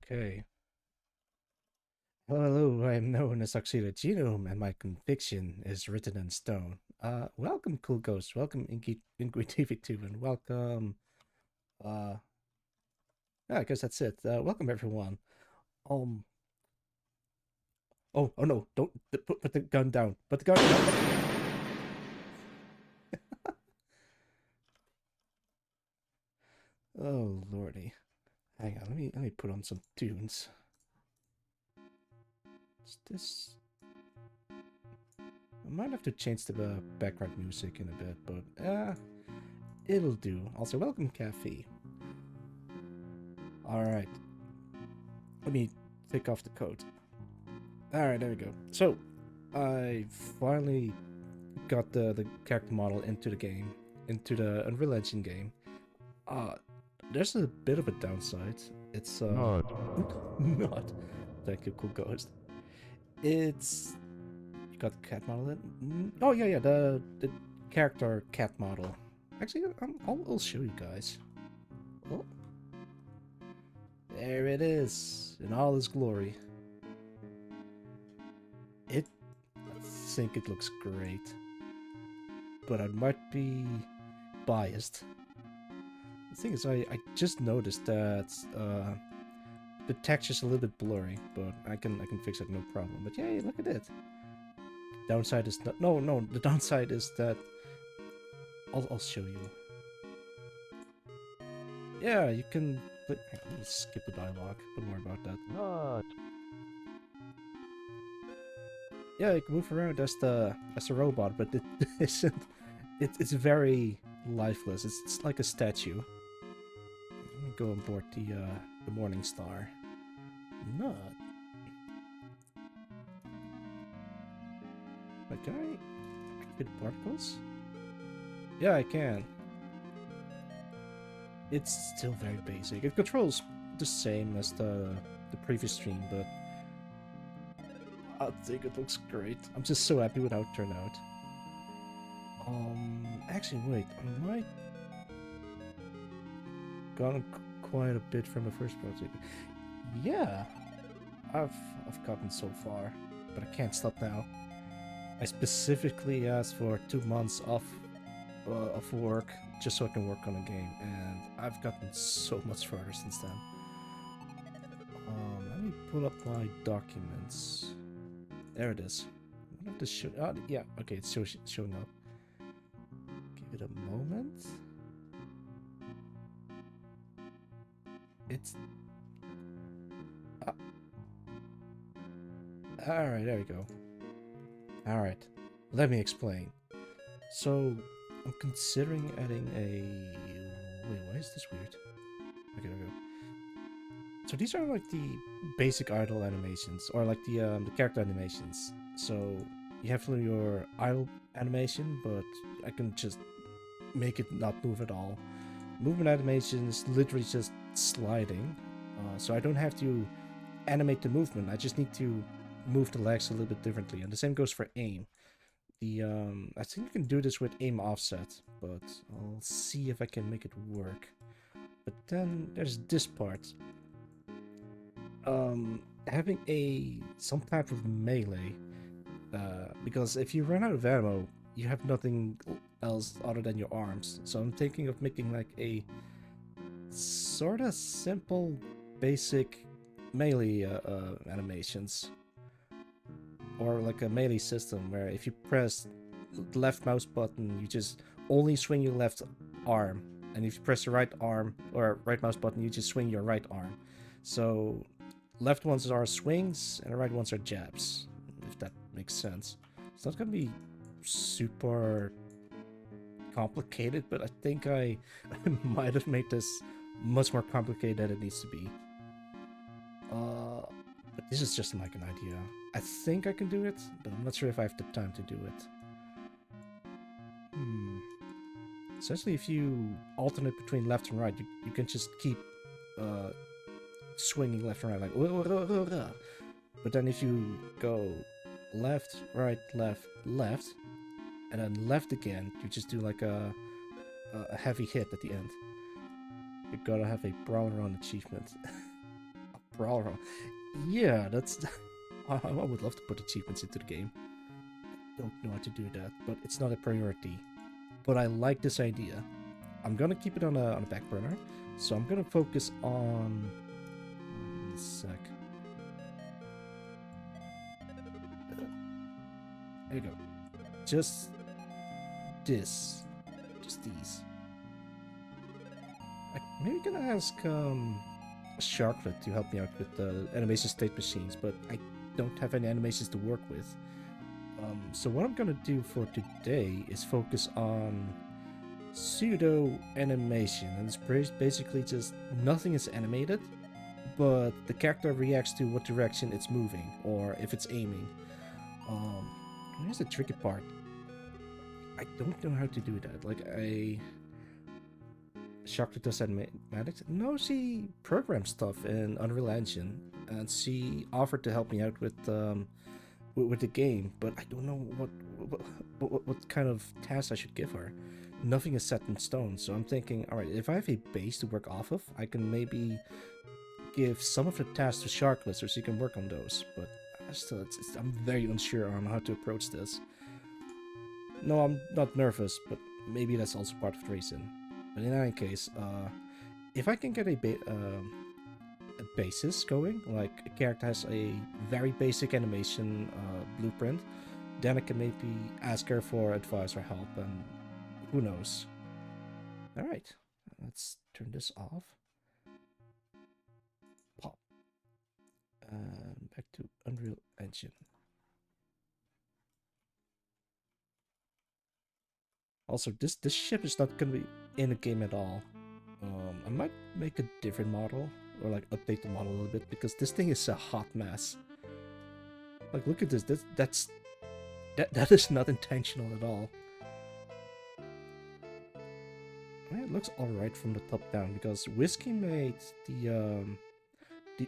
Okay. Hello, I am known as Oxida Genome, and my conviction is written in stone. Welcome, Cool Ghost. Welcome, Inquisitive, and welcome. Uh, yeah, I guess that's it. Welcome, everyone. Um. Oh no! Don't put the gun down. Put the gun down. Oh lordy. Hang on. Let me put on some tunes. Is this? I might have to change the background music in a bit, but it'll do. Also, welcome, Cafe. All right. Let me take off the coat. Alright, there we go. So, I finally got the character model into the game, into the Unreal Engine game. Uh, there's a bit of a downside. It's, Not. not. Thank you, Cool Ghost. It's, you got the cat model in? Oh, yeah, yeah, the character cat model. Actually, I'll show you guys. Oh, there it is, in all its glory. It I think it looks great, but I might be biased. The thing is, I just noticed that the texture's a little bit blurry, but I can fix it no problem. But yeah, look at it. Downside is not no. The downside is that I'll show you. Yeah, you can. Hang on, let me skip the dialogue. Don't worry about that. Not. Yeah, you can move around as the robot, but it isn't. It's very lifeless. It's like a statue. Let me go on board the Morning Star. Not. But can I activate particles? Yeah, I can. It's still very basic. It controls the same as the previous stream, but I think it looks great. I'm just so happy with how it turned out. Actually, wait, I might gone quite a bit from the first project. Yeah, I've I've gotten so far, but I can't stop now. I specifically asked for 2 months off of work just so I can work on a game, and I've gotten so much further since then. Let me pull up my documents. There it is. I have to show. Yeah, okay, it's showing up. Give it a moment. It's. Uh, Alright, there we go. Alright, let me explain. So, I'm considering adding a. Wait, why is this weird? Okay, there we go. So these are like the basic idle animations, or like the character animations. So you have your idle animation, but I can just make it not move at all. Movement animation is literally just sliding, so I don't have to animate the movement. I just need to move the legs a little bit differently, and the same goes for aim. The I think you can do this with aim offset, but I'll see if I can make it work. But then there's this part. Having a some type of melee, because if you run out of ammo, you have nothing else other than your arms. So I'm thinking of making like a sort of simple, basic melee animations, or like a melee system where if you press the left mouse button, you just only swing your left arm, and if you press the right arm or right mouse button, you just swing your right arm. So left ones are swings and the right ones are jabs, if that makes sense. It's not gonna be super complicated, but I think I might have made this much more complicated than it needs to be. But this is just like an idea. I think I can do it, but I'm not sure if I have the time to do it. Essentially, if you alternate between left and right, you can just keep swinging left and right, like. But then if you go left, right, left, left, and then left again, you just do like a heavy hit at the end. You gotta have a Brawler on achievement. Brawler. Yeah, that's... I would love to put achievements into the game. I don't know how to do that, but it's not a priority. But I like this idea. I'm gonna keep it on a back burner, so I'm gonna focus on... Give me a sec. There you go. Just this. Just these. Maybe gonna ask Sharklet to help me out with the animation state machines, but I don't have any animations to work with. So what I'm gonna do for today is focus on pseudo animation, and it's basically just nothing is animated, but the character reacts to what direction it's moving or if it's aiming. Here's the tricky part. I don't know how to do that. Like, Sharklet does animatics. No, she programs stuff in Unreal Engine, and she offered to help me out with the game, but I don't know what kind of task I should give her. Nothing is set in stone, so I'm thinking, all right, if I have a base to work off of, I can maybe give some of the tasks to Sharklet so she can work on those. But still, I'm very unsure on how to approach this. No, I'm not nervous, but maybe that's also part of the reason. But in any case, if I can get a basis going, like a character has a very basic animation blueprint, then I can maybe ask her for advice or help, and who knows. Alright, let's turn this off. Pop. Back to Unreal Engine. Also, this ship is not gonna be in the game at all. I might make a different model, or like update the model a little bit, because this thing is a hot mess. Like, look at this. That is not intentional at all. It looks alright from the top down, because Whiskey made the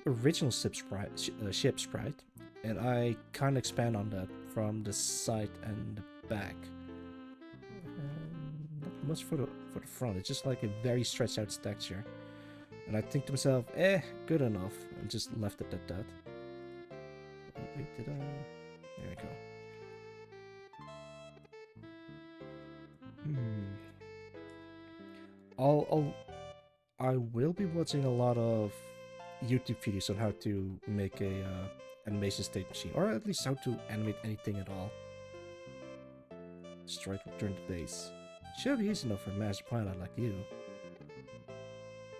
original ship sprite, and I can't expand on that from the side and the back. Not much for the front. It's just like a very stretched out texture, and I think to myself, good enough, and just left it at that. Wait, did I? There we go. I will be watching a lot of YouTube videos on how to make a animation state machine, or at least how to animate anything at all. Strike, return to base. Should be easy enough for a master pilot like you.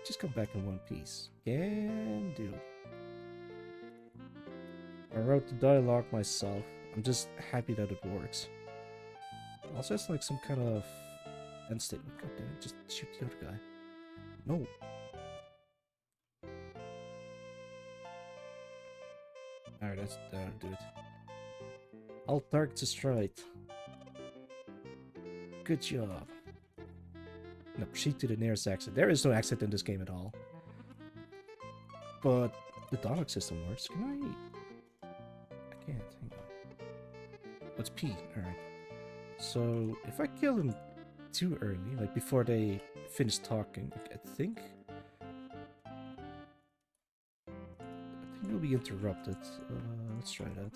Just come back in one piece. Can do. I wrote the dialogue myself. I'm just happy that it works. Also, it's like some kind of end statement. God damn it, just shoot the other guy. No. Alright, that'll do it. All targets destroyed. Good job. Now proceed to the nearest exit. There is no exit in this game at all. But the dialogue system works. Can I can't. Hang on. Oh, it's P. Alright. So, if I kill them too early, like before they finish talking, I think we'll be interrupted. Let's try that.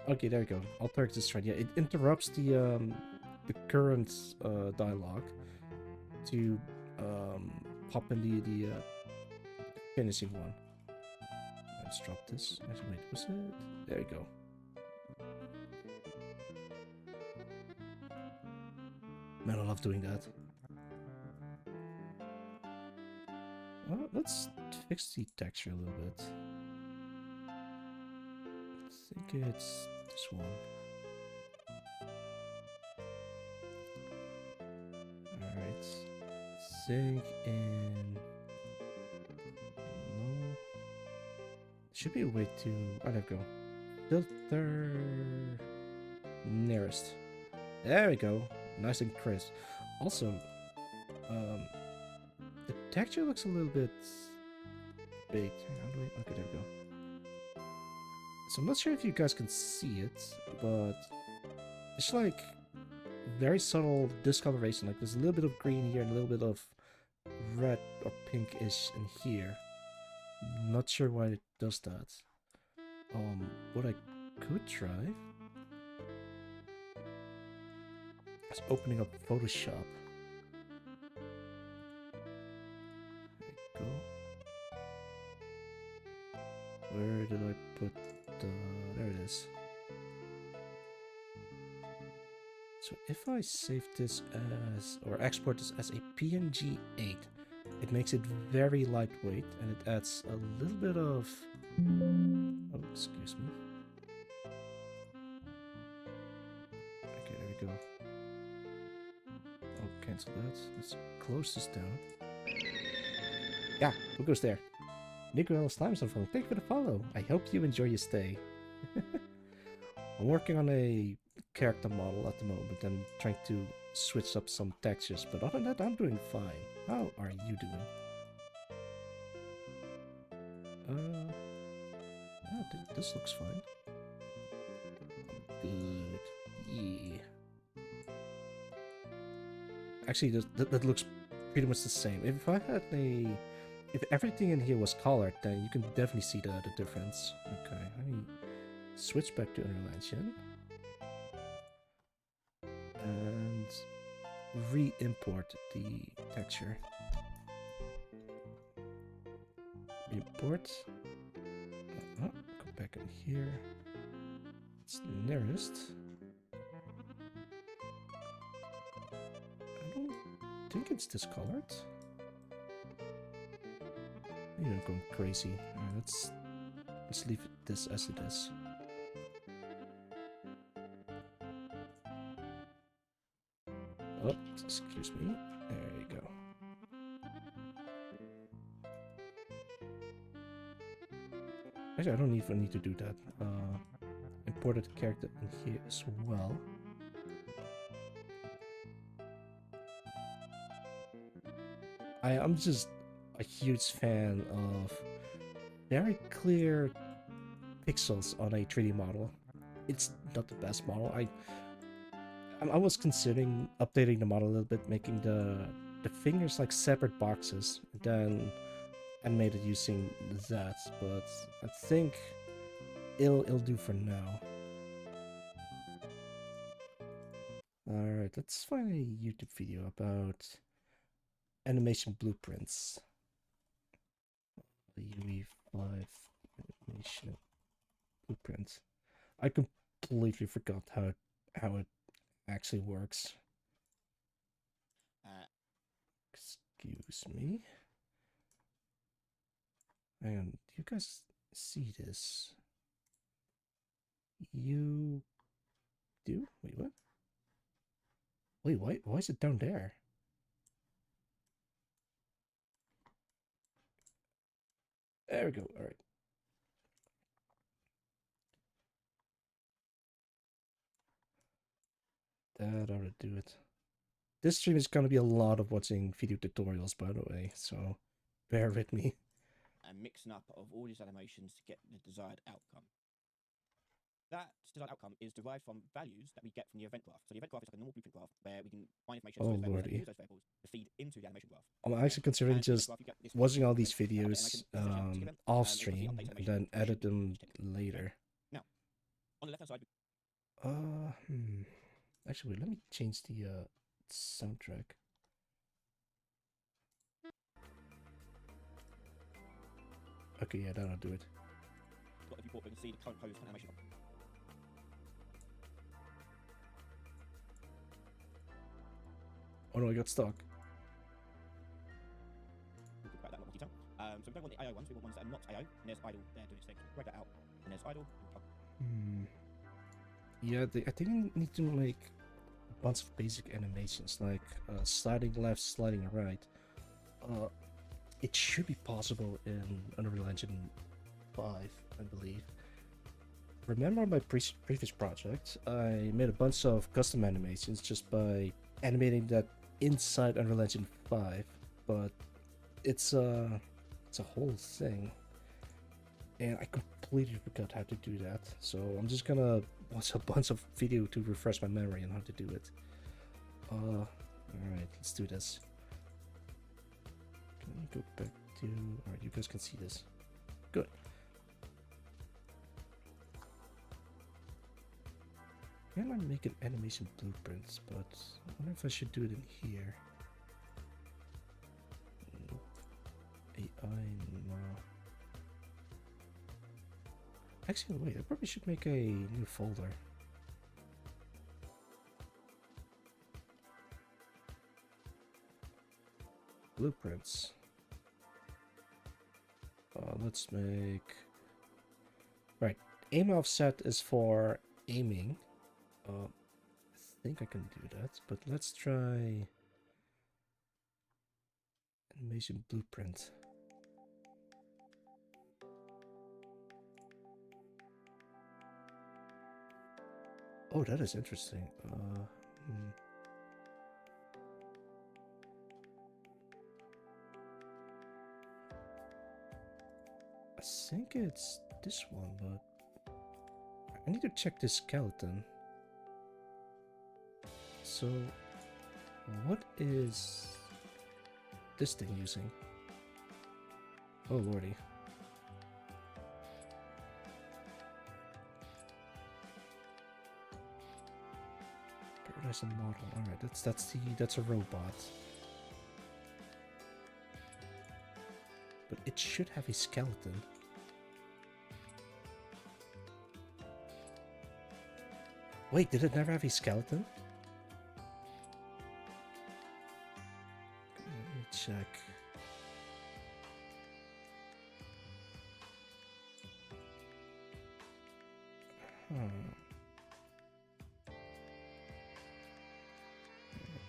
Okay, there we go. All targets destroyed. Yeah, it interrupts the current dialogue to pop in the finishing one. Let's drop this. Wait, was it? There you go. Man, I love doing that. Well, let's fix the texture a little bit. I think it's this one. Alright. Sync in. No. Should be a way to. Oh, there we go. Filter. Nearest. There we go. Nice and crisp. Also, the texture looks a little bit big. Okay, there we go. So I'm not sure if you guys can see it, but it's like very subtle discoloration. Like there's a little bit of green here and a little bit of red or pinkish in here. Not sure why it does that. What I could try is opening up Photoshop. There we go. Where did I put the... There it is. So if I save this as, or export this as a PNG 8, it makes it very lightweight and it adds a little bit of... Oh, excuse me. Okay, there we go. Oh, cancel that. Let's close this down. Yeah, who goes there? Nicola Slimeson from thank you for the follow. I hope you enjoy your stay. I'm working on a character model at the moment and trying to switch up some textures, but other than that, I'm doing fine. How are you doing? This looks fine. Good. Yeah. Actually, that looks pretty much the same. If I had a... If everything in here was colored, then you can definitely see the difference. Okay, let me switch back to Unreal Engine. And re-import the texture. Import. Go back in here. It's the nearest. I don't think it's discolored. You know, going crazy. Alright, let's leave this as it is. Oh, excuse me. There you go. Actually, I don't even need to do that. Imported character in here as well. I'm just a huge fan of very clear pixels on a 3D model. It's not the best model. I was considering updating the model a little bit, making the fingers like separate boxes, and then animate it using that, but I think it'll do for now. Alright, let's find a YouTube video about animation blueprints. The UE5 animation blueprint. I completely forgot how it actually works. Excuse me. Hang on, do you guys see this? You do? Wait, what? Wait, why is it down there? There we go, alright. That ought to do it. This stream is gonna be a lot of watching video tutorials, by the way, so bear with me. And mixing up of all these animations to get the desired outcome. That desired outcome is derived from values that we get from the event graph. So the event graph is like a normal blueprint graph where we can find information Oh, those variables and lordy. use those variables to feed into the animation graph. I'm actually considering just watching all these videos off stream and then edit them later. Now, on the left hand side, actually, wait, let me change the soundtrack. Okay, yeah, that'll do it. got the viewport, we can see the current pose and animation. Oh no, I got stuck. We'll talk about that in a lot more detail. So we don't want the AO ones, we want ones that are not AO, and there's idle there doing its thing. Break that out, and there's idle. Yeah, I think I need to make a bunch of basic animations, like sliding left, sliding right. It should be possible in Unreal Engine 5, I believe. Remember my previous project, I made a bunch of custom animations just by animating that inside Unreal Engine 5, but it's a whole thing, and I completely forgot how to do that, so I'm just gonna watch a bunch of video to refresh my memory on how to do it. Alright, let's do this. Can we go back to... Alright, you guys can see this. good. Can I make an animation blueprints? But I wonder if I should do it in here. Nope. AI, no. Actually, wait, I probably should make a new folder. Blueprints. Let's make... Right, aim offset is for aiming. I think I can do that, but let's try animation blueprint. Oh, that is interesting. I think it's this one, but I need to check this skeleton. So, what is this thing using? Oh lordy. Paradise and model. Alright, that's a robot. But it should have a skeleton. Wait, did it never have a skeleton? Let me check.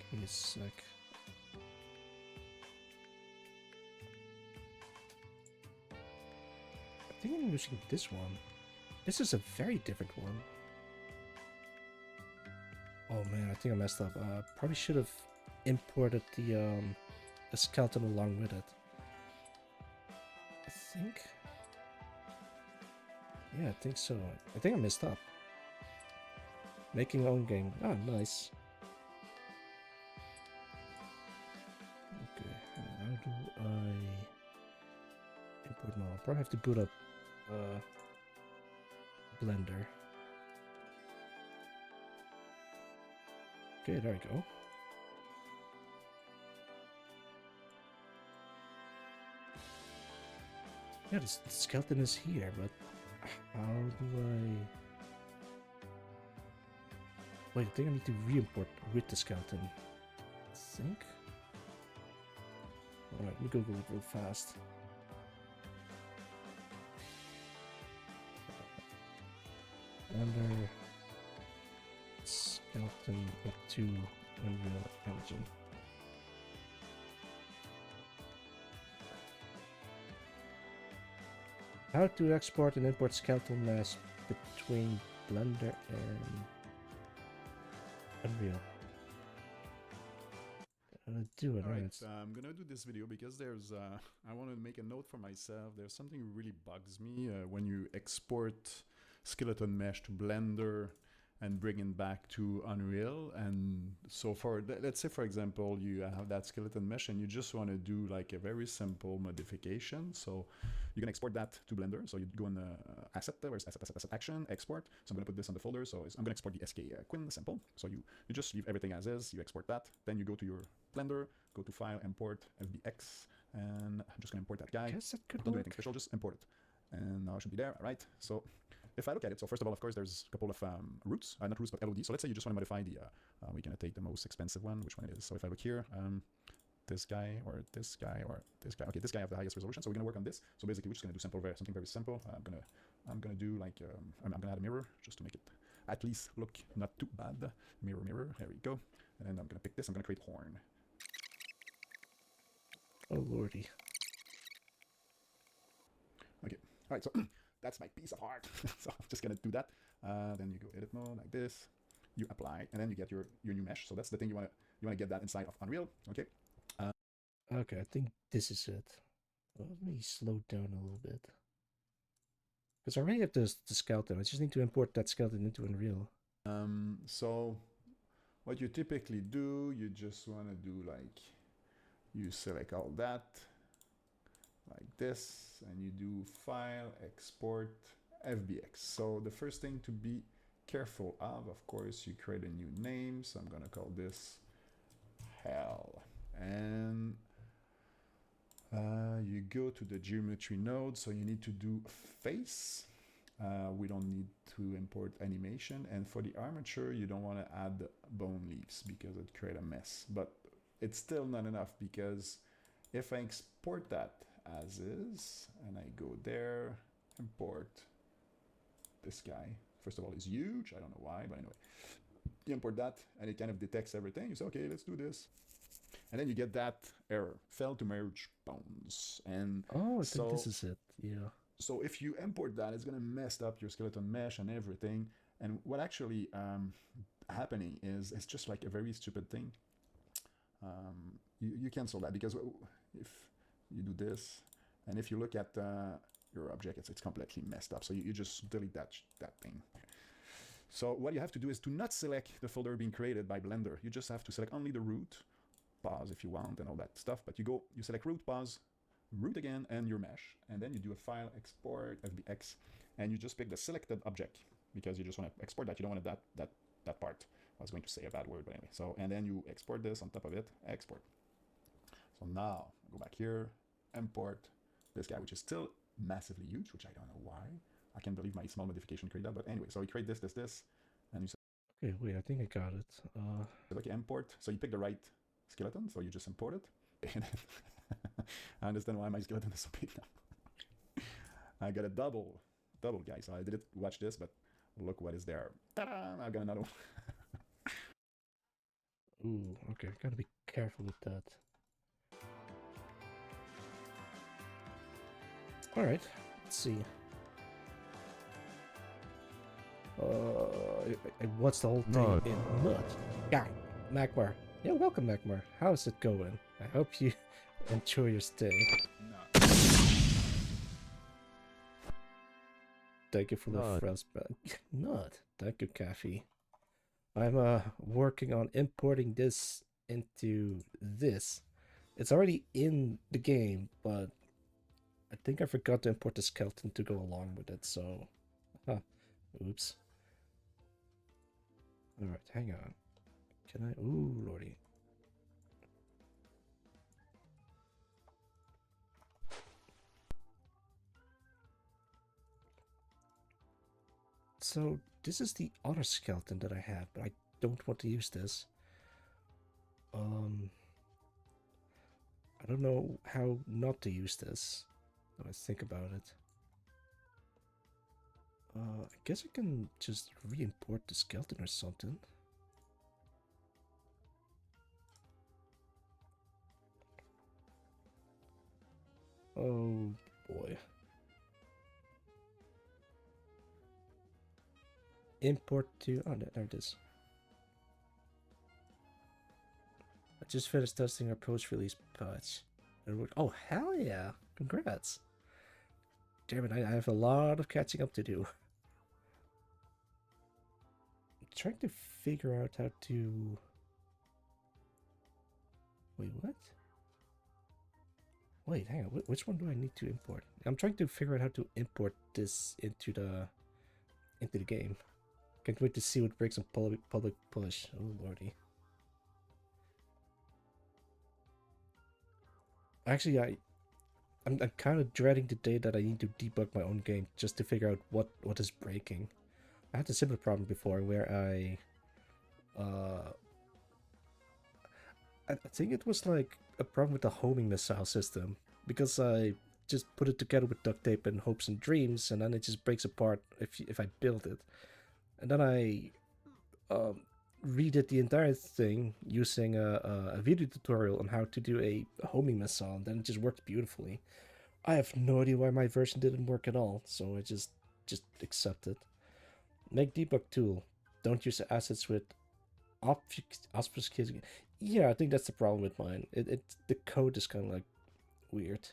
Give me a sec. I think I'm using this one. This is a very different one. Oh man, I think I messed up. Probably should have imported the skeleton along with it. I think. Yeah, I think so. I think I messed up. Making own game. Ah, nice. Okay, how do I import now? I'll probably have to boot up Blender. Okay, there we go. Yeah, the skeleton is here, but how do I... Wait, I think I need to re-import with the skeleton. I think? Alright, let me Google it real fast. Blender skeleton into Unreal Engine. How to export and import skeletal mesh between Blender and Unreal. Do it. Alright, I'm gonna do this video because there's, I want to make a note for myself. There's something really bugs me when you export skeleton mesh to Blender and bring it back to Unreal. And so for, let's say for example, you have that skeleton mesh and you just want to do like a very simple modification. So you can export that to Blender. So you go in asset, where's asset action, export. So I'm going to put this on the folder. So I'm going to export the SK Quinn simple. So you just leave everything as is, you export that. Then you go to your Blender, go to file, import, FBX, and I'm just going to import that guy. Guess that could Don't do work. anything special, just import it. And now it should be there, all right? So if I look at it, so first of all, of course, there's a couple of roots, not roots, but LOD. So let's say you just want to modify the, we're going to take the most expensive one, which one it is. So if I look here, this guy, or this guy, or this guy. Okay, this guy have the highest resolution, so we're going to work on this. So basically, we're just going to do something very simple. I'm going to do like, I'm going to add a mirror, just to make it at least look not too bad. Mirror, there we go. And then I'm going to pick this, I'm going to create horn. Oh lordy. Okay, all right, so that's my piece of art. So I'm just gonna do that. Then you go edit mode like this. You apply, and then you get your new mesh. So that's the thing you wanna get that inside of Unreal. Okay. Okay, I think this is it. Well, let me slow down a little bit. Because I already have the skeleton. I just need to import that skeleton into Unreal. So what you typically do, you just wanna do like, you select all that, like this, and you do File, Export, FBX. So the first thing to be careful of course, you create a new name. So I'm gonna call this Hell, and you go to the geometry node. So you need to do face. We don't need to import animation, and for the armature you don't want to add bone leaves because it create a mess, but it's still not enough, because if I export that as is and I go there, import this guy, first of all, is huge, I don't know why, but anyway, you import that and it kind of detects everything. You say, okay, let's do this, and then you get that error, failed to merge bones. And Oh, I so think this is it. Yeah. so if you import that, it's going to mess up your skeleton mesh and everything. And what actually happening is, it's just like a very stupid thing. You cancel that, because if you do this, and if you look at your object, it's completely messed up. So you just delete that thing. So what you have to do is to not select the folder being created by Blender. You just have to select only the root, pause if you want, and all that stuff. But you select root, pause, root again, and your mesh, and then you do a file, export, FBX, and you just pick the selected object, because you just want to export that. You don't want that part. I was going to say a bad word, but anyway. So, and then you export this on top of it, export. So now go back here, import this guy, which is still massively huge, which I don't know why. I can't believe my small modification created that, but anyway. So we create this, and you say, Okay, wait, I think I got it. okay, import. So you pick the right skeleton, so you just import it. And I understand why my skeleton is so big now. I got a double guy. So I didn't watch this, but look what is there. Ta-da! I got another one. Ooh, okay, gotta be careful with that. Alright, let's see. What's the whole thing in mud? Yeah, Magmar. Yeah, welcome, Magmar. How's it going? I hope you enjoy your stay. No. Thank you for the friends. Not. Thank you, Caffey. I'm working on importing this into this. It's already in the game, but I think I forgot to import the skeleton to go along with it, so... Huh. Oops. Alright, hang on. Can I... Ooh, lordy. So, this is the other skeleton that I have, but I don't want to use this. I don't know how not to use this. When I think about it. I guess I can just re-import the skeleton or something. Oh boy. Import to... Oh, there it is. I just finished testing our post-release patch. Oh, hell yeah! Congrats! Damn it, I have a lot of catching up to do. I'm trying to figure out how to... Wait, what? Wait, hang on. Which one do I need to import? I'm trying to figure out how to import this into the game. Can't wait to see what breaks on public push. Oh lordy. Actually, I'm kind of dreading the day that I need to debug my own game just to figure out what is breaking. I had a similar problem before where I think it was like a problem with the homing missile system, because I just put it together with duct tape and hopes and dreams, and then it just breaks apart if I build it. And then I redid the entire thing using a video tutorial on how to do a homing missile, and then it just worked beautifully. I have no idea why my version didn't work at all, so I just accept it. Make debug tool. Don't use assets with obfuscation. Yeah, I think that's the problem with mine. The code is kind of like weird.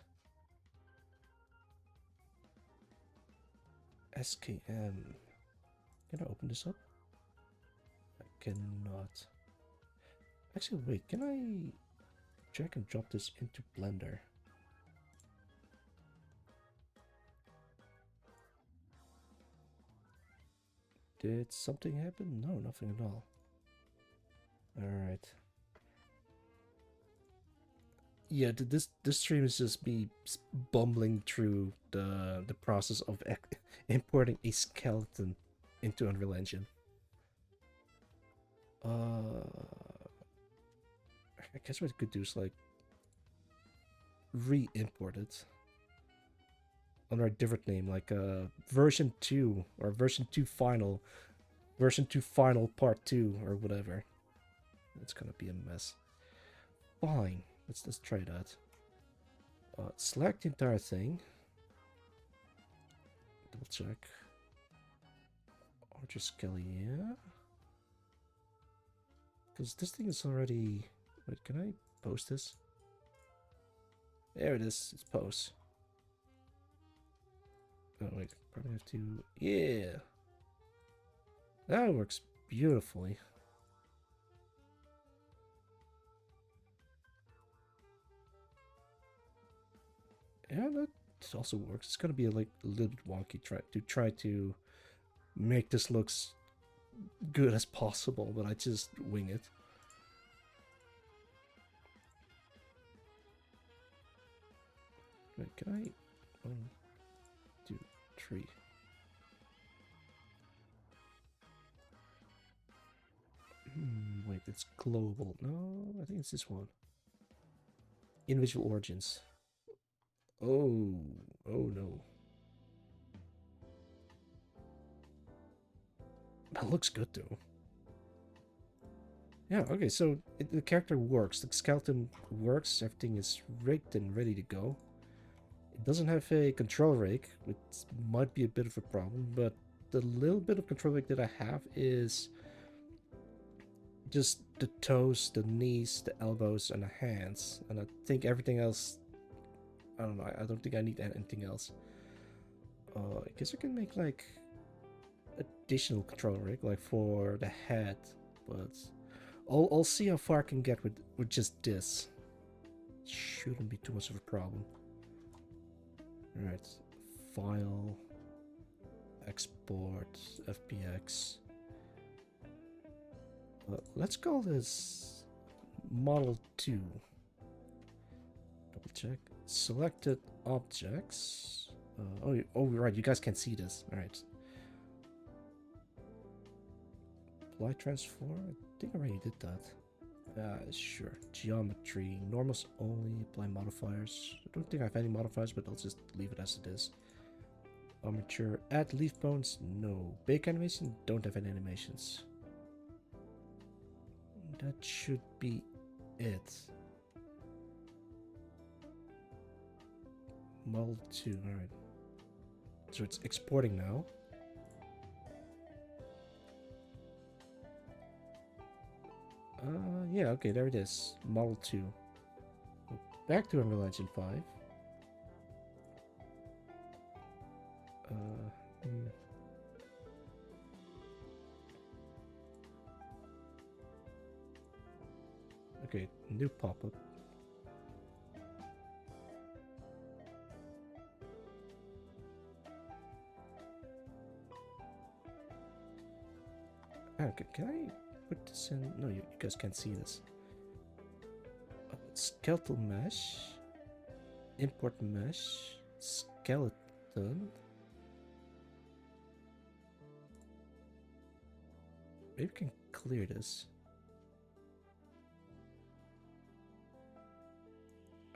SKM. Can I open this up? I cannot. Actually, wait, can I drag and drop this into Blender? Did something happen? No, nothing at all. Alright. Yeah, this stream is just me bumbling through the process of importing a skeleton into Unreal Engine. I guess what I could do is like re-import it under a different name, like version 2 or version 2 final part 2 or whatever. It's gonna be a mess. Fine, let's try that. Select the entire thing. Double check. Archer Skelly, yeah. Because this thing is already. Wait, can I post this? There it is. It's post. Oh wait, probably have to. Yeah, that works beautifully. Yeah, that also works. It's gonna be like a little bit wonky try to make this looks good as possible, but I just wing it. Wait, can I? 1, 2, 3. Wait, it's global. No, I think it's this one. Individual origins. Oh no. That looks good though. Yeah, okay, so the character works. The skeleton works. Everything is rigged and ready to go. It doesn't have a control rig, which might be a bit of a problem, but the little bit of control rig that I have is just the toes, the knees, the elbows, and the hands. And I think everything else, I don't know, I don't think I need anything else. I guess I can make like additional control rig, like for the head, but I'll see how far I can get with just this. Shouldn't be too much of a problem. Alright, file, export, FBX. Let's call this model 2. Double check. Selected objects. Oh, right, you guys can see this. Alright. Apply transform? I think I already did that. Sure. Geometry. Normals only. Apply modifiers. I don't think I have any modifiers, but I'll just leave it as it is. Armature. Add leaf bones? No. Bake animation? Don't have any animations. That should be it. Model 2, alright. So it's exporting now. Yeah, okay, there it is. Model 2. Back to Unreal Engine 5. Okay, new pop-up. Okay, can I put this in? No, you guys can't see this. Skeletal mesh. Import mesh. Skeleton. Maybe we can clear this.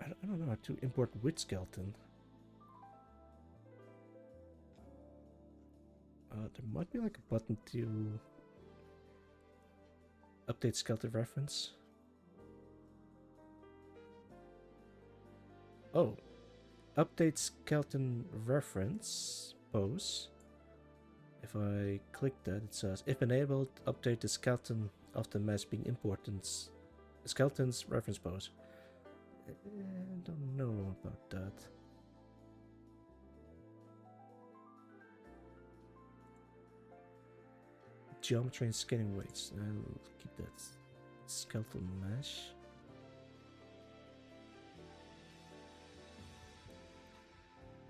I don't know how to import with skeleton. There might be like a button to update skeleton reference. Oh, update skeleton reference pose. If I click that, it says if enabled, update the skeleton of the mesh being imported. Skeleton's reference pose. I don't know about that. Geometry and scaling weights. I'll keep that. Skeletal mesh.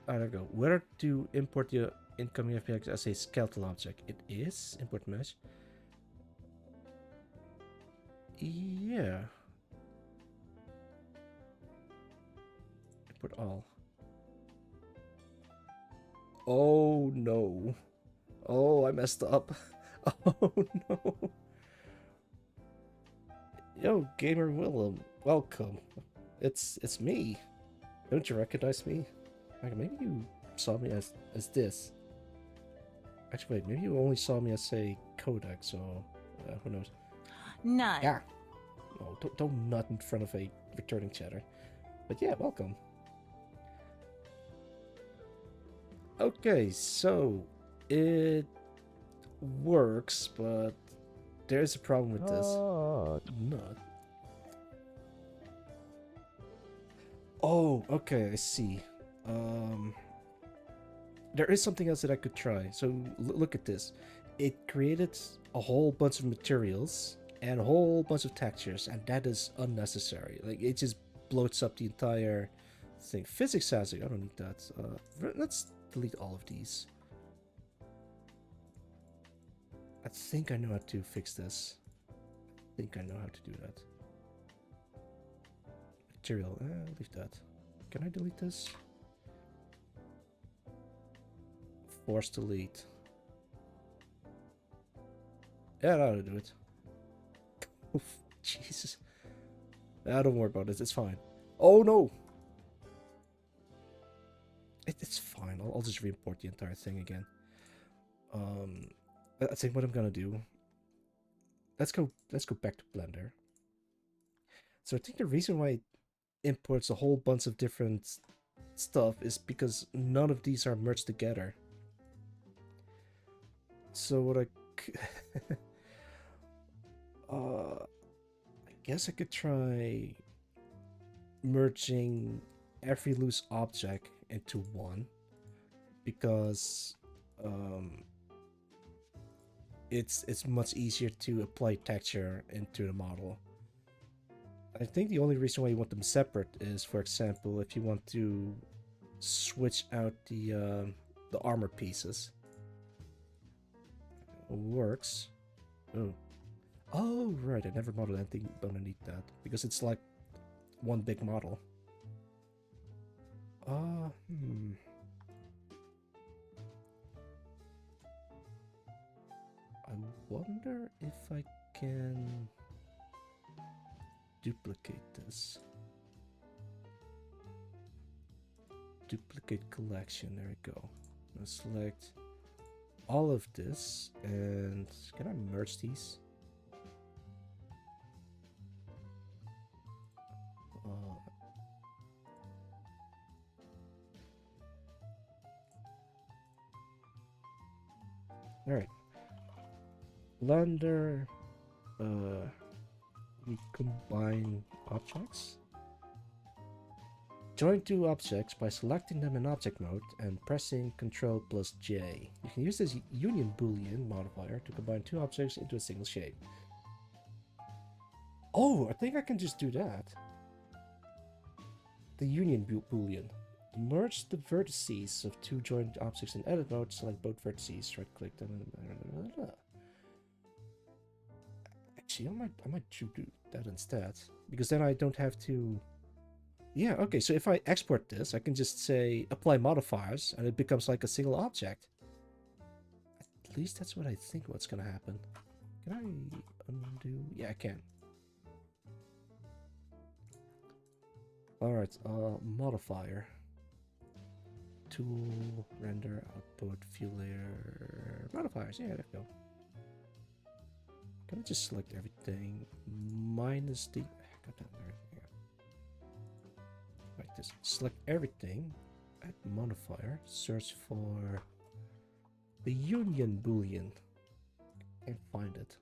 There we go. Where to import the incoming FBX as a skeletal object. It is import mesh. Yeah. Import all. Oh no. Oh, I messed up. Oh no. Yo, Gamer Willem, welcome. It's me. Don't you recognize me? Like, maybe you saw me as this. Actually, wait, maybe you only saw me as a codec, so who knows? None. Yeah. Oh, don't nut in front of a returning chatter. But yeah, welcome. Okay, so it works, but there's a problem with this. Nut. Oh, okay, I see. There is something else that I could try. So look at this. It created a whole bunch of materials and a whole bunch of textures, and that is unnecessary. Like, it just bloats up the entire thing. Physics housing, I don't need that. Let's delete all of these. I think I know how to fix this. I think I know how to do that. Material, leave that. Can I delete this? Force delete. Yeah, that'll do it. Oof, Jesus. Don't worry about it, it's fine. Oh no! It's fine, I'll just re-import the entire thing again. I think what I'm gonna do... Let's go back to Blender. So I think the reason why it imports a whole bunch of different stuff is because none of these are merged together. So what I guess I could try merging every loose object into one, because it's much easier to apply texture into the model. I think the only reason why you want them separate is, for example, if you want to switch out the armor pieces. Works. Oh right, I never modeled anything underneath that because it's like one big model. I wonder if I can duplicate this. Duplicate collection, there we go. I'll select all of this, and can I merge these? Alright. Blender, we combine objects. Join two objects by selecting them in object mode and pressing Ctrl+J. You can use this union boolean modifier to combine two objects into a single shape. Oh, I think I can just do that. The union boolean. To merge the vertices of two joined objects in edit mode, select both vertices, right click them. Actually, I might do that instead, because then I don't have to... Yeah, okay, so if I export this, I can just say apply modifiers, and it becomes like a single object. At least that's what I think what's gonna happen. Can I undo? Yeah, I can. Alright, modifier. Tool, render, output, view layer, modifiers, yeah, there we go. Can I just select everything minus the... Got that there. Like this. Select everything, add modifier, search for the union boolean. Can't find it.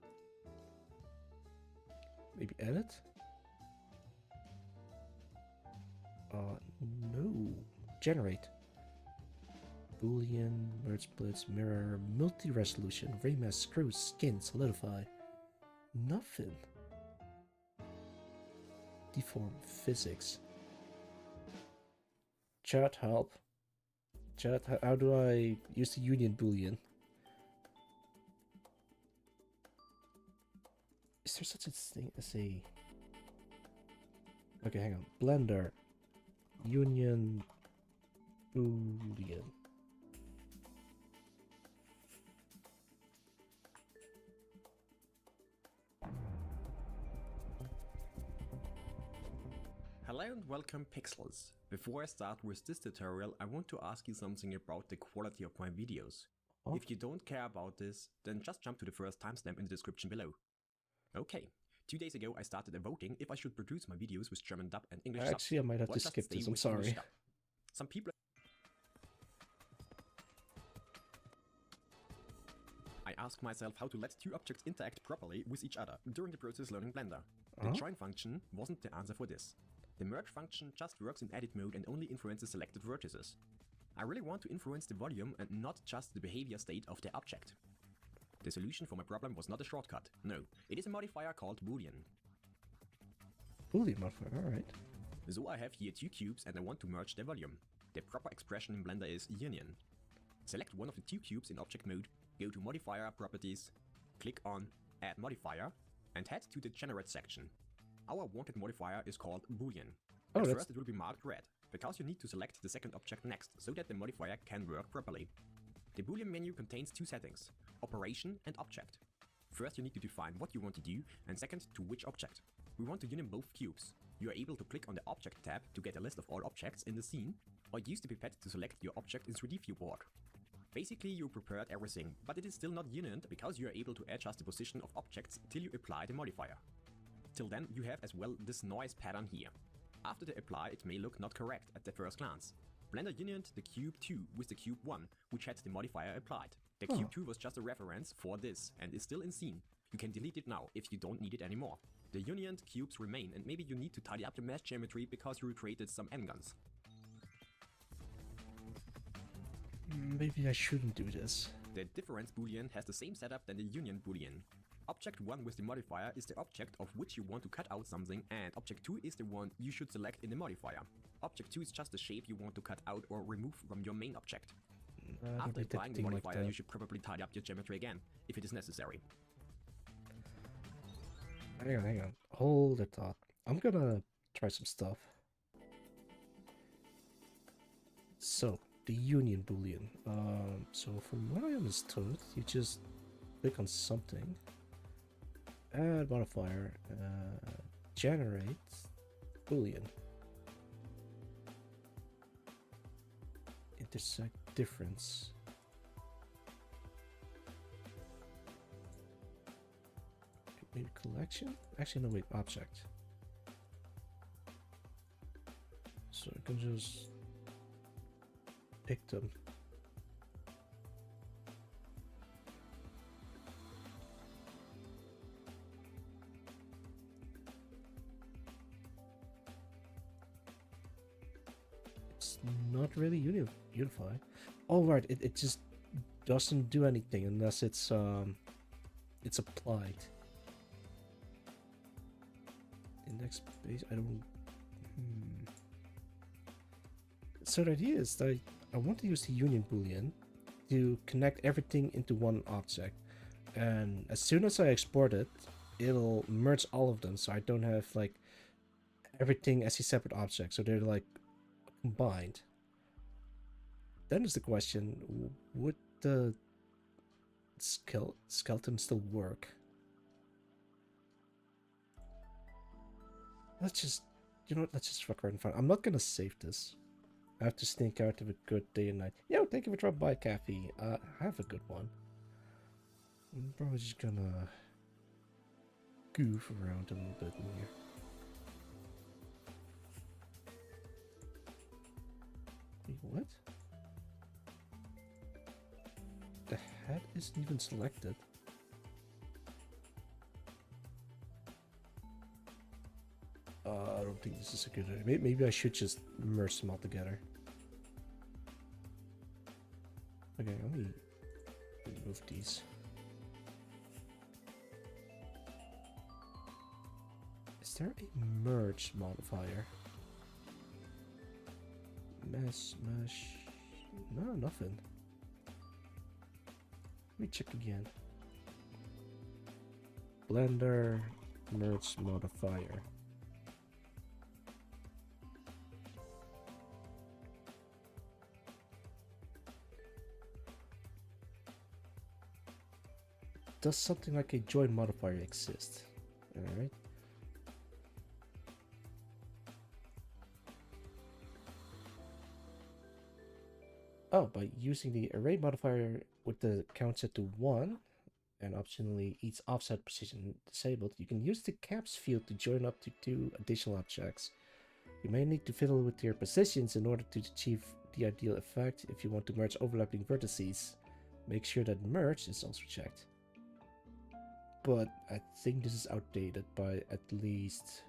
Maybe edit? No. Generate. Boolean, merge splits, mirror, multi-resolution, remask, screw, skin, solidify. Nothing. Deform, physics. Chat help. Chat, how do I use the union boolean? Is there such a thing as a... Okay, hang on. Blender. Union boolean. Hello and welcome Pixels. Before I start with this tutorial, I want to ask you something about the quality of my videos. Oh. If you don't care about this, then just jump to the first timestamp in the description below. Okay, 2 days ago I started a voting if I should produce my videos with German dub and English subs. Actually, I might have or to just skip stay this, I'm with English sorry. dub. Some people... I asked myself how to let two objects interact properly with each other during the process learning Blender. The join function wasn't the answer for this. The merge function just works in edit mode and only influences selected vertices. I really want to influence the volume and not just the behavior state of the object. The solution for my problem was not a shortcut, no, it is a modifier called boolean. Boolean modifier, alright. So I have here two cubes and I want to merge their volume. The proper expression in Blender is union. Select one of the two cubes in object mode, go to modifier properties, click on add modifier and head to the generate section. Our wanted modifier is called boolean. At first it will be marked red, because you need to select the second object next so that the modifier can work properly. The boolean menu contains two settings, operation and object. First you need to define what you want to do and second to which object. We want to union both cubes. You are able to click on the object tab to get a list of all objects in the scene or use the pipette to select your object in 3D viewport. Basically you prepared everything, but it is still not unioned because you are able to adjust the position of objects till you apply the modifier. Till then you have as well this noise pattern here. After the apply it may look not correct at the first glance. Blender unioned the cube 2 with the cube 1, which had the modifier applied. The cube 2 was just a reference for this and is still in scene. You can delete it now if you don't need it anymore. The unioned cubes remain and maybe you need to tidy up the mesh geometry because you recreated some n-guns. Maybe I shouldn't do this. The difference boolean has the same setup than the union boolean. Object 1 with the modifier is the object of which you want to cut out something and object 2 is the one you should select in the modifier. Object 2 is just the shape you want to cut out or remove from your main object. After applying the modifier like you should probably tidy up your geometry again, if it is necessary. Hang on. Hold the thought. I'm gonna try some stuff. So, the union boolean. So from what I understood, you just click on something, add modifier, generate boolean, intersect difference. Maybe collection? Actually, no, wait, object. So I can just pick them. It's not really unify. Oh right, it just doesn't do anything unless it's applied. Index base, I don't. So the idea is that I want to use the union boolean to connect everything into one object, and as soon as I export it, it'll merge all of them, so I don't have like everything as a separate object, so they're like combined. Then is the question: would the skeleton still work? Let's just, you know what? Let's just fuck around and find. I'm not gonna save this. I have to sneak out of a good day and night. Yo, thank you for dropping by, Kathy. Have a good one. I'm probably just gonna goof around a little bit in here. Wait, what? The head isn't even selected. I don't think this is a good idea. Maybe I should just merge them all together. Okay, let me remove these. Is there a merge modifier? Mesh. No, nothing. Let me check again. Blender merge modifier. Does something like a join modifier exist? Alright. Oh, by using the array modifier with the count set to 1 and optionally each offset position disabled, you can use the caps field to join up to 2 additional objects. You may need to fiddle with your positions in order to achieve the ideal effect. If you want to merge overlapping vertices, make sure that merge is also checked. But I think this is outdated by at least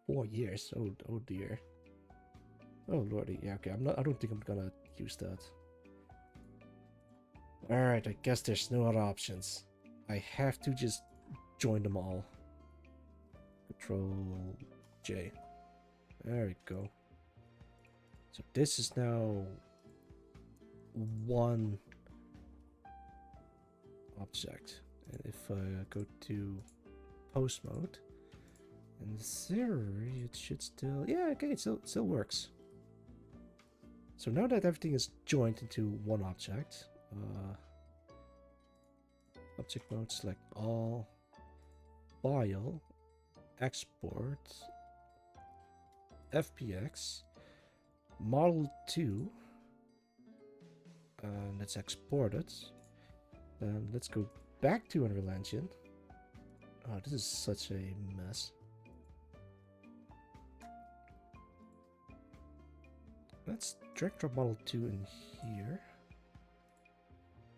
4 years. Oh dear. Oh lordy, yeah, okay, I don't think I'm gonna use that. Alright, I guess there's no other options. I have to just join them all. Control J. There we go. So this is now one object. And if I go to post mode, in theory it should still, yeah, okay, it still works. So now that everything is joined into one object, object mode, select all, file, export, FPX, model 2, and let's export it. And let's go back to Unreal Engine. Oh, this is such a mess. Let's drag drop model 2 in here.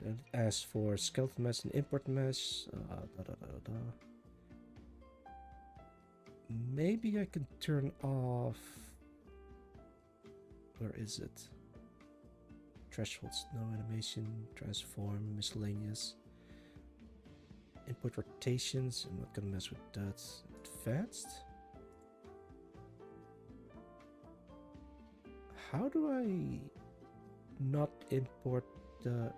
And as for skeleton mesh and import mesh, maybe I can turn off. Where is it? Thresholds, no animation, transform, miscellaneous. Input rotations, I'm not gonna mess with that. Advanced? How do I not import the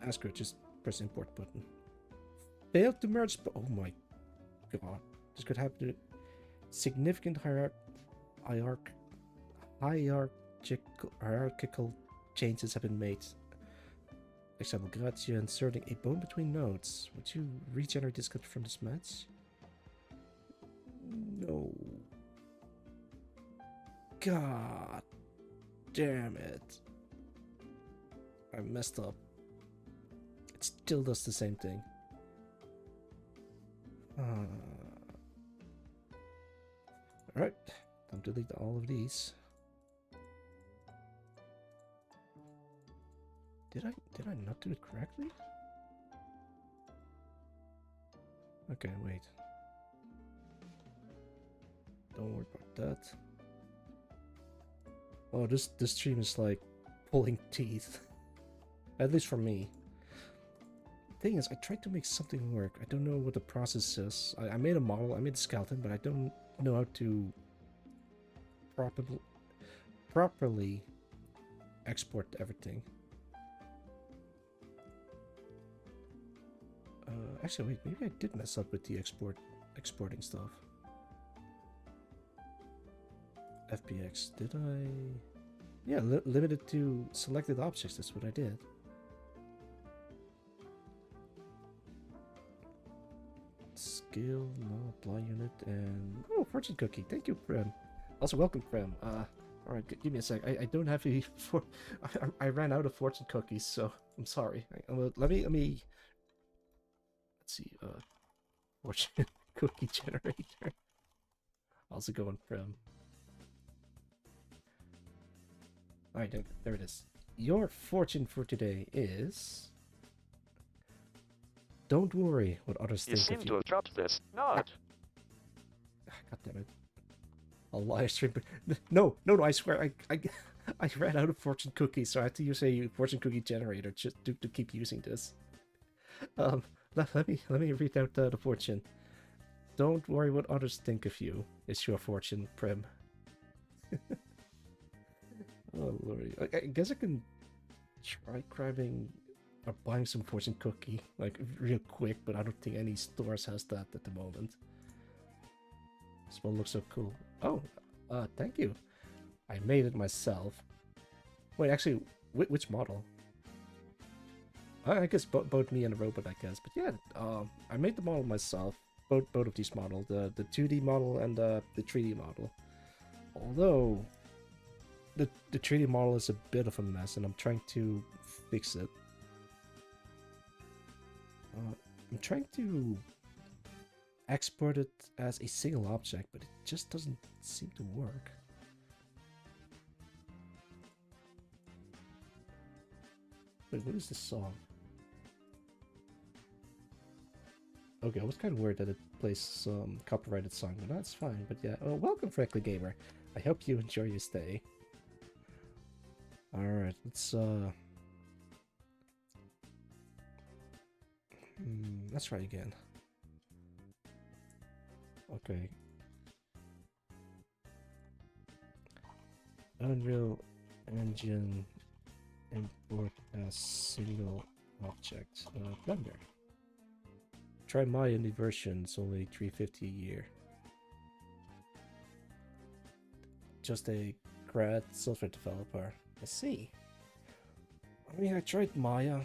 Asker? Just press import button. Failed to merge. Oh my god. This could happen to significant hierarchical changes have been made. Example, gotcha, inserting a bone between nodes. Would you regenerate this cut from this match? No. God damn it. I messed up. It still does the same thing. Alright, time to delete all of these. Did I not do it correctly? Okay, wait. Don't worry about that. Oh, this stream is like pulling teeth. At least for me. Thing is, I tried to make something work. I don't know what the process is. I made a model, I made a skeleton, but I don't know how to properly export everything. Actually, wait, maybe I did mess up with the exporting stuff. FPX, did I? Yeah, limited to selected objects, that's what I did. Skill, no, apply unit, and oh, fortune cookie. Thank you, Prem. Also, welcome, Prem. Alright, give me a sec. I don't have any I ran out of fortune cookies, so I'm sorry. Let me let's see, fortune cookie generator. How's it going, Prem? Alright, there it is. Your fortune for today is... Don't worry what others think of you. You seem to have dropped this. Not. God damn it. I'll live stream. No, I swear, I ran out of fortune cookies, so I had to use a fortune cookie generator just to keep using this. Let me read out the fortune. Don't worry what others think of you. It's your fortune, Prim. Oh lordy. I guess I can try grabbing or buying some fortune cookie like real quick, but I don't think any stores has that at the moment. This one looks so cool. Oh, thank you. I made it myself. Wait, actually, which model? I guess both me and the robot, I guess. But yeah, I made the model myself. Both of these models, the 2D model and the 3D model. Although the 3D model is a bit of a mess, and I'm trying to fix it. I'm trying to export it as a single object, but it just doesn't seem to work. Wait, what is this song? Okay, I was kind of worried that it plays some copyrighted song, but that's fine. But yeah, welcome, Frankly Gamer. I hope you enjoy your stay. Alright, let's try again. Okay. Unreal Engine import as single object. Blender. Try Maya in the version, it's only $3.50 a year. Just a grad software developer. I see. I mean, I tried Maya,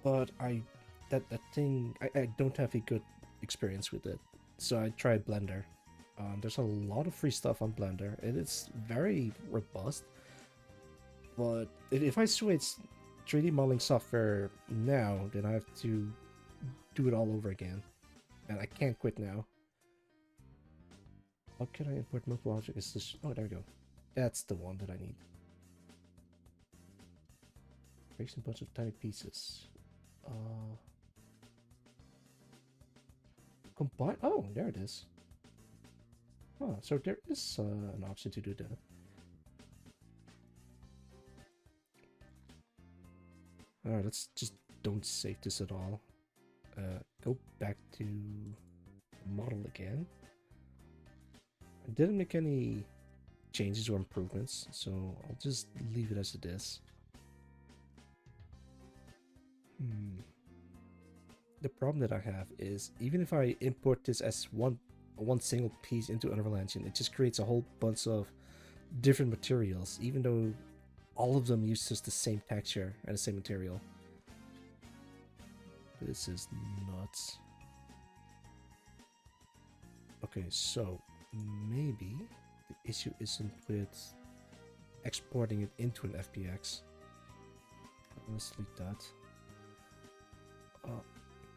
but that thing, I don't have a good experience with it. So I tried Blender. There's a lot of free stuff on Blender, and it's very robust. But if I switch 3D modeling software now, then I have to do it all over again. And I can't quit now. How can I import multiple objects? Is this... Oh, there we go. That's the one that I need. Create a bunch of tiny pieces. Combine... Oh, there it is. Oh, so there is an option to do that. Alright, let's just don't save this at all. Go back to model again. I didn't make any changes or improvements, so I'll just leave it as it is. The problem that I have is, even if I import this as one single piece into Unreal Engine, it just creates a whole bunch of different materials, even though all of them use just the same texture and the same material. This is nuts. Okay, so maybe the issue isn't with exporting it into an FBX. Let's delete that. I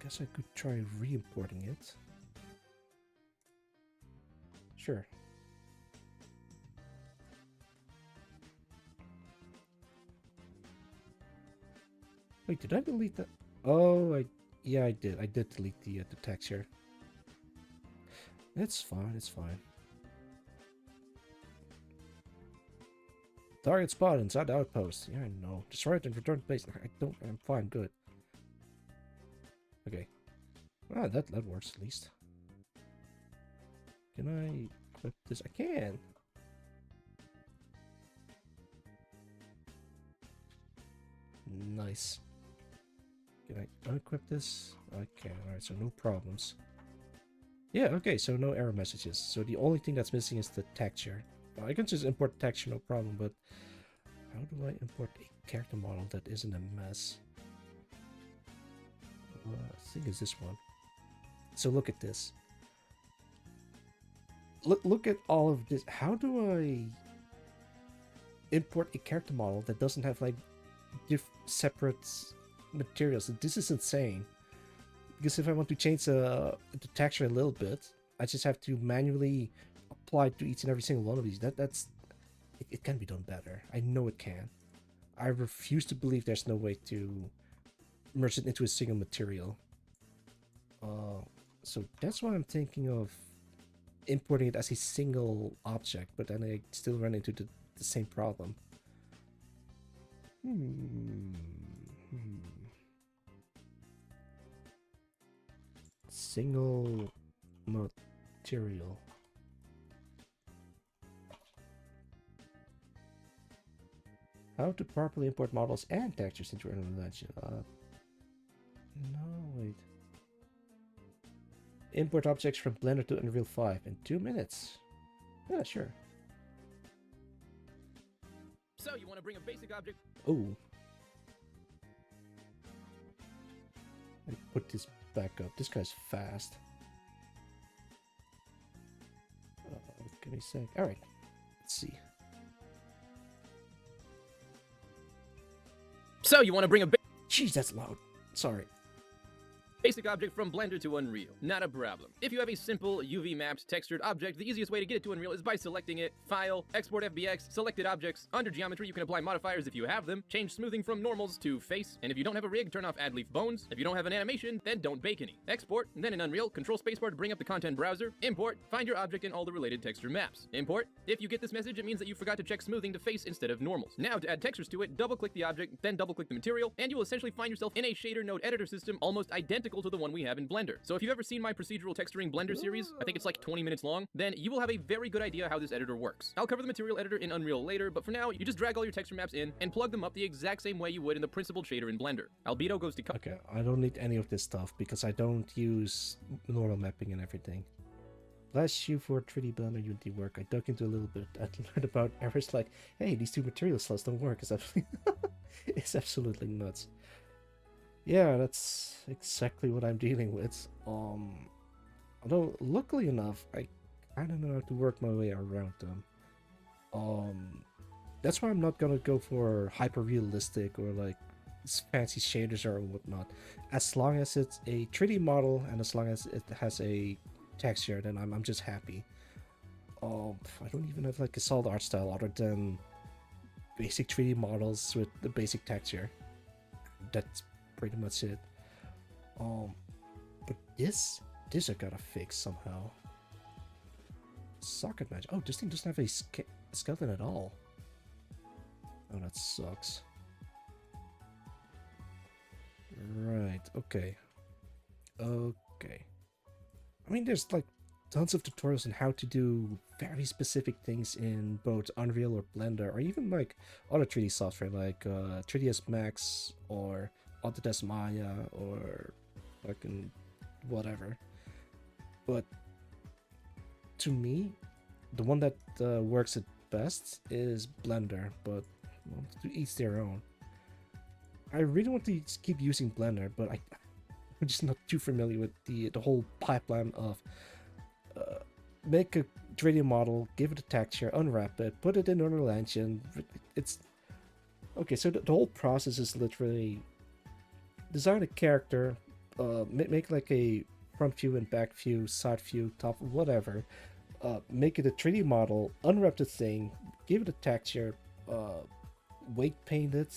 guess I could try re-importing it. Sure. Wait, did I delete that? Oh, yeah, I did. I did delete the texture. It's fine. It's fine. Target spot inside the outpost. Yeah, I know. Destroy it and return to base. I'm fine. Good. Okay. Ah, that works at least. Can I equip this? I can. Nice. Can I unequip this? I can. Alright, so no problems. Yeah, okay, so no error messages. So the only thing that's missing is the texture. I can just import texture, no problem, but how do I import a character model that isn't a mess? I think it's this one. So look at this. Look at all of this. How do I import a character model that doesn't have like separate materials? This is insane. Because if I want to change the texture a little bit, I just have to manually apply to each and every single one of these. It can be done better. I know it can. I refuse to believe there's no way to merge it into a single material. So that's why I'm thinking of importing it as a single object, but then I still run into the same problem. Single material. How to properly import models and textures into Unreal Engine. No, wait. Import objects from Blender to Unreal 5 in 2 minutes. Yeah, sure. So you want to bring a basic object? Oh. Let me put this back up. This guy's fast. Give me a sec. Alright. Let's see. So you want to bring a Jeez, that's loud. Sorry. basic object from Blender to Unreal. Not a problem. If you have a simple UV mapped textured object, the easiest way to get it to Unreal is by selecting it, File, Export FBX, Selected Objects. Under Geometry, you can apply modifiers if you have them, change smoothing from normals to face, and if you don't have a rig, turn off add leaf bones. If you don't have an animation, then don't bake any. Export, and then in Unreal, Control Spacebar to bring up the content browser. Import, find your object in all the related texture maps. Import. If you get this message, it means that you forgot to check smoothing to face instead of normals. Now to add textures to it, double-click the object, then double-click the material, and you will essentially find yourself in a shader node editor system almost identical to the one we have in Blender. So if you've ever seen my procedural texturing Blender series, I think it's like 20 minutes long, then you will have a very good idea how this editor works. I'll cover the material editor in Unreal later, but for now, you just drag all your texture maps in and plug them up the exact same way you would in the principled shader in Blender. Albedo goes to Okay, I don't need any of this stuff because I don't use normal mapping and everything. Bless you for 3D Blender Unity work. I dug into a little bit. I learned about errors like, hey, these two material slots don't work. It's absolutely nuts. Yeah, that's exactly what I'm dealing with. Although luckily enough, I kind of know how to work my way around them. That's why I'm not gonna go for hyper realistic or like fancy shaders or whatnot. As long as it's a 3D model and as long as it has a texture, then I'm just happy. I don't even have like a solid art style other than basic 3D models with the basic texture. That's pretty much it. But this I gotta fix somehow. Socket match. Oh, this thing doesn't have a skeleton at all. Oh, that sucks. Right. Okay. Okay. I mean, there's like tons of tutorials on how to do very specific things in both Unreal or Blender, or even like other 3D software like 3ds Max or Autodesk Maya or fucking whatever. But to me, the one that works at best is Blender, but well, to each their own. I really want to keep using Blender, but I'm just not too familiar with the whole pipeline of make a 3D model, give it a texture, unwrap it, put it in Unreal Engine. It's okay. So the whole process is literally design a character, make like a front view and back view, side view, top, whatever. Make it a 3D model, unwrap the thing, give it a texture, weight paint it,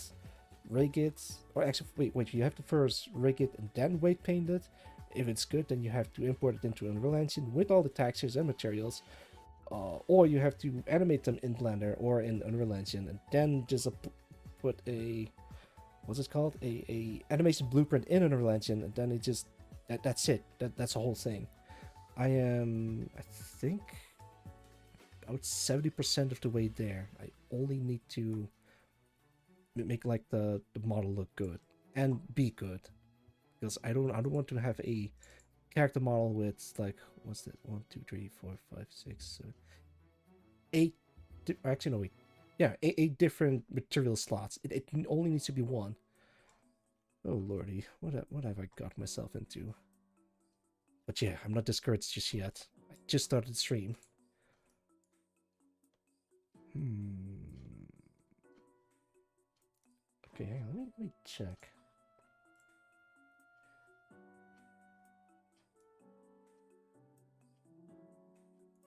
rig it, or actually wait, you have to first rig it and then weight paint it. If it's good, then you have to import it into Unreal Engine with all the textures and materials, or you have to animate them in Blender or in Unreal Engine, and then just put a what's it called, a animation blueprint in Unreal Engine, and then it just that's it. That's the whole thing. I think about 70% of the way there. I only need to make like the model look good and be good, because I don't want to have a character model with like, what's that, 1 2 3 4 5 6 7 8 actually no wait, yeah, 8 different material slots. It only needs to be one. Oh lordy, what have I got myself into? But yeah, I'm not discouraged just yet. I just started the stream. Okay, hang on, let me check.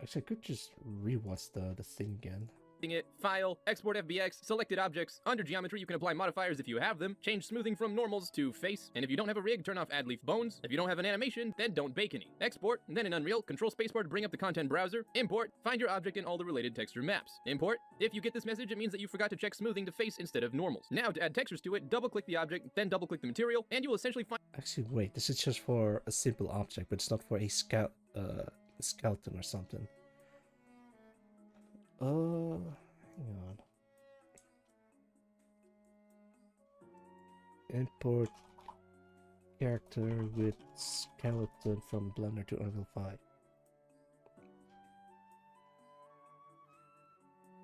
Actually, I could just rewatch the thing again. it, File, Export FBX, Selected Objects. Under Geometry, you can apply modifiers if you have them, change smoothing from normals to face, and if you don't have a rig, turn off add leaf bones. If you don't have an animation, then don't bake any. Export, and then in Unreal, Control Spacebar to bring up the content browser. Import, find your object in all the related texture maps. Import. If you get this message, it means that you forgot to check smoothing to face instead of normals. Now to add textures to it, double-click the object, then double-click the material, and you will essentially find... Actually, wait, this is just for a simple object, but it's not for a skeleton or something. Hang on. import character with skeleton from Blender to Unreal 5.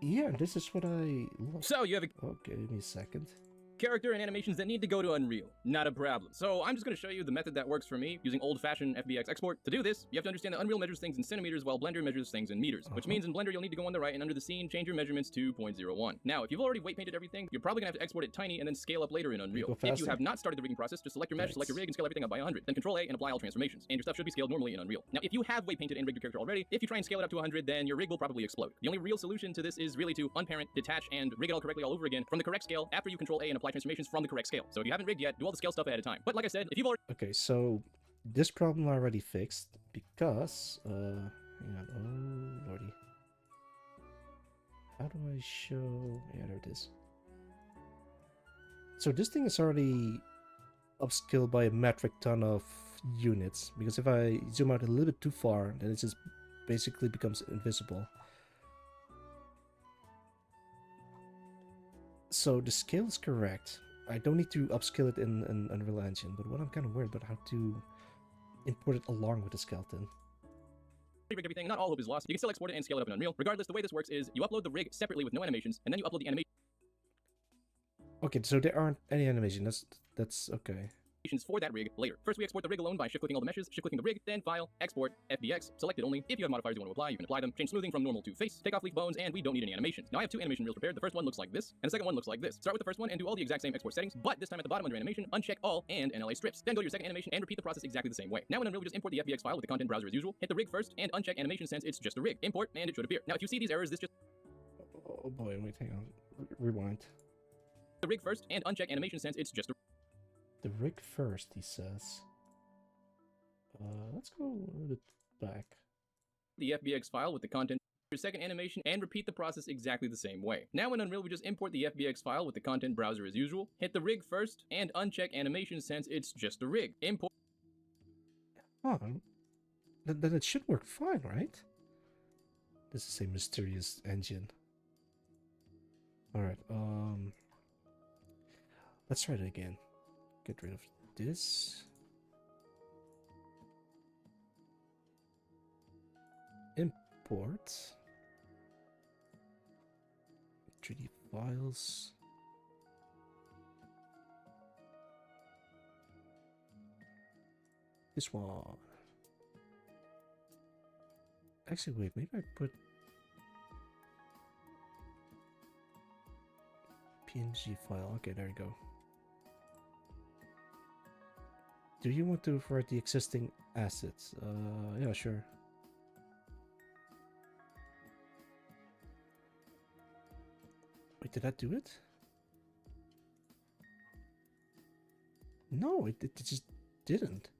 Yeah, this is what I look. So you have a Okay, give me a second. character and animations that need to go to Unreal. Not a problem. So I'm just going to show you the method that works for me using old-fashioned FBX export. To do this, you have to understand that Unreal measures things in centimeters while Blender measures things in meters, which means in Blender you'll need to go on the right and under the scene change your measurements to 0.01. Now, if you've already weight painted everything, you're probably going to have to export it tiny and then scale up later in Unreal. Go If you faster. have not started the rigging process, just select your mesh, select your rig, and scale everything up by 100. Then Control A and apply all transformations, and your stuff should be scaled normally in Unreal. Now, if you have weight painted and rigged your character already, if you try and scale it up to 100, then your rig will probably explode. The only real solution to this is really to unparent, detach, and rig it all correctly all over again from the correct scale after you Control A and apply transformations from the correct scale. So if you haven't rigged yet, do all the scale stuff ahead of time. But like I said, if you've already Okay, so this problem I already fixed because hang on, oh lordy. How do I show? Yeah, there it is. So this thing is already upscaled by a metric ton of units, because if I zoom out a little bit too far, then it just basically becomes invisible. So the scale is correct. I don't need to upscale it in Unreal Engine, but what I'm kind of worried about how to import it along with the skeleton. rig everything, not all hope is lost. You can still export it and scale it up in Unreal. Regardless, the way this works is you upload the rig separately with no animations, and then you upload the animations Okay, so there aren't any animation. That's okay. for that rig later. First, we export the rig alone by shift-clicking all the meshes, shift-clicking the rig, then File, Export, FBX, select it only. If you have modifiers you want to apply, you can apply them. Change smoothing from normal to face, take off leaf bones, and we don't need any animations. Now I have two animation reels prepared. The first one looks like this, and the second one looks like this. Start with the first one and do all the exact same export settings, but this time at the bottom under animation, uncheck all and NLA strips. Then go to your second animation and repeat the process exactly the same way. Now in Unreal, we just import the FBX file with the content browser as usual. Hit the rig first and uncheck animation since it's just a rig. Import, and it should appear. Now if you see these errors, this just Oh boy, wait, hang on. Rewind. the rig first and uncheck animation since it's just a The rig first, he says. Let's go a little bit back. the FBX file with the content your second animation and repeat the process exactly the same way. Now in Unreal, we just import the FBX file with the content browser as usual, hit the rig first, and uncheck animation since it's just a rig. Import Oh, then it should work fine, right? This is a mysterious engine. Alright, let's try it again. Get rid of this. Import 3D files. This one. Actually, wait, maybe I put PNG file. Okay, there you go. Do you want to write the existing assets? Yeah, sure. Wait, did that do it? No, it just didn't.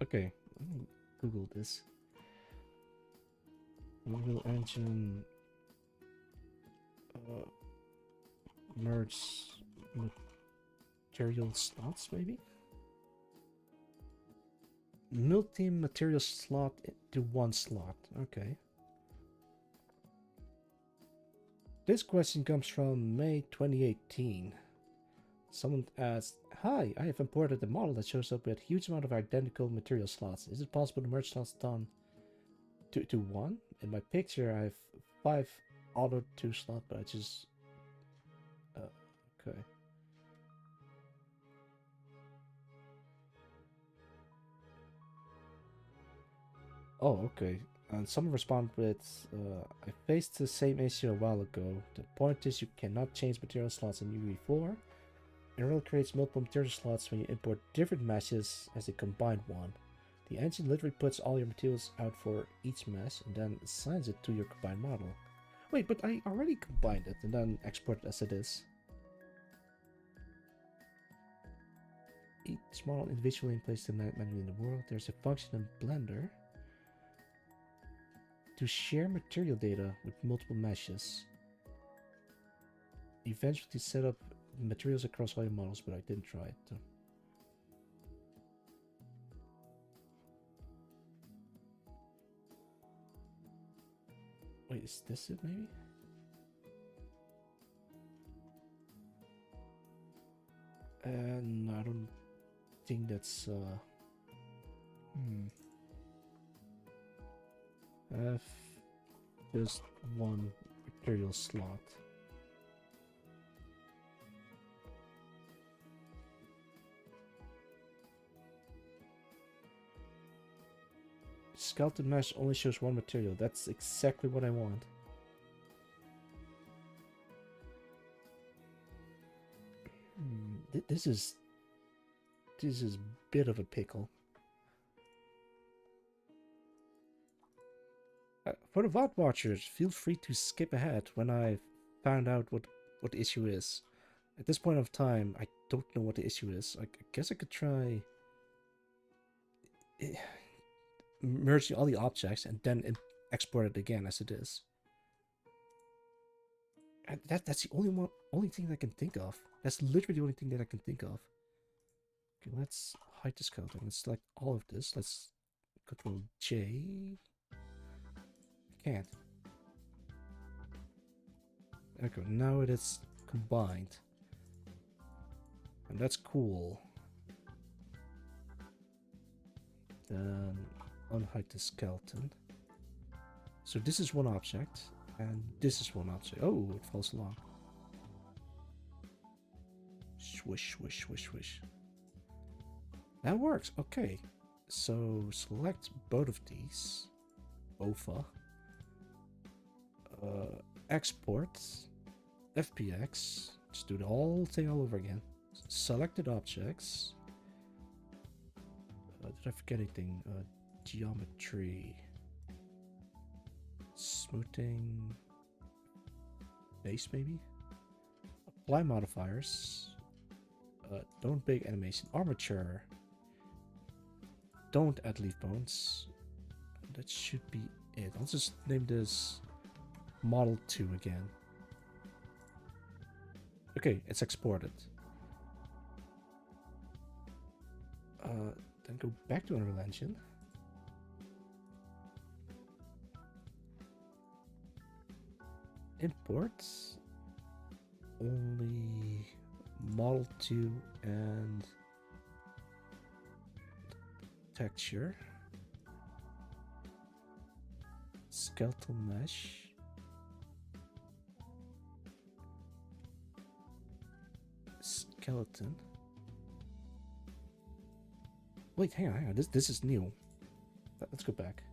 Okay, let me Google this. Unreal Engine merge material slots, maybe? Multi-material slot into one slot. Okay. This question comes from May 2018. Someone asked, "Hi, I have imported a model that shows up with a huge amount of identical material slots. Is it possible to merge slots down to one? In my picture, I have 5 auto 2 slot, but I just okay. Oh, okay. And someone respond with, I faced the same issue a while ago. The point is you cannot change material slots in UV4. Unreal creates multiple material slots when you import different meshes as a combined one. The engine literally puts all your materials out for each mesh and then assigns it to your combined model. Wait, but I already combined it and then export it as it is. Each model individually and placed manually in the world. There's a function in Blender to share material data with multiple meshes. Eventually set up materials across all your models, but I didn't try it. Wait, is this it maybe? No, I don't think that's I have just one material slot. Skeleton mesh only shows one material. That's exactly what I want. This is a bit of a pickle. For the VOD watchers, feel free to skip ahead when I found out what the issue is. At this point of time, I don't know what the issue is. I guess I could try merging all the objects and then export it again as it is. And that's the only thing I can think of. That's literally the only thing that I can think of. Okay, let's hide the skeleton. Let's select all of this. Let's Control J. I can't. Okay, now it is combined. And that's cool. Then unhide the skeleton. So this is one object, and this is one object. Oh, it falls along. Swish, swish, swish, swish. That works. Okay. So select both of these. BOFA. Export. FPX. Just do the whole thing all over again. Selected objects. Did I forget anything? Geometry. Smoothing. Base maybe? Apply modifiers. Don't big animation. Armature. Don't add leaf bones. That should be it. I'll just name this Model 2 again. Okay, it's exported. Then go back to Unreal Engine. Import only Model 2 and texture. Skeletal mesh. Skeleton. Wait, hang on. This is new. Let's go back.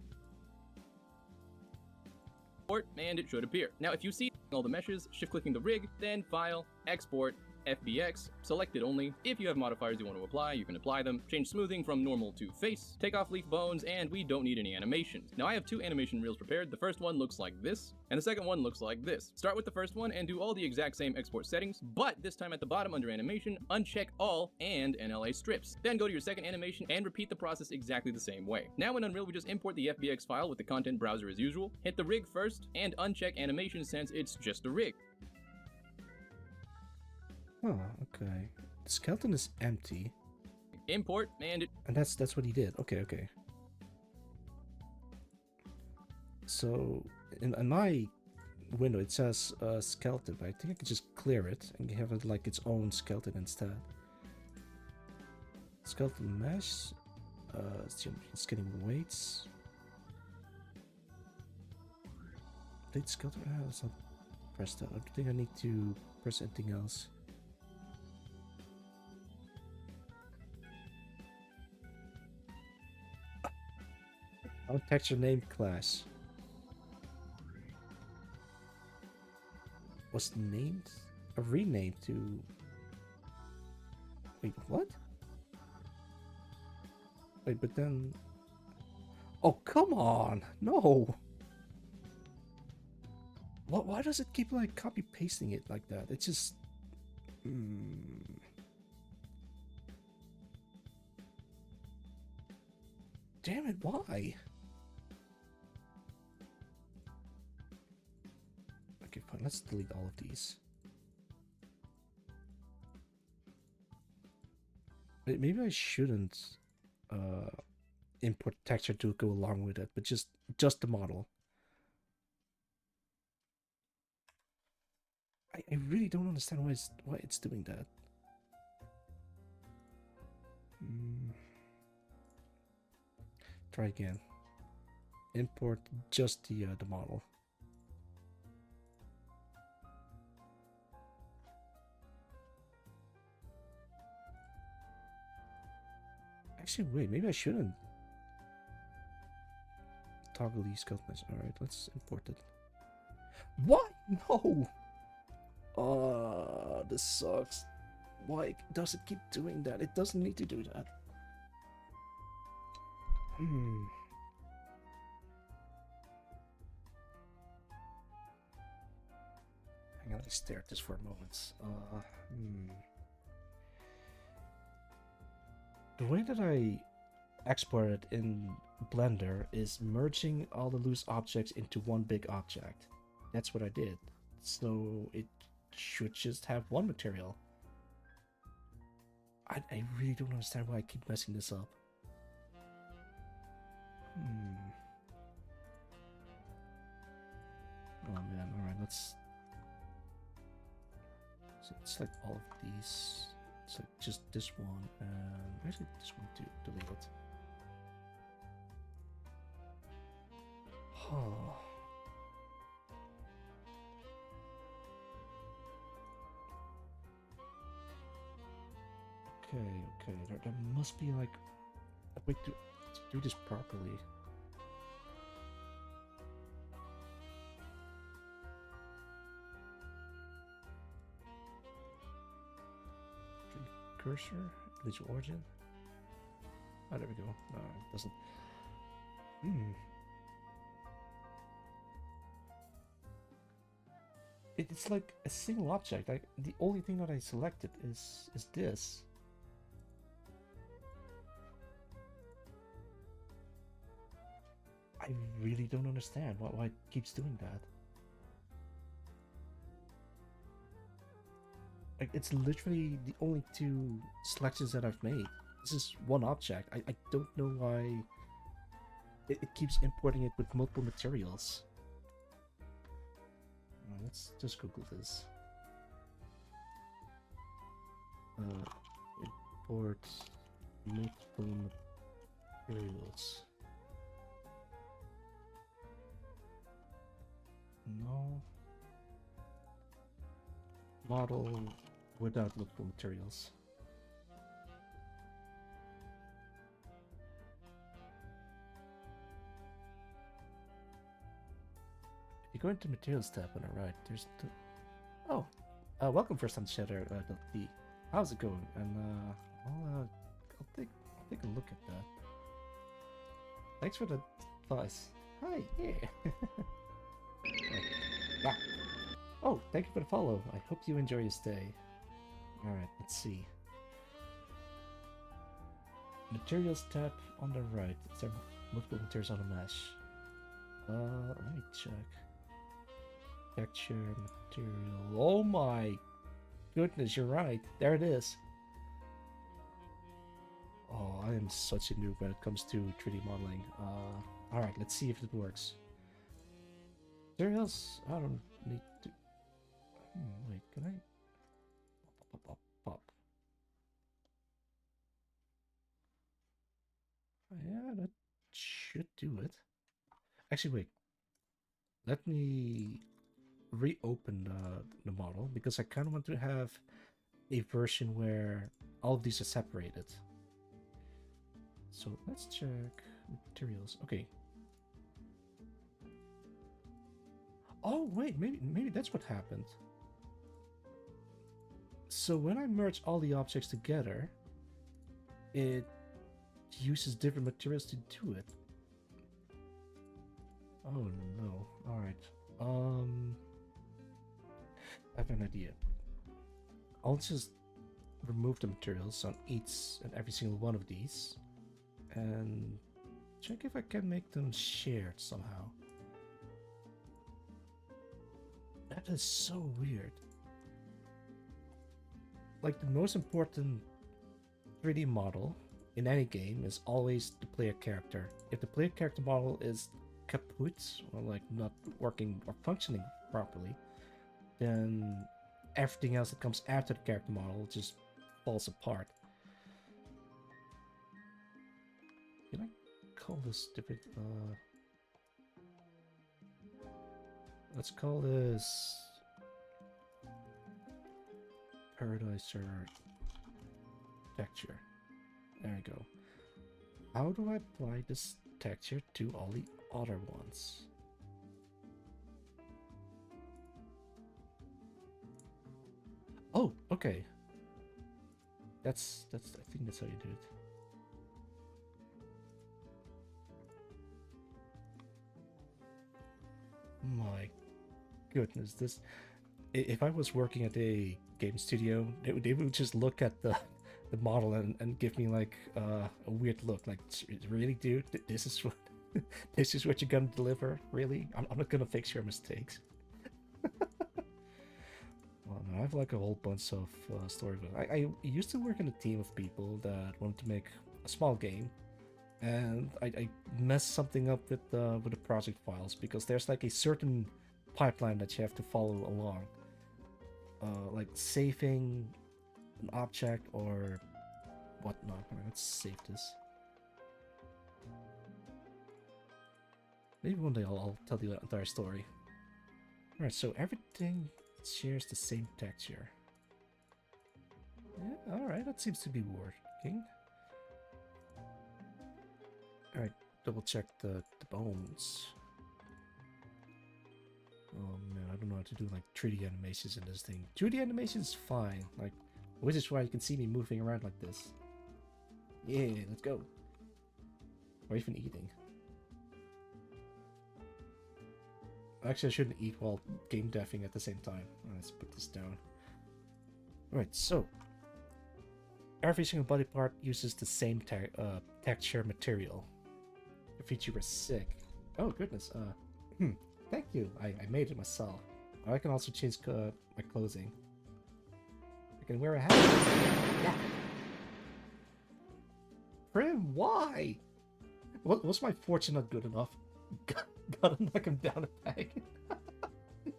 And it should appear. Now, if you see all the meshes, shift-clicking the rig, then File, Export, FBX, select it only. If you have modifiers you want to apply, you can apply them. Change smoothing from normal to face. Take off leaf bones, and we don't need any animations. Now, I have two animation reels prepared. The first one looks like this, and the second one looks like this. Start with the first one and do all the exact same export settings, but this time at the bottom under animation, uncheck all and NLA strips. Then go to your second animation and repeat the process exactly the same way. Now in Unreal, we just import the FBX file with the content browser as usual. Hit the rig first and uncheck animation since it's just a rig. Oh, okay. The skeleton is empty. Import and that's what he did. Okay. So in my window it says skeleton, but I think I can just clear it and have it like its own skeleton instead. Skeleton mesh. It's getting weights. Date skeleton. Let's not press that. I don't think I need to press anything else. Texture name class was named renamed to. Wait, what? Wait, but then. Oh, come on! No. Why does it keep like copy pasting it like that? It's just. Damn it! Why? Okay, fine. Let's delete all of these. Maybe I shouldn't import texture to go along with it, but just the model. Okay, fine. Let's delete all of these. Maybe I shouldn't import texture to go along with it, but just the model. I really don't understand why it's doing that. Try again. Import just the model. Actually, wait, maybe I shouldn't toggle these customers. Alright, let's import it. What? No! This sucks. Why does it keep doing that? It doesn't need to do that. Hang on, let me stare at this for a moment. The way that I export it in Blender is merging all the loose objects into one big object. That's what I did. So it should just have one material. I really don't understand why I keep messing this up. Oh man, alright, let's select all of these. Select just this one, and actually this one to delete it. Oh. Okay, there must be like a way to do this properly. Cursor, visual origin. Oh, there we go. No, it doesn't. It's like a single object. Like the only thing that I selected is this. I really don't understand why it keeps doing that. Like, it's literally the only two selections that I've made. This is one object. I don't know why it keeps importing it with multiple materials. Let's just Google this. Import multiple materials. No. Model without multiple materials. If you go into materials tab on the right, there's welcome first time chatter .d. How's it going? And I'll take a look at that. Thanks for the advice. Hi, yeah. Ah. Oh, thank you for the follow. I hope you enjoy your stay. Alright, let's see. Materials tab on the right. Is there multiple materials on the mesh? Let me check. Texture, material. Oh my goodness, you're right. There it is. Oh, I am such a noob when it comes to 3D modeling. Alright, let's see if it works. Materials? I don't need to... wait, can I... Pop. Yeah, that should do it. Actually, wait. Let me reopen the model, because I kind of want to have a version where all of these are separated. So let's check materials. Okay. Oh wait, maybe that's what happened. So when I merge all the objects together, it uses different materials to do it. Oh no. Alright. I have an idea. I'll just remove the materials on each and every single one of these and check if I can make them shared somehow. That is so weird. Like, the most important 3D model in any game is always the player character. If the player character model is kaput, or like not working or functioning properly, then everything else that comes after the character model just falls apart. Can I call this different? Let's call this Paradise Server texture. There we go. How do I apply this texture to all the other ones? Oh, okay. That's I think that's how you do it. My goodness, this if I was working at a game studio, they would just look at the model and give me like a weird look, like, really, dude, this is what this is what you're gonna deliver? Really? I'm not gonna fix your mistakes. Well, no, I have like a whole bunch of stories. I used to work in a team of people that wanted to make a small game, and I messed something up with the project files, because there's like a certain pipeline that you have to follow along, like saving an object or whatnot. Let's save this. Maybe one day I'll tell you the entire story. Alright, so everything shares the same texture. Yeah, alright, that seems to be working. Alright, double check the bones. Oh man, I don't know how to do like 3D animations in this thing. 2D animation is fine, like, which is why you can see me moving around like this. Yeah, let's go. Or even eating. Actually, I shouldn't eat while game deving at the same time. Let's put this down. Alright, so every single body part uses the same texture material. The feature is sick. Oh goodness, thank you. I made it myself. I can also change my clothing. I can wear a hat. Yeah. Prim, why? Was my fortune not good enough? Gotta knock him down a peg.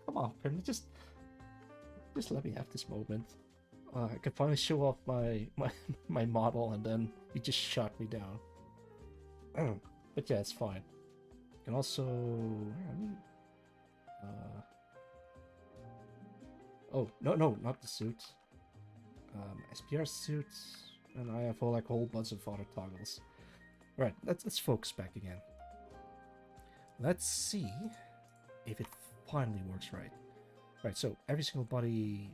Come on, Prim, just let me have this moment. I can finally show off my model, and then he just shot me down. But yeah, it's fine. You can also... oh, no, not the suit. SPR suit, and I have like a whole bunch of other toggles. Right, let's focus back again. Let's see if it finally works right. Right, so every single body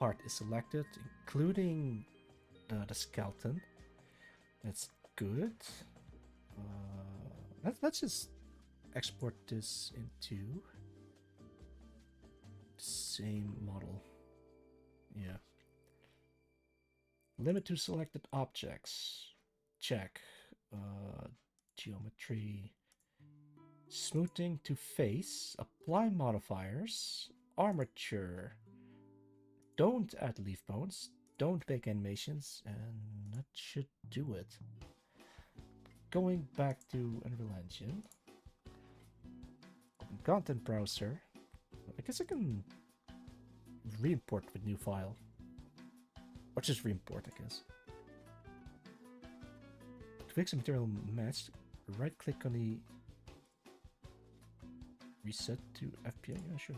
part is selected, including the skeleton. That's good. Let's just export this into the same model. Yeah. Limit to selected objects. Check. Geometry. Smoothing to face. Apply modifiers. Armature. Don't add leaf bones. Don't make animations. And that should do it. Going back to Unreal Engine. Open content browser. I guess I can re-import with new file. Or just re-import, I guess. To fix a material match, right click on the reset to FPA. Yeah, sure.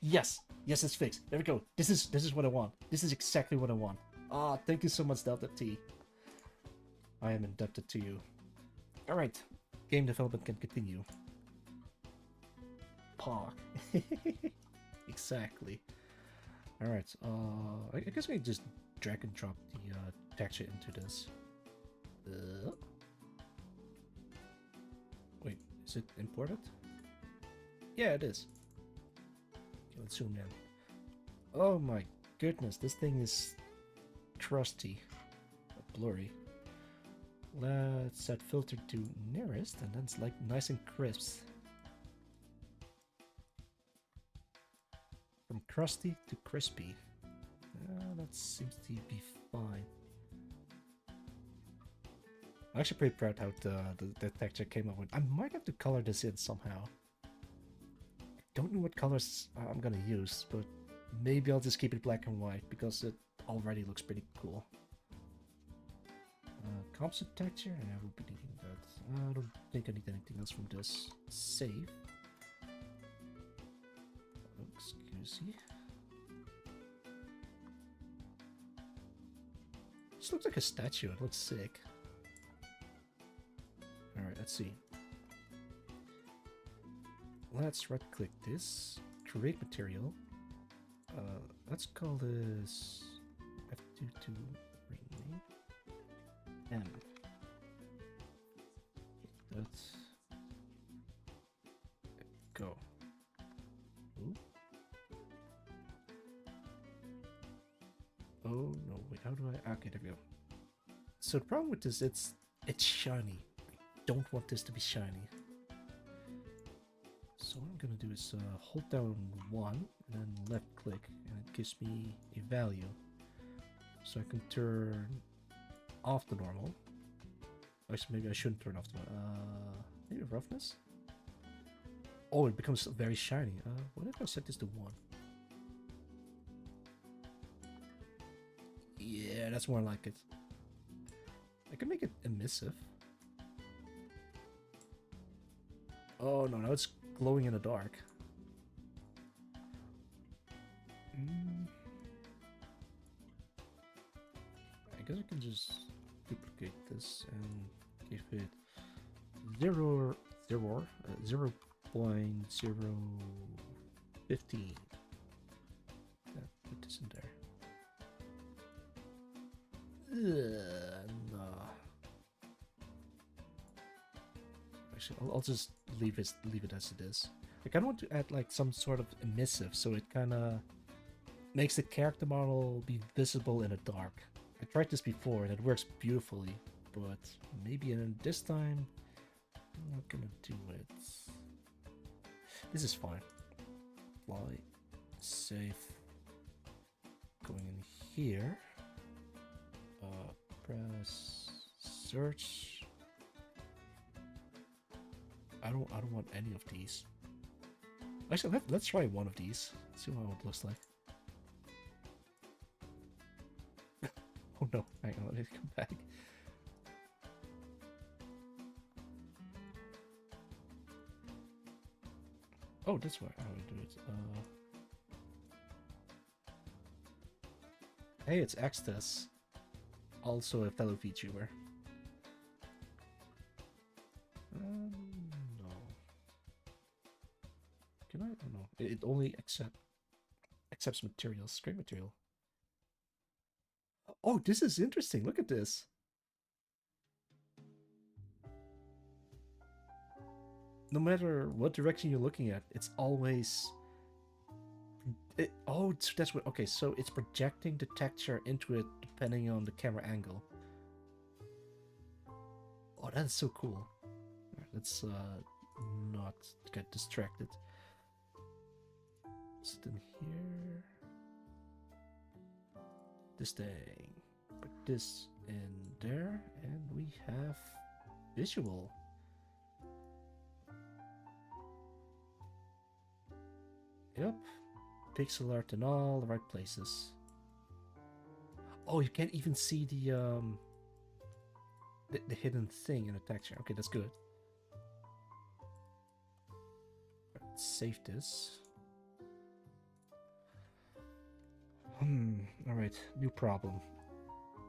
Yes, it's fixed. There we go. This is what I want. This is exactly what I want. Ah, thank you so much, Delta T. I am indebted to you. All right, game development can continue. Pog. Exactly. All right. I guess we can just drag and drop the texture into this. Wait, is it imported? Yeah, it is. Okay, let's zoom in. Oh my goodness, this thing is crusty, blurry. Let's set filter to nearest, and then it's like nice and crisp. From crusty to crispy. That seems to be fine. I'm actually pretty proud how the texture came up with. I might have to color this in somehow. I don't know what colors I'm gonna use, but maybe I'll just keep it black and white because it already looks pretty cool. Composite texture, and I will be needing that. I don't think I need anything else from this. Save. Oh, excuse me. This looks like a statue. It looks sick. Alright, let's see. Let's right click this. Create material. Let's call this F2 to rename. M. That's go. Ooh. Oh no, wait, how do I okay, there we go. So the problem with this, it's shiny. I don't want this to be shiny. So what I'm gonna do is hold down 1 and then left click, and it gives me a value. So I can turn off the normal. Actually, maybe I shouldn't turn off the maybe roughness. Oh, it becomes very shiny. What if I set this to 1? Yeah, that's more like it. I can make it emissive. Oh no, now it's glowing in the dark. I guess I can just duplicate this and give it 0.015. Put this in there. No. Actually, I'll just leave it as it is. I kind of want to add like some sort of emissive, so it kind of makes the character model be visible in the dark. I tried this before and it works beautifully, but maybe this time I'm not gonna do it. This is fine. Fly, save. Going in here. Press search. I don't want any of these. Actually, let's try one of these. See how it looks like. Oh no, hang on, let me come back. Oh, that's why how I do it. Hey, it's Extas. Also a fellow VTuber. No. Can I? Oh no. It only accepts materials, screen material. Oh, this is interesting. Look at this. No matter what direction you're looking at, it's always... oh, that's what... Okay, so it's projecting the texture into it depending on the camera angle. Oh, that's so cool. Let's not get distracted. Sit in here. This thing. Put this in there, and we have visual. Yep. Pixel art in all the right places. Oh, you can't even see the hidden thing in the texture. Okay, that's good. Let's save this. Alright, new problem.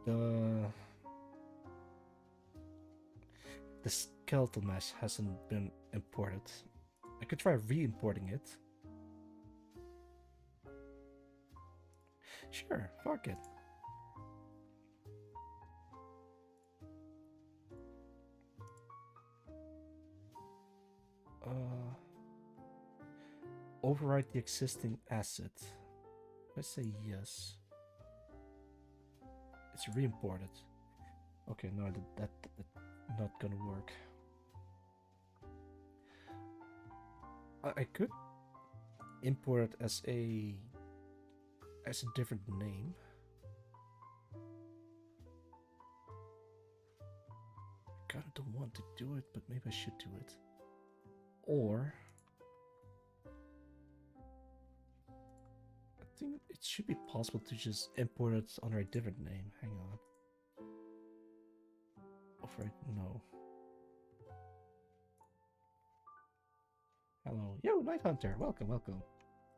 The skeletal mesh hasn't been imported. I could try re-importing it. Sure, fuck it. Override the existing asset. Let's say yes. It's re-imported. Okay, no, that's not gonna work. I could import it as a different name. kind of don't want to do it, but maybe I should do it. Or I think it should be possible to just import it under a different name. Hang on. Override, no. Hello. Yo, Night Hunter. Welcome, welcome.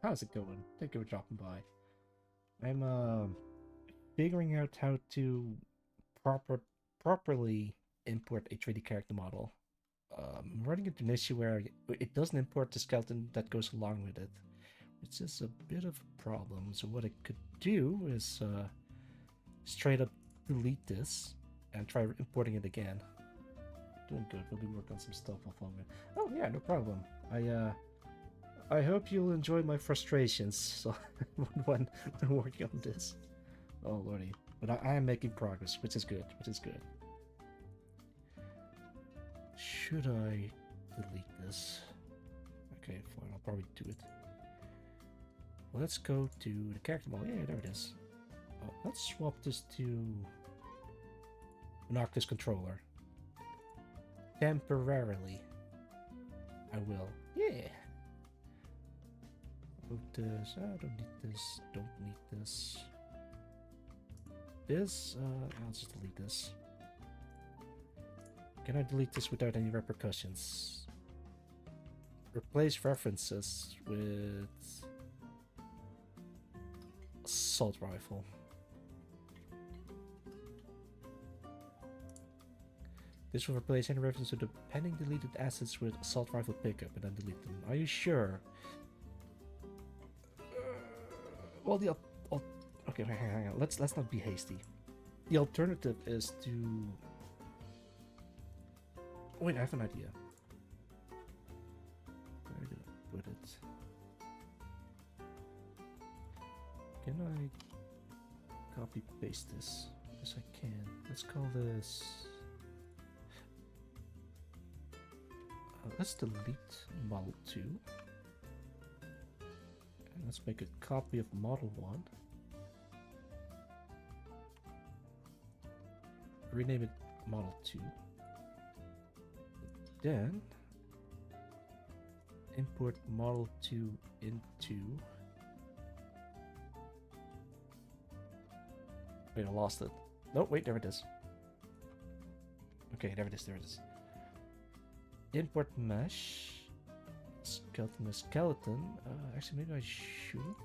How's it going? Thank you for dropping by. I'm figuring out how to properly import a 3D character model. I'm running into an issue where it doesn't import the skeleton that goes along with it, which is a bit of a problem. So what I could do is straight up delete this and try importing it again. Doing good. We'll be working on some stuff off of it. Oh yeah, no problem. I hope you'll enjoy my frustrations so when working on this. Oh lordy. But I am making progress, which is good, which is good. Should I delete this? Okay, fine, I'll probably do it. Let's go to the character model. Yeah, there it is. Oh, let's swap this to an Octus controller. Temporarily. I will. Yeah. Move this. I don't need this. Don't need this. This, I'll just delete this. Can I delete this without any repercussions? Replace references with assault rifle. This will replace any reference to the pending deleted assets with assault rifle pickup and then delete them. Are you sure? Well, the okay, hang on. Let's not be hasty. The alternative is to wait. I have an idea. Where do I put it? Can I copy paste this? Yes, I can. Let's call this. Let's delete model 2. And let's make a copy of model 1. Rename it model 2. Then import model 2 into. Wait, I lost it. No, wait, there it is. Okay, there it is, there it is. Import mesh. Skeleton to skeleton. Actually, maybe I shouldn't.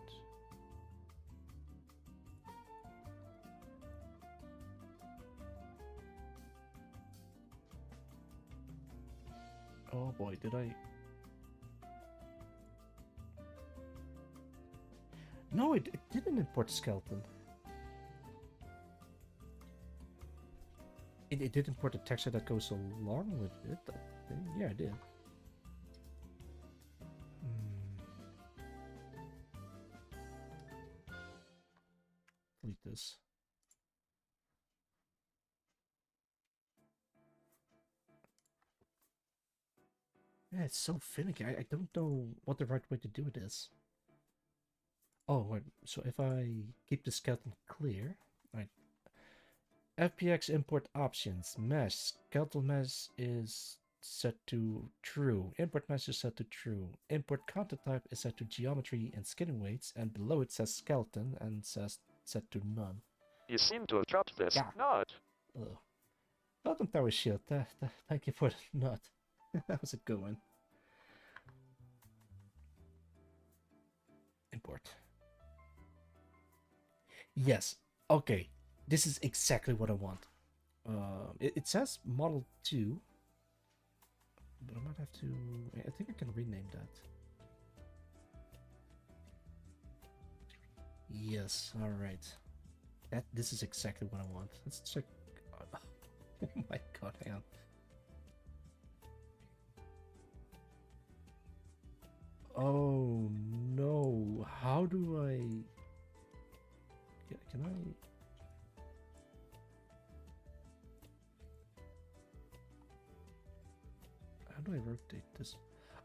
Oh boy, did I? No, it didn't import skeleton. It did import the texture that goes along with it. I think. Yeah, I did. Delete this. Yeah, it's so finicky. I don't know what the right way to do it is. Oh, wait. So if I keep the skeleton clear, right? FPX import options, mesh, skeletal mesh is set to true, import mesh is set to true, import content type is set to geometry and skinning weights, and below it says skeleton and says set to none. You seem to have dropped this. Yeah. Not. Ugh. Welcome Tower Shield, thank you for the nut. How's it going? Import. Yes, okay. This is exactly what I want. It says model 2, but I might have to. I think I can rename that. Yes, all right. This is exactly what I want. Let's check. Oh my god, hang on. Oh no! How do I? Can I? How do I rotate this?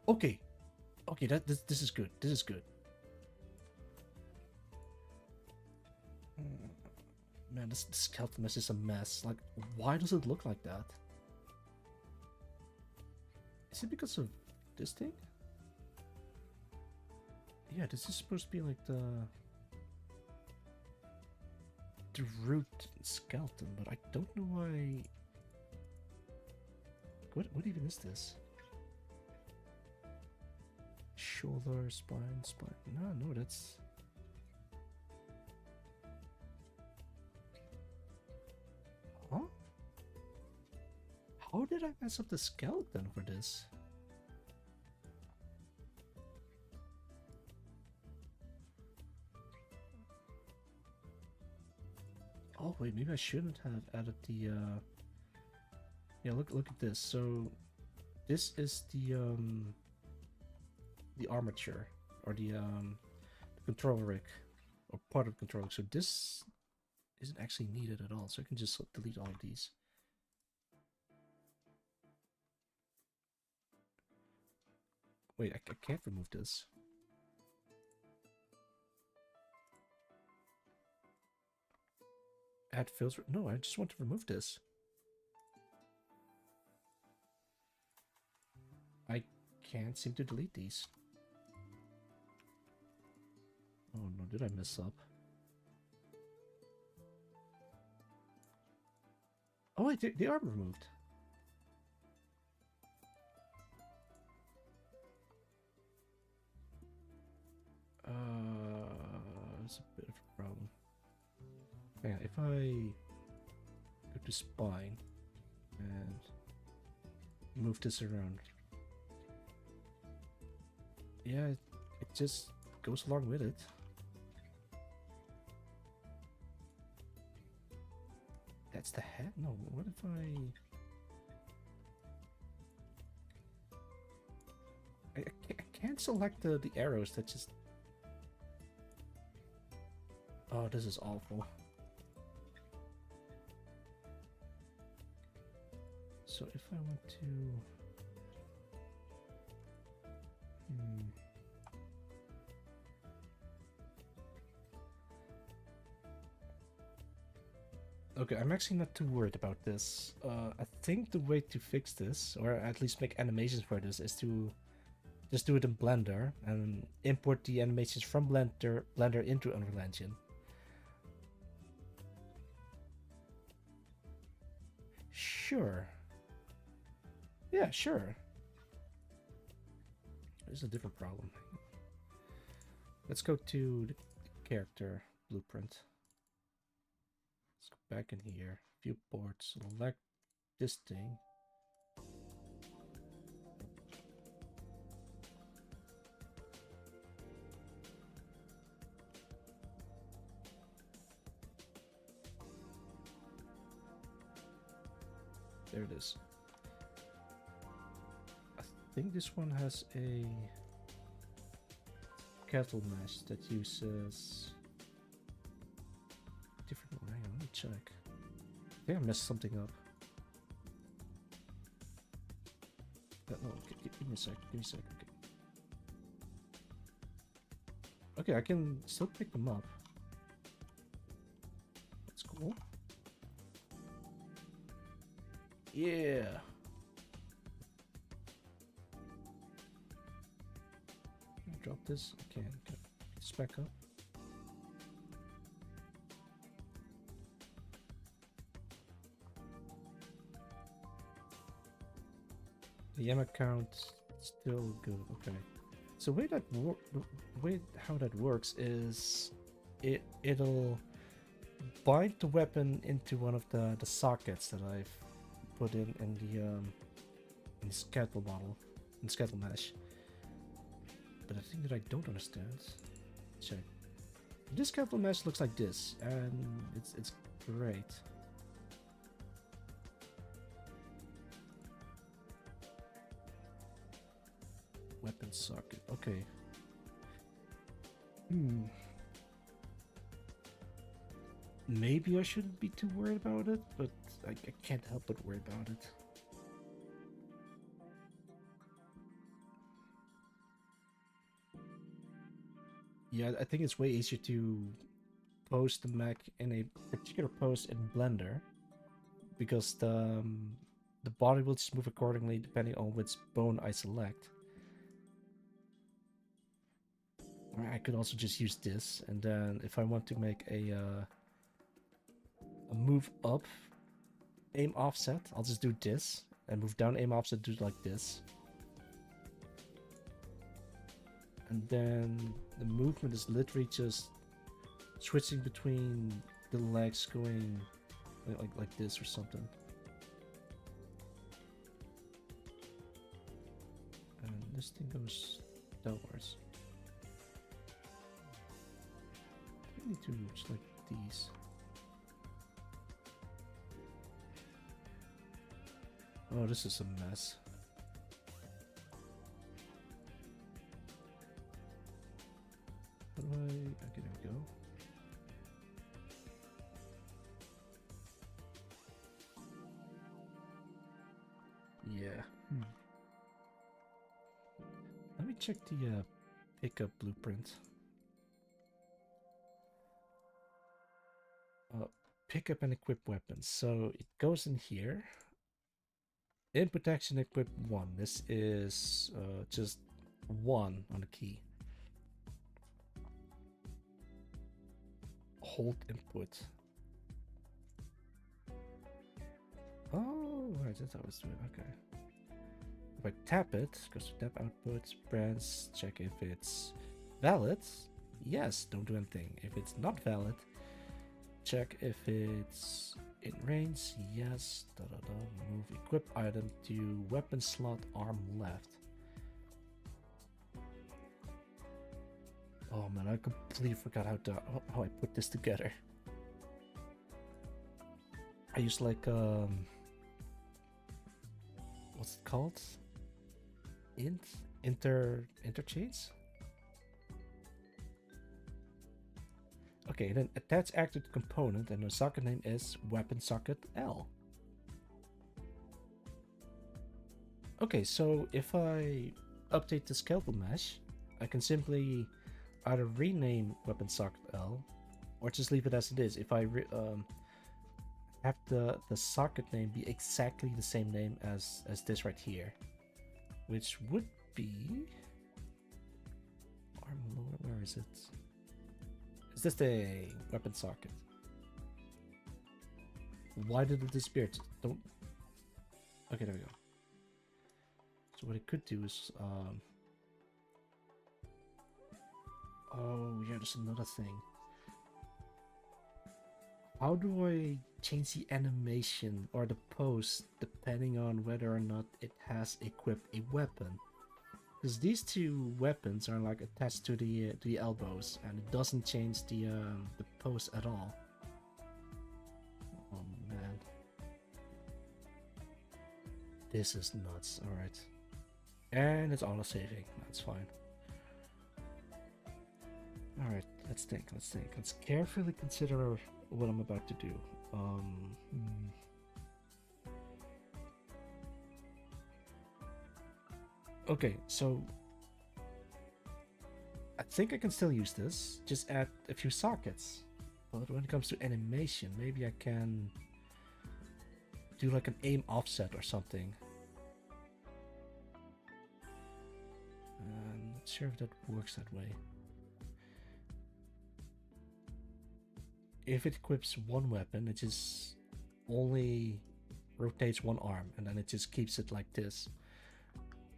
Okay, okay. This is good. This is good. Man, this skeleton is just a mess. Like, why does it look like that? Is it because of this thing? Yeah, this is supposed to be like the root skeleton, but I don't know why. What even is this? Shoulder, spine. No, that's. Huh? How did I mess up the skeleton for this? Oh wait, maybe I shouldn't have added the yeah, look at this. So this is the armature or the control rig or part of the control rig. So this isn't actually needed at all. So I can just delete all of these. Wait, I can't remove this. Add filter. No, I just want to remove this. I can't seem to delete these. Oh no, did I mess up? Oh wait, they are removed. That's a bit of a problem. Yeah, if I go to spine and move this around, yeah, it just goes along with it. That's the head? No, what if I can't select the arrows that just... Oh, this is awful. So if I want to... Okay, I'm actually not too worried about this. I think the way to fix this, or at least make animations for this, is to just do it in Blender and import the animations from Blender into Unreal Engine. Sure. Yeah, sure. There's a different problem. Let's go to the character blueprint. Let's go back in here. Viewport, select this thing. There it is. I think this one has a cattle mesh that uses different one. Hang on, let me check. I think I messed something up. No, give me a sec. Give me a sec. Okay, I can still pick them up. That's cool. Yeah. Drop this. Okay, get this back up. The YAM account still good. Okay. So the way how that works is it'll bind the weapon into one of the sockets that I've put in the skeletal model, in skeletal mesh. But the thing that I don't understand, check. This skeletal mesh looks like this, and it's great. Weapon socket. Okay. Maybe I shouldn't be too worried about it, but I can't help but worry about it. Yeah, I think it's way easier to post the mech in a particular pose in Blender, because the the body will just move accordingly depending on which bone I select. Or I could also just use this, and then if I want to make a move up aim offset, I'll just do this, and move down aim offset, do it like this. And then the movement is literally just switching between the legs going like this or something. And this thing goes downwards. I need to just like these. Oh, this is a mess. How do I... Okay, there we go. Yeah. Let me check the pickup blueprint. Pick up and equip weapons. So it goes in here. Input action equip 1. This is just 1 on the key. Hold input. Oh, right, that's how it's doing. Okay. If I tap it, goes to tap output, branch, check if it's valid. Yes, don't do anything. If it's not valid, check if it's in range. Yes. Move equip item to weapon slot arm left. Oh man, I completely forgot how I put this together. I use like what's it called? Interchains? Okay, then attach active component, and the socket name is weapon socket L. Okay, so if I update the skeletal mesh, I can simply either rename weapon socket L or just leave it as it is. If I have the socket name be exactly the same name as this right here, which would be where is it? Is this the weapon socket? Why did it disappear? Don't. Okay, there we go. So what I could do is oh yeah, there's another thing. How do I change the animation or the pose depending on whether or not it has equipped a weapon? Because these two weapons are like attached to the elbows, and it doesn't change the pose at all. Oh man, this is nuts. All right, and it's auto saving. That's fine. All right, let's think. Let's carefully consider what I'm about to do. Okay, so I think I can still use this. Just add a few sockets. But when it comes to animation, maybe I can do like an aim offset or something. I'm not sure if that works that way. If it equips one weapon, it just only rotates one arm, and then it just keeps it like this.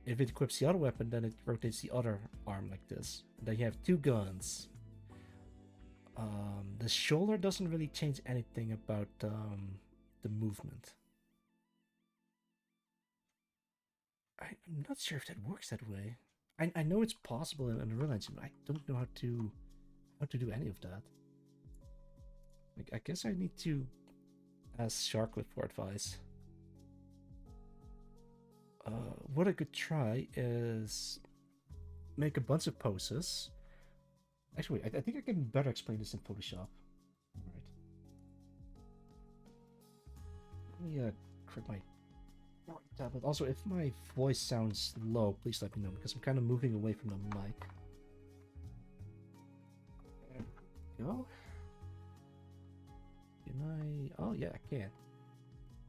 If it equips the other weapon, then it rotates the other arm like this. Then you have two guns. The shoulder doesn't really change anything about the movement. I'm not sure if that works that way. I know it's possible in Unreal Engine, but I don't know how to do any of that. I guess I need to ask Sharklet for advice. What I could try is make a bunch of poses. Actually, I think I can better explain this in Photoshop. Alright. Let me correct my tablet. Also, if my voice sounds low, please let me know, because I'm kind of moving away from the mic. There we go. Can I... Oh yeah, I can.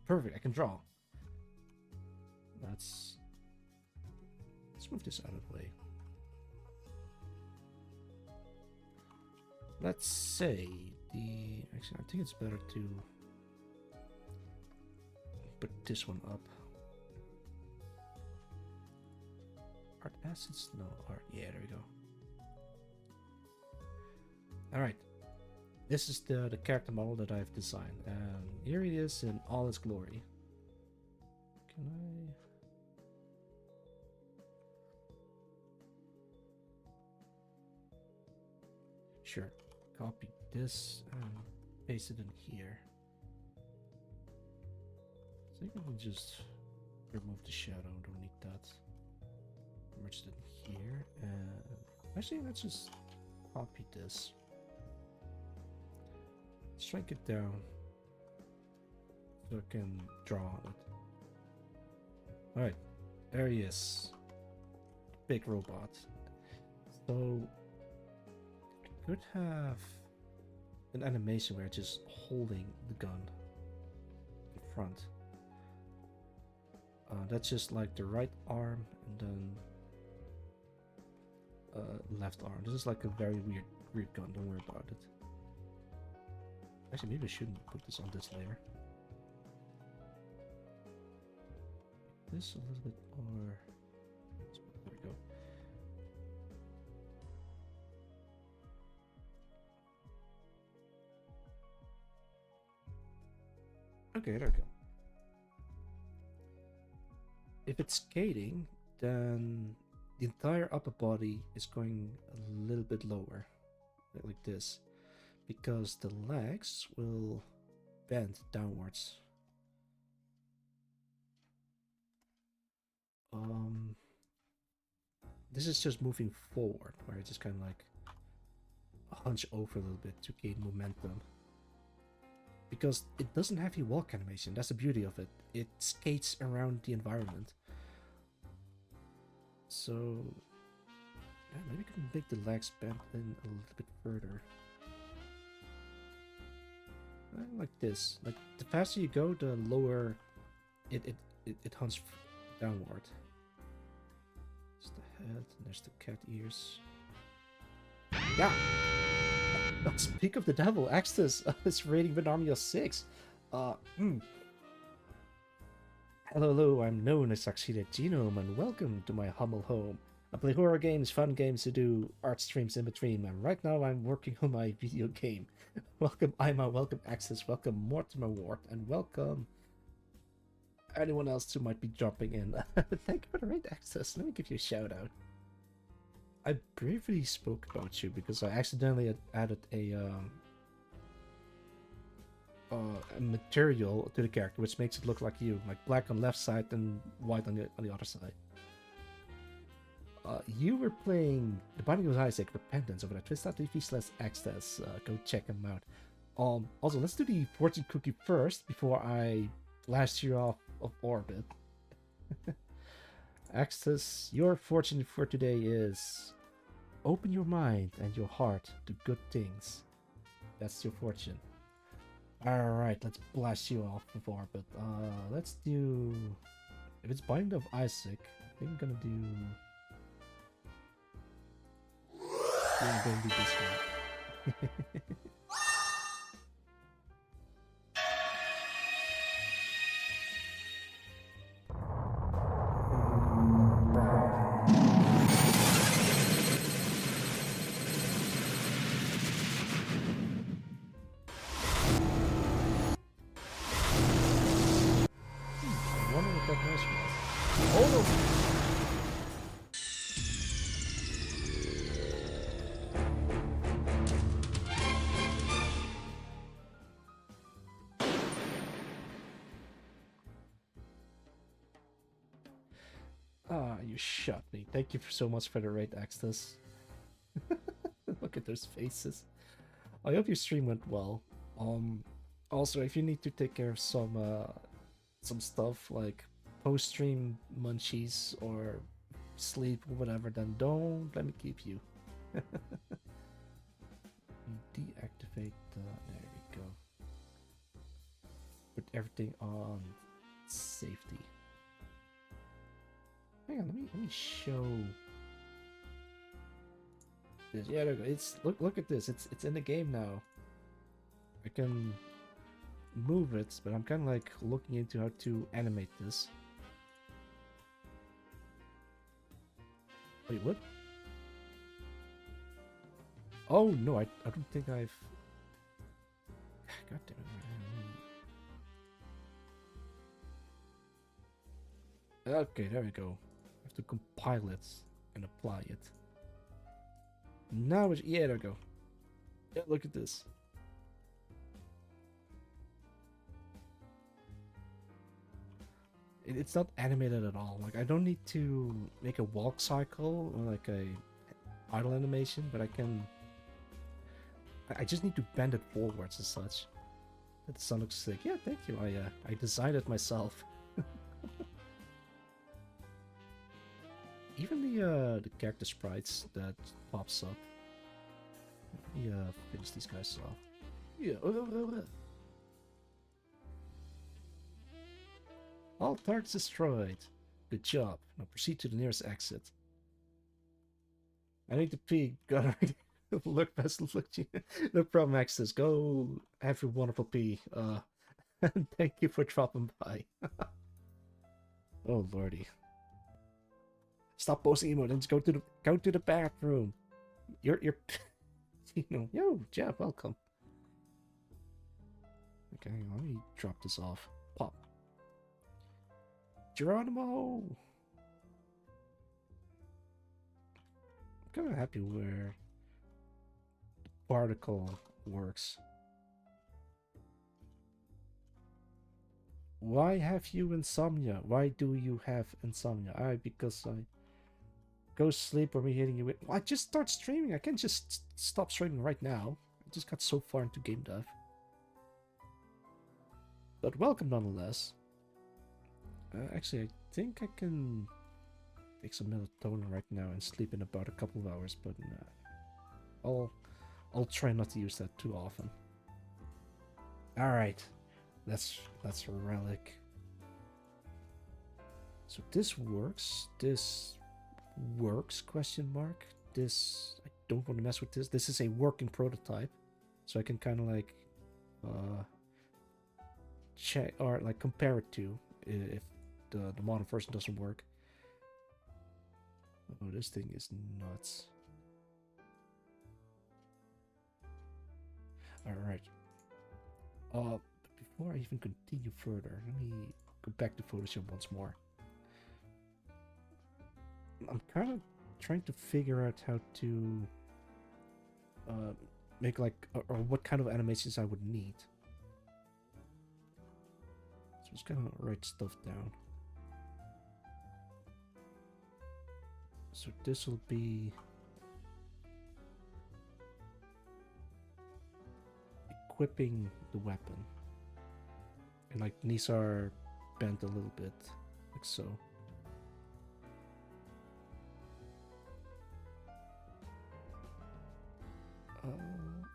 Perfect, I can draw. let's move this out of the way. Let's say actually I think it's better to put this one up. Art assets? No, art. Yeah, there we go. Alright. This is the character model that I've designed, and here it is in all its glory. Can I... Sure. Copy this and paste it in here. I think I can just remove the shadow, don't need that. Merge it in here, and actually let's just copy this. Shrink it down so I can draw on it. Alright, there he is. Big robot. So I could have an animation where it's just holding the gun in front. That's just like the right arm and then left arm. This is like a very weird gun, don't worry about it. Actually, maybe I shouldn't put this on this layer. This a little bit more. There we go. Okay, there we go. If it's skating, then the entire upper body is going a little bit lower, like this, because the legs will bend downwards. This is just moving forward, where it just kind of like hunch over a little bit to gain momentum. Because it doesn't have a walk animation, that's the beauty of it. It skates around the environment. So, yeah, maybe we can make the legs bend in a little bit further. Like this. Like, the faster you go, the lower it hunts downward. There's the head, and there's the cat ears. Yeah! Speak of the devil, Axtis is rating with an army of 6. Hello, I'm known as Succeeded Genome, and welcome to my humble home. I play horror games, fun games to do, art streams in between, and right now I'm working on my video game. Welcome Ima, welcome Axis, welcome Mortimer Ward, and welcome anyone else who might be jumping in. Thank you for the raid, Axis. Let me give you a shout out. I briefly spoke about you because I accidentally added a material to the character, which makes it look like you, like black on the left side and white on the other side. You were playing The Binding of Isaac Repentance over at twitch.tv/access. Go check them out. Also, let's do the fortune cookie first before I blast you off of orbit. Access, your fortune for today is open your mind and your heart to good things. That's your fortune. Alright, let's blast you off of orbit. Let's do... If it's Binding of Isaac, I think I'm gonna do... Yeah, I'm gonna do this one. You shot me. Thank you so much for the raid, Axtis. Look at those faces. I hope your stream went well. Also, if you need to take care of some stuff like post-stream munchies or sleep or whatever, then don't let me keep you. Deactivate the... There we go. Put everything on safety. hang on, let me show this. Yeah, there we go. It's look at this. It's in the game now. I can move it, but I'm kind of like looking into how to animate this. Wait, what? Oh no, I don't think I've. God damn it. Okay, there we go. I have to compile it and apply it. Now it's, yeah, there we go. Yeah, look at this. It's not animated at all. Like, I don't need to make a walk cycle or like a idle animation, but I can. I just need to bend it forwards and such. That sun looks sick. Yeah, thank you. I designed it myself. Even the character sprites that pops up. Yeah, finish these guys off. Yeah. All targets destroyed. Good job. Now proceed to the nearest exit. I need to pee. Gotta look past look. No problem, Axis. Go have your wonderful pee. Thank you for dropping by. Oh lordy. Stop posting emo, then just go to the bathroom. You're you know, yo, Jeff, welcome. Okay, hang on, let me drop this off. Pop. Geronimo! I'm kinda happy where the particle works. Why have you insomnia? Why do you have insomnia? Because I go sleep or me hitting you with. Well, I just start streaming. I can't just stop streaming right now. I just got so far into game dev. But welcome nonetheless. Actually, I think I can take some melatonin right now and sleep in about a couple of hours. But I'll try not to use that too often. All right, that's a relic. So this works. This works, question mark. This, I don't want to mess with this. This is a working prototype, so I can kind of like check or like compare it to if the modern version doesn't work. Oh, this thing is nuts. All right. But before I even continue further, let me go back to Photoshop once more. I'm kind of trying to figure out how to make like, or what kind of animations I would need. So I'm just gonna write stuff down. So this will be equipping the weapon. And like these are bent a little bit, like so.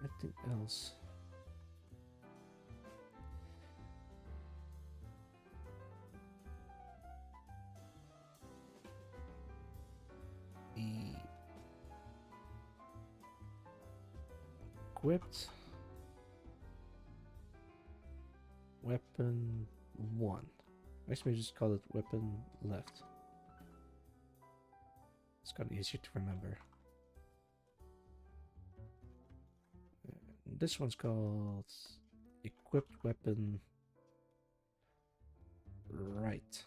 Anything else? Equipped weapon 1. Actually, just call it weapon left. It's kind of easier to remember. This one's called equipped weapon right.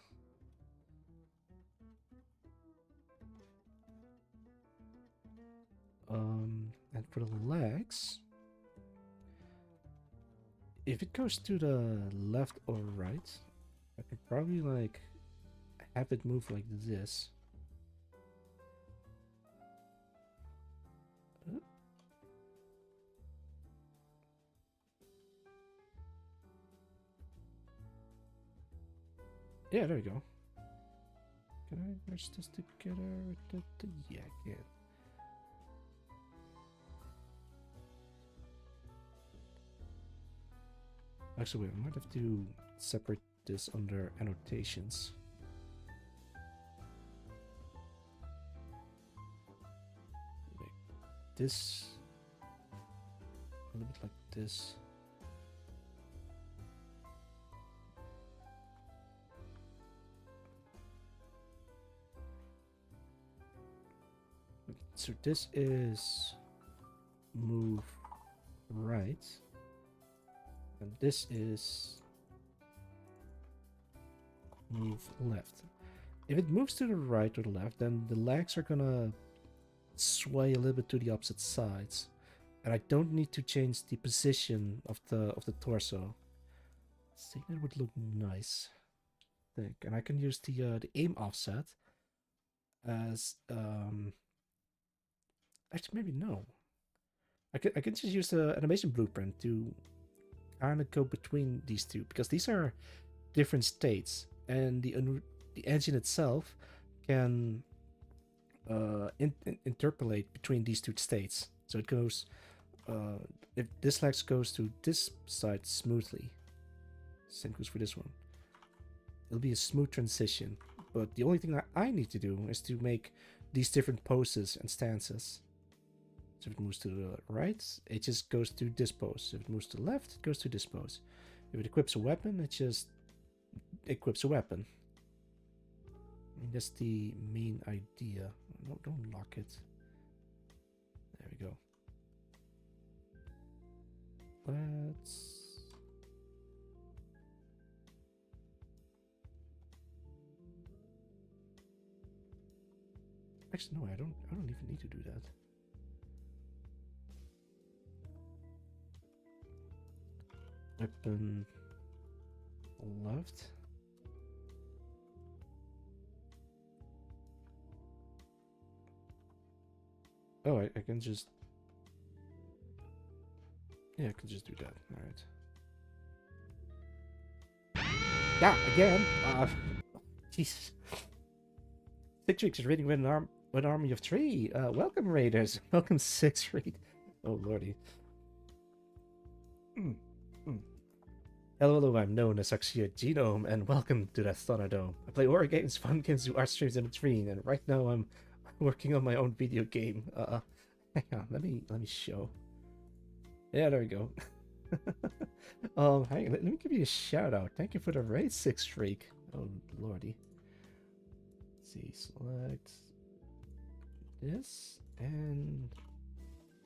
And for the legs, if it goes to the left or right, I could probably like have it move like this. Yeah, there we go. Can I merge this together? Yeah, I can. Actually, wait, I might have to separate this under annotations. this a little bit like this. So this is move right, and this is move left. If it moves to the right or the left, then the legs are gonna sway a little bit to the opposite sides, and I don't need to change the position of the torso. I think that would look nice. I think, and I can use the aim offset as actually maybe no. I can just use the animation blueprint to kind of go between these two, because these are different states, and the engine itself can interpolate between these two states. So it goes, if this leg goes to this side smoothly, same goes for this one. It'll be a smooth transition, but the only thing that I need to do is to make these different poses and stances. So if it moves to the right, it just goes to this pose. If it moves to the left, it goes to this pose. If it equips a weapon, it just equips a weapon. I mean, that's the main idea. No, don't lock it. There we go. Let's... Actually, no, I don't even need to do that. Weapon left. Oh, I can just... Yeah, I can just do that. Alright. Yeah, again! Jesus. 6 weeks is reading with an army of 3. Welcome, Raiders. Welcome, 6 Read. Oh, lordy. Hello, I'm known as Axia Genome, and welcome to the Thunderdome. I play horror games, fun games, do art streams in between, and right now I'm working on my own video game. Hang on, let me show. Yeah, there we go. Hang on, let me give you a shout out. Thank you for the raid, 6 Freak. Oh, lordy. Let's see, select this and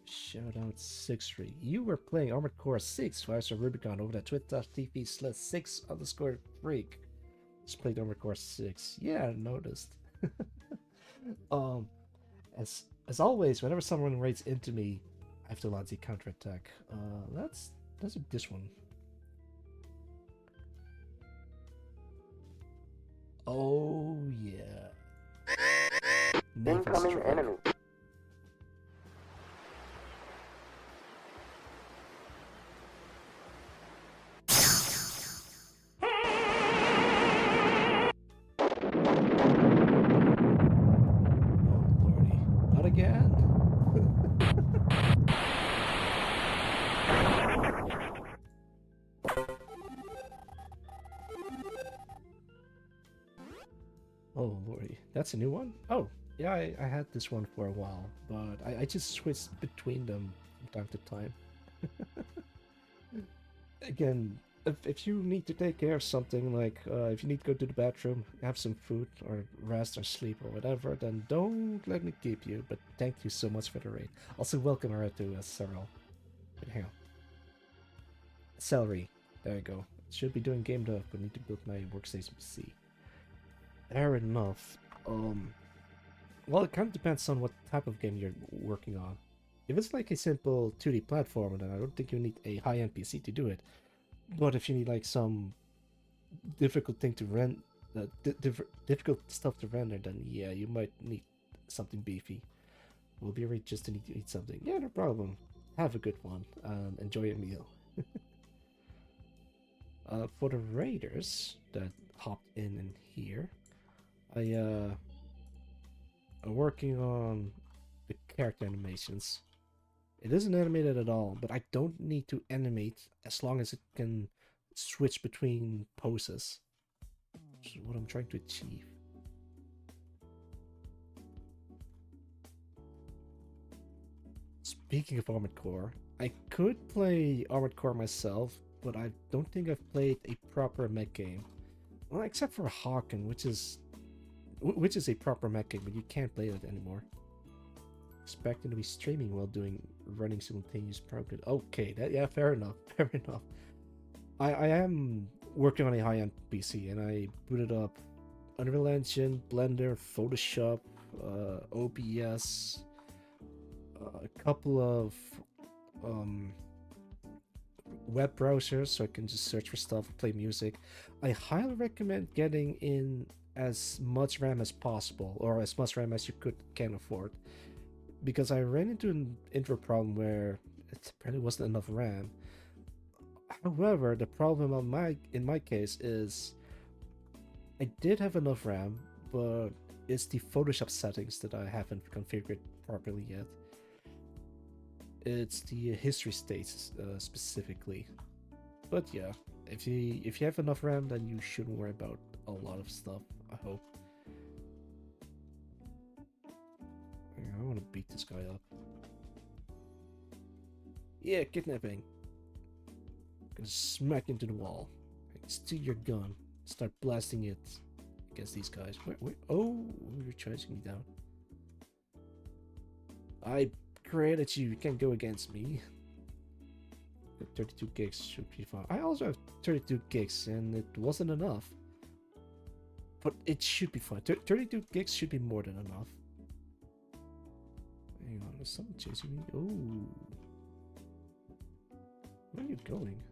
shout out 6 Freak. You were playing Armored Core 6 via Rubicon over at twit.tv/6_freak. Just played Armored Core 6. Yeah, I noticed. As always, whenever someone raids into me, I have to launch the counterattack. Let's do this one. Oh yeah. Incoming enemy. Not again. Oh lordy, that's a new one? Oh, yeah, I had this one for a while, but I just switched between them from time to time. Again, if you need to take care of something, like if you need to go to the bathroom, have some food, or rest, or sleep, or whatever, then don't let me keep you, but thank you so much for the raid. Also, welcome her to Cyril. Hang on. Celery. There you go. Should be doing game dev, but need to build my workstation PC. Fair enough. Well, it kind of depends on what type of game you're working on. If it's like a simple 2D platformer, then I don't think you need a high-end PC to do it. But if you need like some difficult thing to render, difficult stuff to render, then yeah, you might need something beefy. We'll be ready just to need to eat something. Yeah, no problem. Have a good one. Enjoy your meal. For the raiders that hopped in here, I'm working on the character animations. It isn't animated at all, but I don't need to animate as long as it can switch between poses. Which is what I'm trying to achieve. Speaking of Armored Core, I could play Armored Core myself, but I don't think I've played a proper mech game. Well, except for Hawken, which is a proper mech game, but you can't play it anymore. Expecting to be streaming while running simultaneous program. Okay, yeah, fair enough, fair enough. I am working on a high-end PC, and I booted up Unreal Engine, Blender, Photoshop, OBS, a couple of web browsers, so I can just search for stuff, play music. I highly recommend getting in as much RAM as possible, or as much RAM as you can afford, because I ran into a problem where it apparently wasn't enough RAM. However, the problem in my case is I did have enough RAM, but it's the Photoshop settings that I haven't configured properly yet. It's the history states specifically. But yeah, if you have enough RAM, then you shouldn't worry about a lot of stuff, I hope. I want to beat this guy up. Yeah, kidnapping. Gonna smack into the wall. Steal your gun. Start blasting it against these guys. Wait. Oh, you're chasing me down. I created you. You can't go against me. 32 gigs should be fine. I also have 32 gigs, and it wasn't enough. But it should be fine. 32 gigs should be more than enough. Hang on, is someone chasing me? Oh. Where are you going?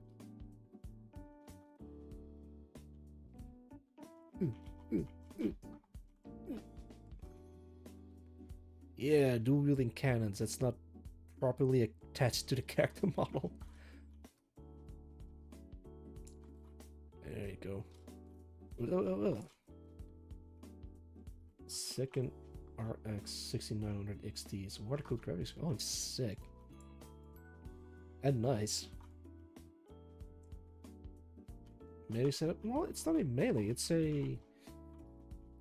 Yeah, dual wielding cannons. That's not properly attached to the character model. There you go. Second RX 6900 XT's water cooled graphics. Oh, it's sick and nice. Melee setup? Well, it's not a melee. It's I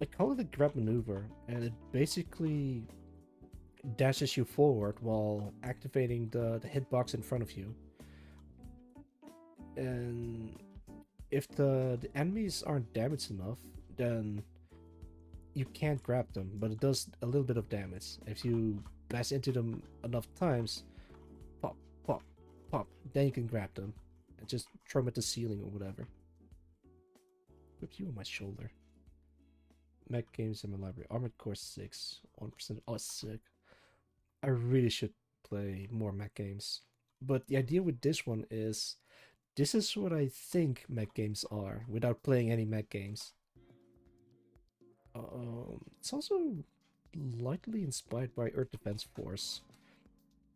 call it a grab maneuver, and it basically dashes you forward while activating the hitbox in front of you. And if the enemies aren't damaged enough, then you can't grab them, but it does a little bit of damage. If you bash into them enough times, pop, pop, pop, then you can grab them and just throw them at the ceiling or whatever. Put you on my shoulder. Mech games in my library. Armored Core 6, 1%. Oh, sick. I really should play more mech games. But the idea with this one is, this is what I think mech games are, without playing any mech games. It's also lightly inspired by Earth Defense Force.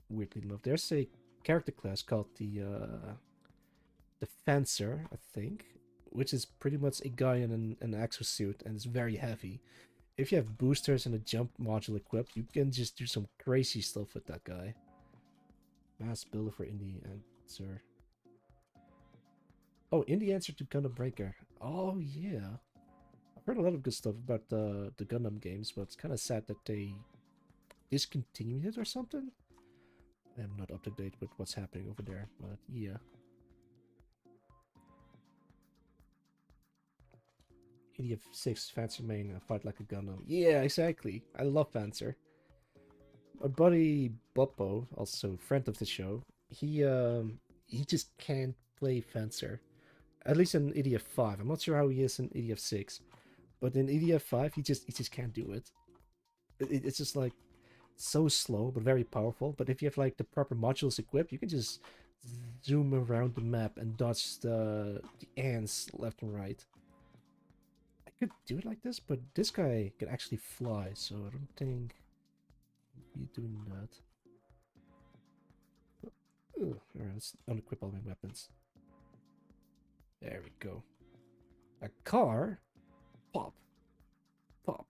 Weirdly enough, there's a character class called the Fencer, I think, which is pretty much a guy in an exosuit, and it's very heavy. If you have boosters and a jump module equipped, you can just do some crazy stuff with that guy. Mass builder for Indie Answer. Oh, Indie Answer to Gundam Breaker. Oh yeah. I've heard a lot of good stuff about the Gundam games, but it's kind of sad that they discontinued it or something. I'm not up to date with what's happening over there, but yeah. Idiot 6 Fancy Main Fight Like a Gundam. Yeah, exactly. I love Fancer. My buddy Boppo, also friend of the show, he just can't play Fancer. At least in EDF 5. I'm not sure how he is in EDF 6, but in EDF 5 he just can't do it. It's just like so slow but very powerful. But if you have like the proper modules equipped, you can just zoom around the map and dodge the ants left and right. I could do it like this, but this guy can actually fly, so I don't think he's doing that. Alright, let's unequip all my weapons. There we go. A car. Pop. Pop.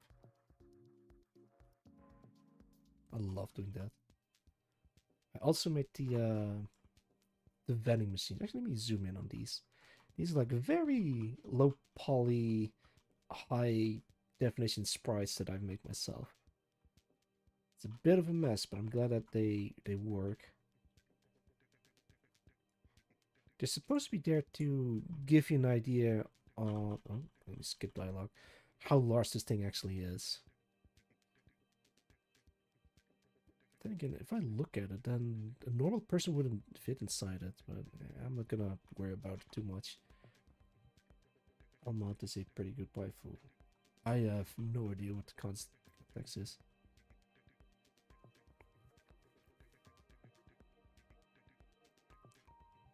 I love doing that. I also made the vending machine. Actually, let me zoom in on these. These are like very low poly, high definition sprites that I've made myself. It's a bit of a mess, but I'm glad that they work. They're supposed to be there to give you an idea on... Oh, let me skip dialogue. How large this thing actually is. Then again, if I look at it, then a normal person wouldn't fit inside it, but I'm not gonna worry about it too much. Almond is a pretty good waifu. I have no idea what the context is.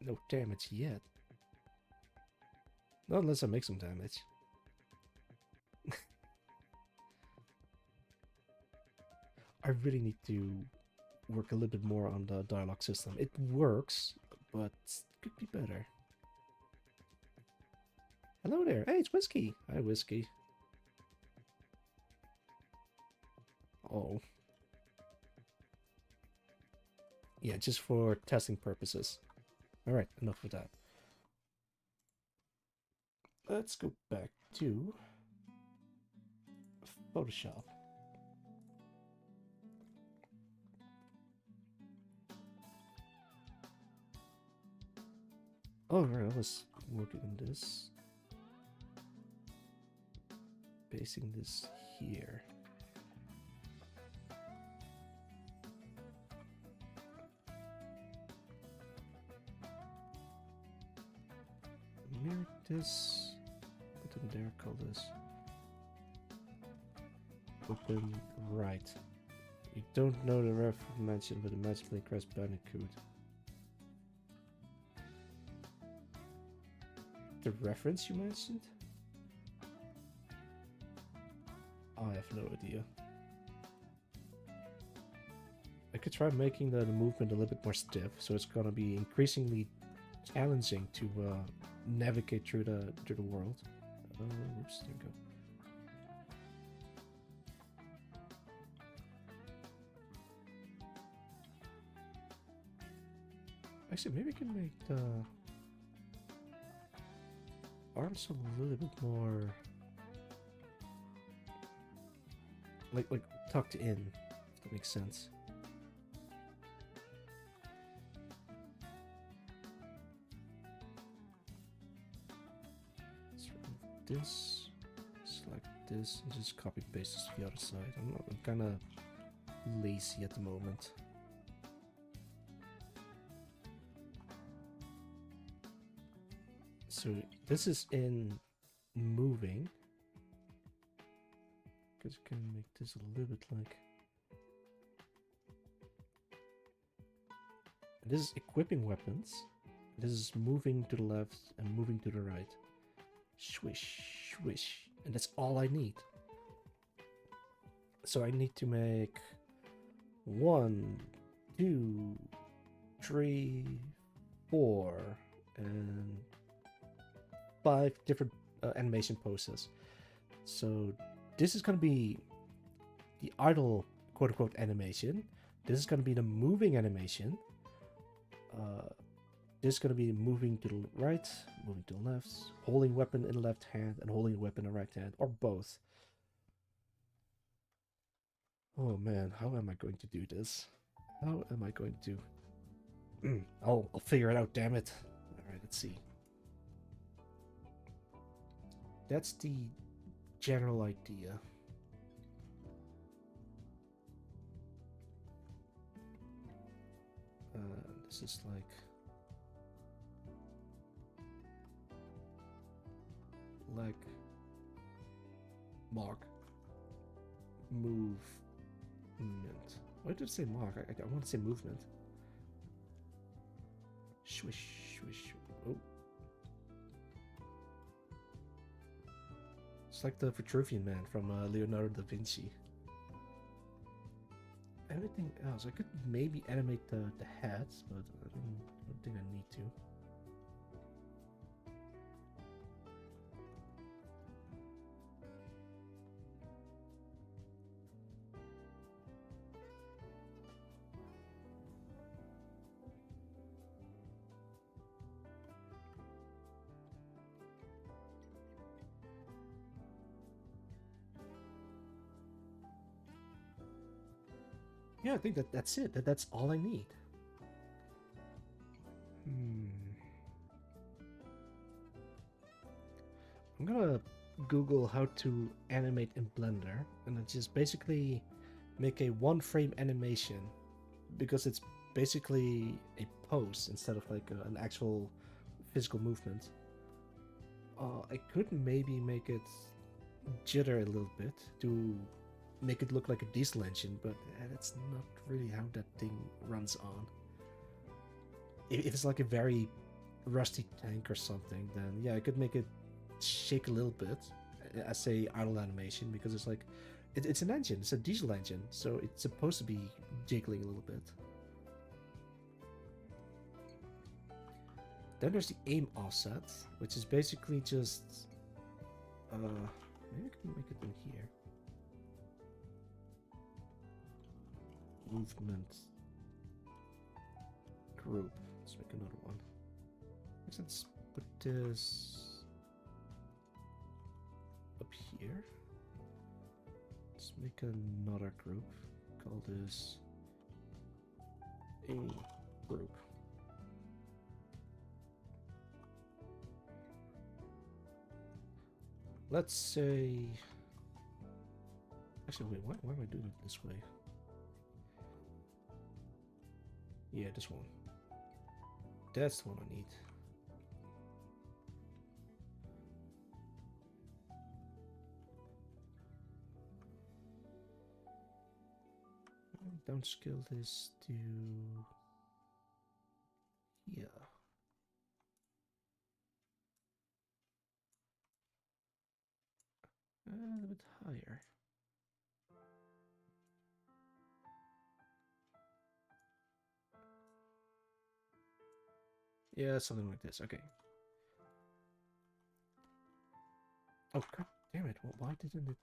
No damage yet. Not unless I make some damage. I really need to work a little bit more on the dialogue system. It works, but it could be better. Hello there. Hey, it's Whiskey. Hi, Whiskey. Oh. Yeah, just for testing purposes. Alright, enough of that. Let's go back to Photoshop. Oh, right, I was working on this. Pasting this here. Mirror this. Put in there, call this open right. You don't know the reference mentioned, but magically Crash Bandicoot. The reference you mentioned? I have no idea. I could try making the movement a little bit more stiff, so it's gonna be increasingly challenging to navigate through the world. Oops, there we go. Actually, maybe I can make the arms a little bit more like tucked in, if that makes sense. Let's remove this, select this, and just copy paste this to the other side. I'm kind of lazy at the moment. So this is in moving, because you can make this a little bit like... This is equipping weapons. This is moving to the left and moving to the right. Swish, swish. And that's all I need. So I need to make 1, 2, 3, 4, and 5 different animation poses. So this is going to be the idle quote-unquote animation. This is going to be the moving animation. This is going to be moving to the right, moving to the left, holding weapon in the left hand and holding weapon in the right hand, or both. Oh man, how am I going to do this? How am I going to... I'll figure it out, damn it. Alright, let's see. That's the general idea. This is like mark, movement. Why did it say mark? I want to say movement. Swish, swish. Oh. It's like the Vitruvian Man from Leonardo da Vinci. Everything else, I could maybe animate the hats, but I don't think I need to. Yeah, I think that's it. That's all I need. I'm gonna Google how to animate in Blender, and then just basically make a one-frame animation, because it's basically a pose instead of like an actual physical movement. I could maybe make it jitter a little bit to make it look like a diesel engine, but that's not really how that thing runs on. If it's like a very rusty tank or something, then yeah, I could make it shake a little bit as a idle animation, because it's like it's an engine, it's a diesel engine, so it's supposed to be jiggling a little bit. Then there's the aim offset, which is basically just maybe I can make it in here. Movement group. Let's make another one. Let's put this up here. Let's make another group. Call this a group. Let's say... Actually, wait, why am I doing it this way? Yeah, this one. That's the one I need. Downscale this to... yeah. A little bit higher. Yeah, something like this. Okay. Oh, god damn it. Well, why didn't it...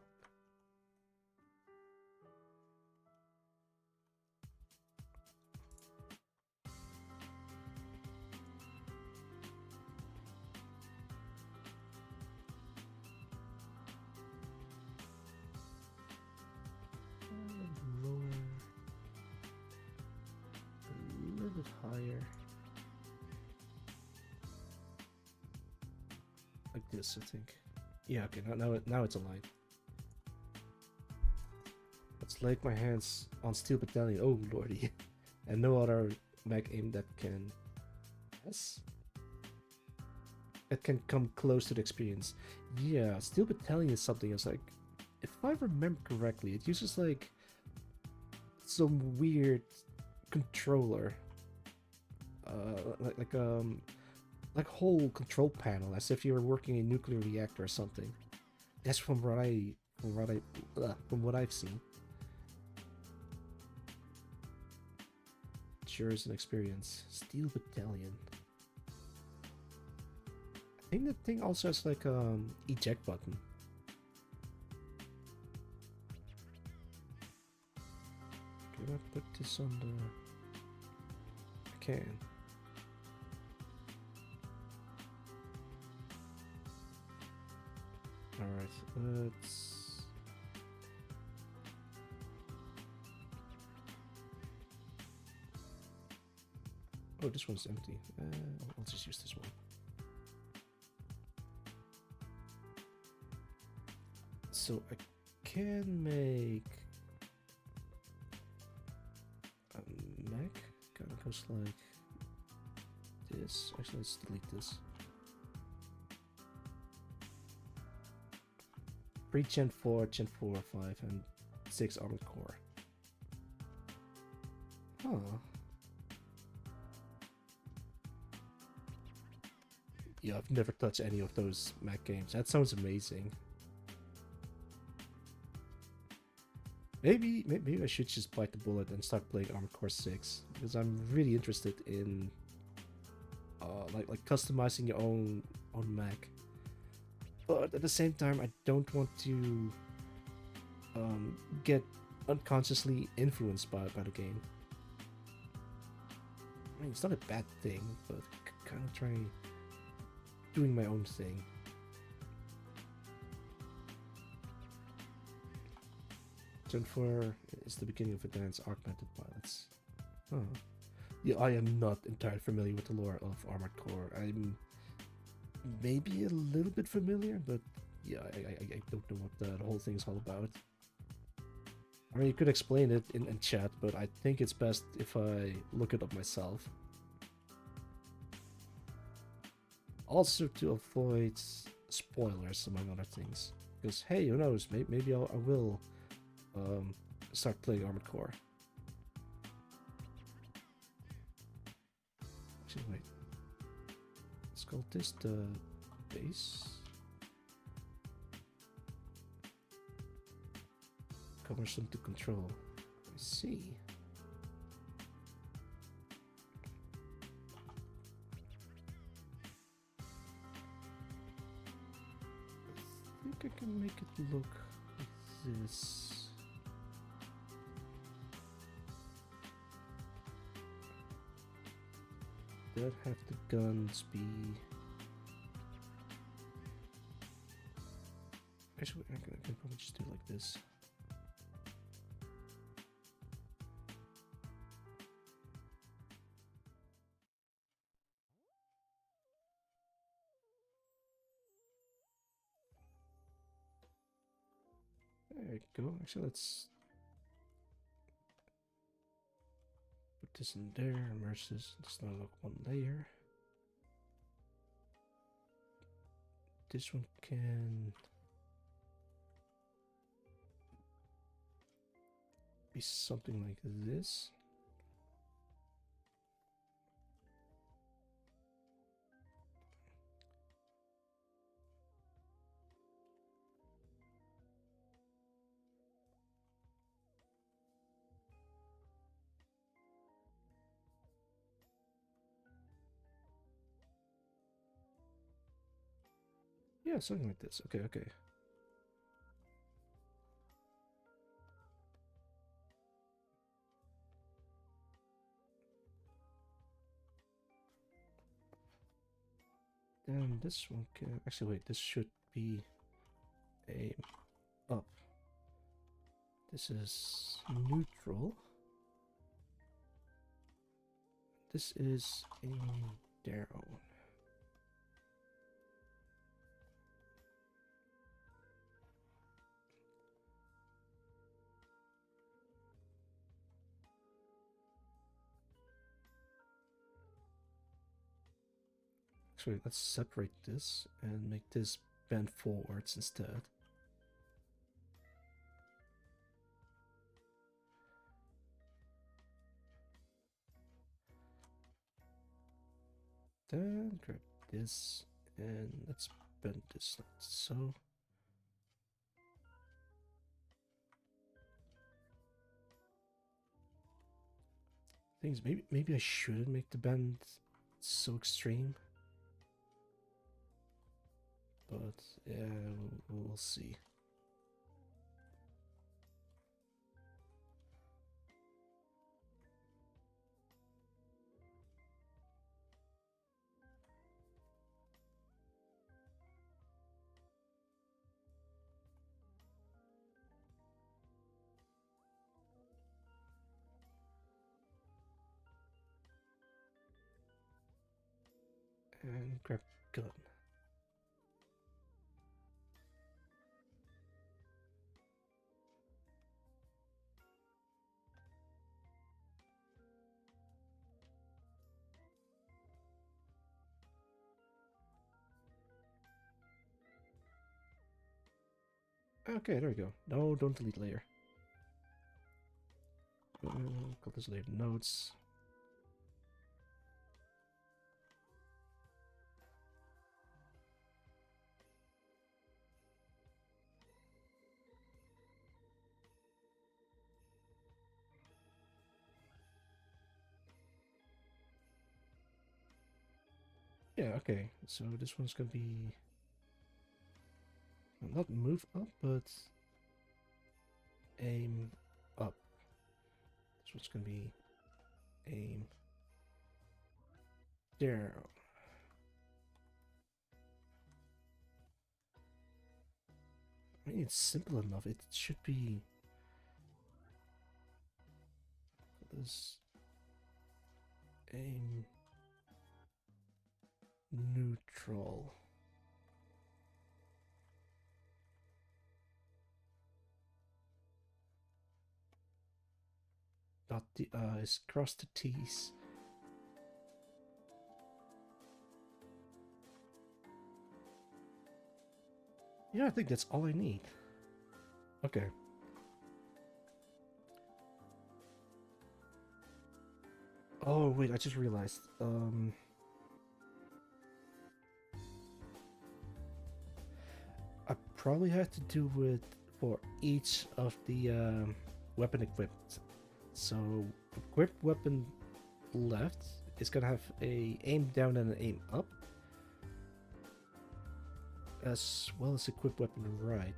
lower. A little bit higher. Like this, I think. Yeah, okay, now it's aligned. Let's lay my hands on Steel Battalion. Oh lordy. And no other mech aim that can... Yes? That can come close to the experience. Yeah, Steel Battalion is something else. Like, if I remember correctly, it uses like some weird controller. Like whole control panel, as if you were working a nuclear reactor or something. That's from what I've seen. Sure is an experience. Steel Battalion. I think that thing also has like eject button. Can I put this on the... I can. Alright, let's... Oh, this one's empty. I'll just use this one. So I can make a mech. Kind of goes like this. Actually, let's delete this. Pre-Gen 4, Gen 4, 5, and 6 armored core. Huh. Yeah, I've never touched any of those mech games. That sounds amazing. Maybe I should just bite the bullet and start playing Armored Core 6, because I'm really interested in like customizing your own mech. But at the same time, I don't want to get unconsciously influenced by the game. I mean, it's not a bad thing, but kind of try doing my own thing. Turn 4 is the beginning of advanced augmented pilots. Oh. Yeah, I am not entirely familiar with the lore of Armored Core. I'm maybe a little bit familiar, but yeah, I don't know what the whole thing is all about. I mean, you could explain it in chat, but I think it's best if I look it up myself. Also to avoid spoilers, among other things. Because, hey, who knows, maybe I will start playing Armored Core. Actually, wait. Let's call this the base. Cumbersome to control. I see. I think I can make it look like this. That have the guns be... Actually, I can probably just do it like this. There you go. Actually, let's put this in there. Immerse this. Just not look one layer. This one can be something like this. Yeah, something like this. Okay, okay. Then this one can... Actually, wait, this should be aim up. This is neutral. This is aim down. Actually, let's separate this and make this bend forwards instead. Then grab this and let's bend this like so. Things maybe I shouldn't make the bend so extreme. But yeah, we'll see. And grab gun. Okay, there we go. No, don't delete layer. Call this layer nodes. Yeah, okay. So this one's gonna be not move up, but aim up. This one's gonna be aim down. I mean, it's simple enough. It should be this aim neutral. Dot the I's, cross the T's. Yeah, I think that's all I need. Okay. Oh wait, I just realized. I probably have to do it for each of the weapon equipped. So equip weapon left is gonna have a aim down and an aim up, as well as equip weapon right.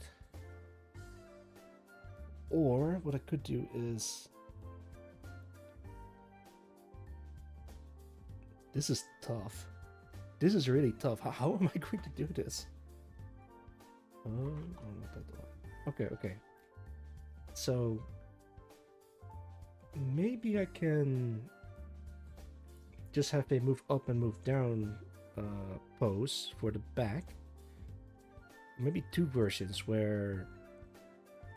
Or what I could do is, this is tough. This is really tough. How am I going to do this? Oh, not that one. Okay, okay. So maybe I can just have a move up and move down pose for the back. Maybe two versions where,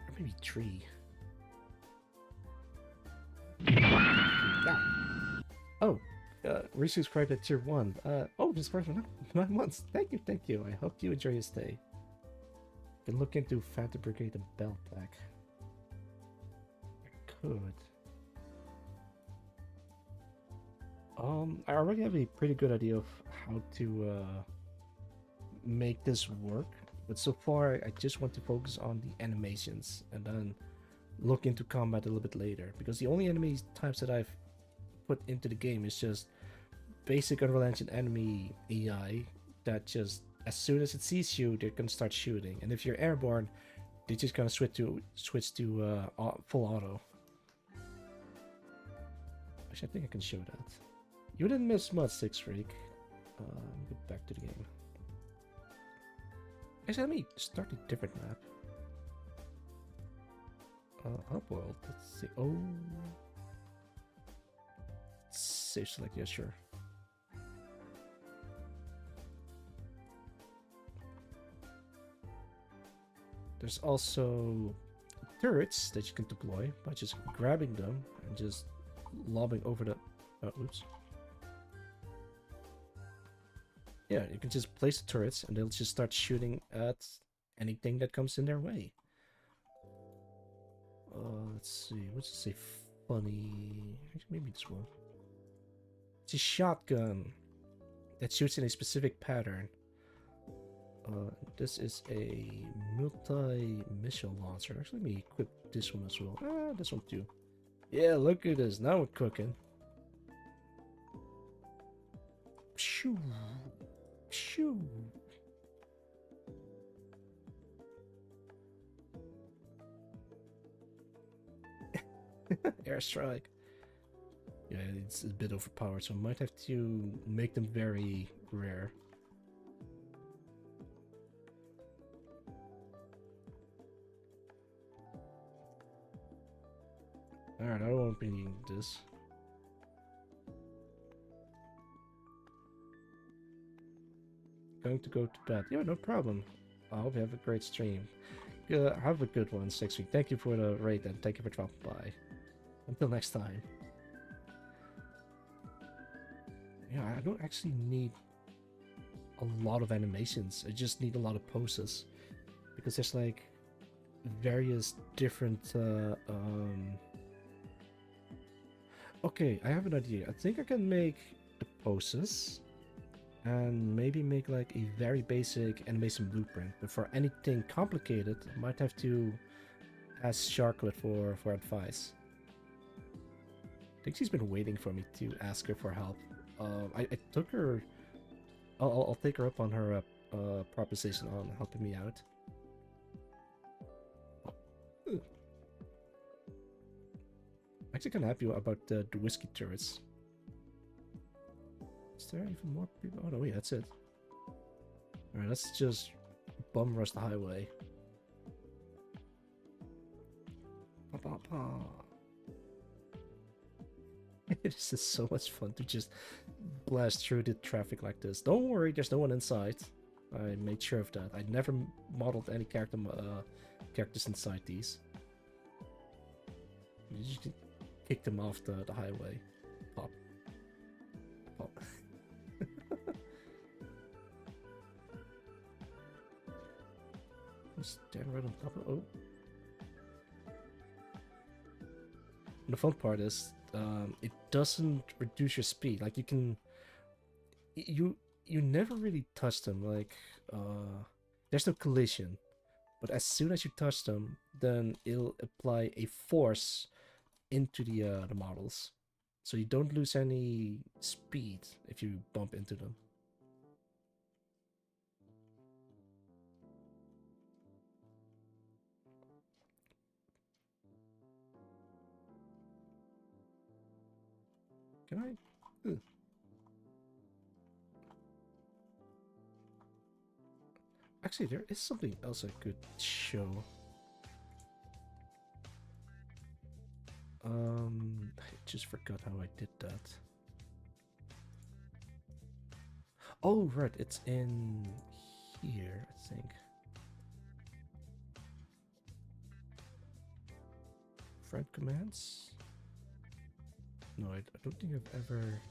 or maybe three. Yeah. Oh, resubscribed at tier 1. Oh, this person 9 months. Thank you, thank you. I hope you enjoy your stay. Can look into Phantom Brigade and Belt Pack. I could. I already have a pretty good idea of how to make this work, but so far I just want to focus on the animations and then look into combat a little bit later, because the only enemy types that I've put into the game is just basic Unreal Engine enemy AI that just, as soon as it sees you, they're gonna start shooting, and if you're airborne, they're just gonna switch to full auto. Actually, I think I can show that. You didn't miss much, Six Freak. Let me get back to the game. Actually, let me start a different map. Upworld. Let's see. Oh, save select. Yeah, sure. There's also turrets that you can deploy by just grabbing them and just lobbing over the. Oops. Yeah, you can just place the turrets and they'll just start shooting at anything that comes in their way. Let's see. What's it say? Funny. Maybe this one. It's a shotgun that shoots in a specific pattern. This is a multi-missile launcher. Actually, let me equip this one as well. This one too. Yeah, look at this. Now we're cooking. Shoo. Shoo. Airstrike. Yeah, it's a bit overpowered, so I might have to make them very rare. Alright, I won't be needing this. Going to go to bed. Yeah, no problem. I hope you have a great stream. Have a good one, 6 week. Thank you for the raid and thank you for dropping by. Until next time. Yeah, I don't actually need a lot of animations. I just need a lot of poses. Because there's like various different okay, I have an idea. I think I can make the poses and maybe make like a very basic animation blueprint. But for anything complicated, I might have to ask Charlotte for advice. I think she's been waiting for me to ask her for help. I took her. I'll take her up on her proposition on helping me out. I'm actually kind of happy about the whiskey turrets. Is there even more people? Oh no, wait, that's it. Alright, let's just bum rush the highway. Pa, pa, pa. It is just so much fun to just blast through the traffic like this. Don't worry, there's no one inside. I made sure of that. I never modeled any characters inside these. You just kick them off the highway. Pop. Pop. Stand right on top of... Oh. And the fun part is, it doesn't reduce your speed. Like, you can... You never really touch them. Like, there's no collision. But as soon as you touch them, then it'll apply a force into the models. So you don't lose any speed if you bump into them. Can I? Ugh. Actually, there is something else I could show. I just forgot how I did that. Oh, right, it's in here, I think. Friend commands? No, I don't think I've ever...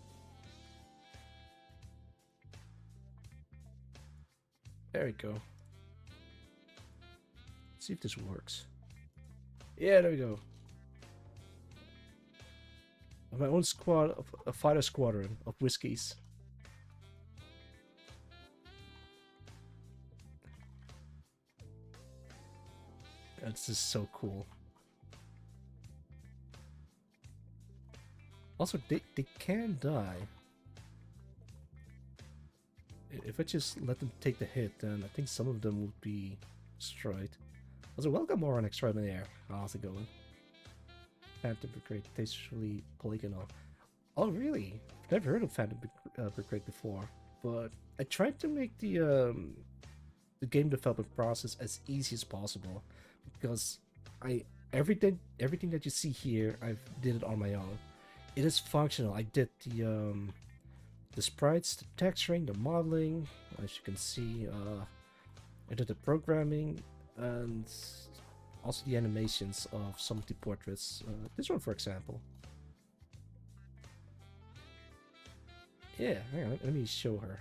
There we go. Let's see if this works. Yeah, there we go. My own squad of a fighter squadron of whiskeys. This is so cool. Also, they can die. If I just let them take the hit, then I think some of them would be destroyed. Also, welcome Moron Extraordinaire. How's it going? Phantom Brigade, tastefully polygonal. Oh, really? I've never heard of Phantom Brigade before, but I tried to make the game development process as easy as possible, because everything that you see here, I did it on my own. It is functional. I did the sprites, the texturing, the modeling, as you can see. I did the programming and also the animations of some of the portraits. This one, for example. Yeah, hang on, let me show her.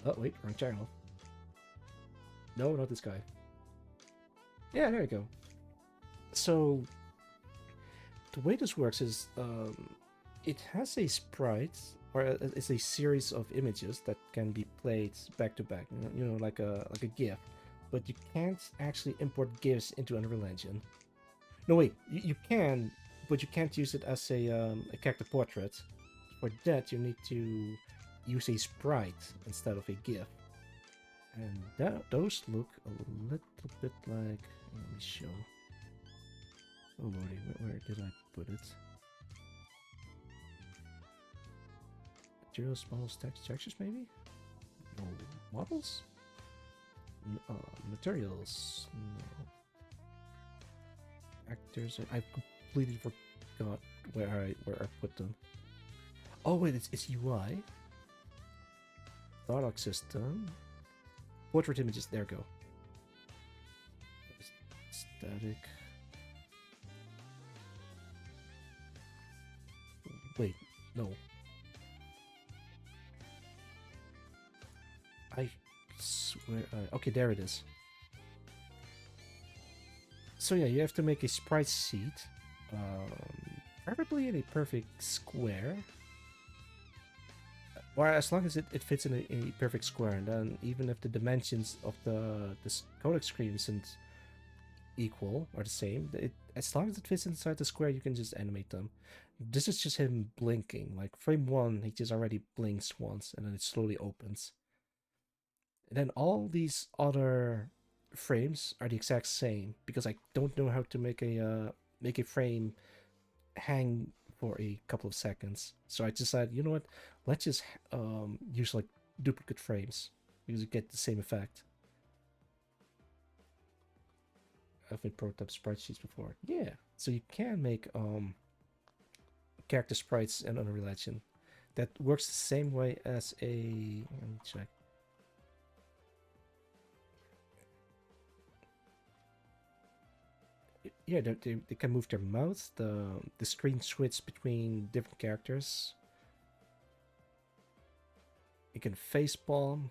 Oh wait, wrong channel. No, not this guy. Yeah, there we go. So the way this works is it has a sprite, or it's a series of images that can be played back to back. You know, like a GIF. But you can't actually import GIFs into Unreal Engine. No, wait, you can, but you can't use it as a character portrait. For that, you need to use a sprite instead of a GIF. And those look a little bit like... Let me show. Oh lordy, where did I put it? Materials, models, textures maybe? No, models? Materials, no. Actors, I completely forgot where I put them. Oh wait, it's UI. Thought system. Portrait images, there we go. Static. Wait, no. I swear. Okay, there it is. So yeah, you have to make a sprite sheet, preferably in a perfect square. Or as long as it fits in a perfect square, and then even if the dimensions of this codec screen isn't equal or the same, as long as it fits inside the square, you can just animate them. This is just him blinking. Like frame 1, he just already blinks once, and then it slowly opens. And then all these other frames are the exact same, because I don't know how to make a frame hang for a couple of seconds. So I decided, you know what, let's just use like duplicate frames, because you get the same effect. I've made prototype sprite sheets before. Yeah, so you can make character sprites in Unreal Engine. That works the same way as a... Let me check. Yeah, they can move their mouth. The screen switch between different characters. You can face palm,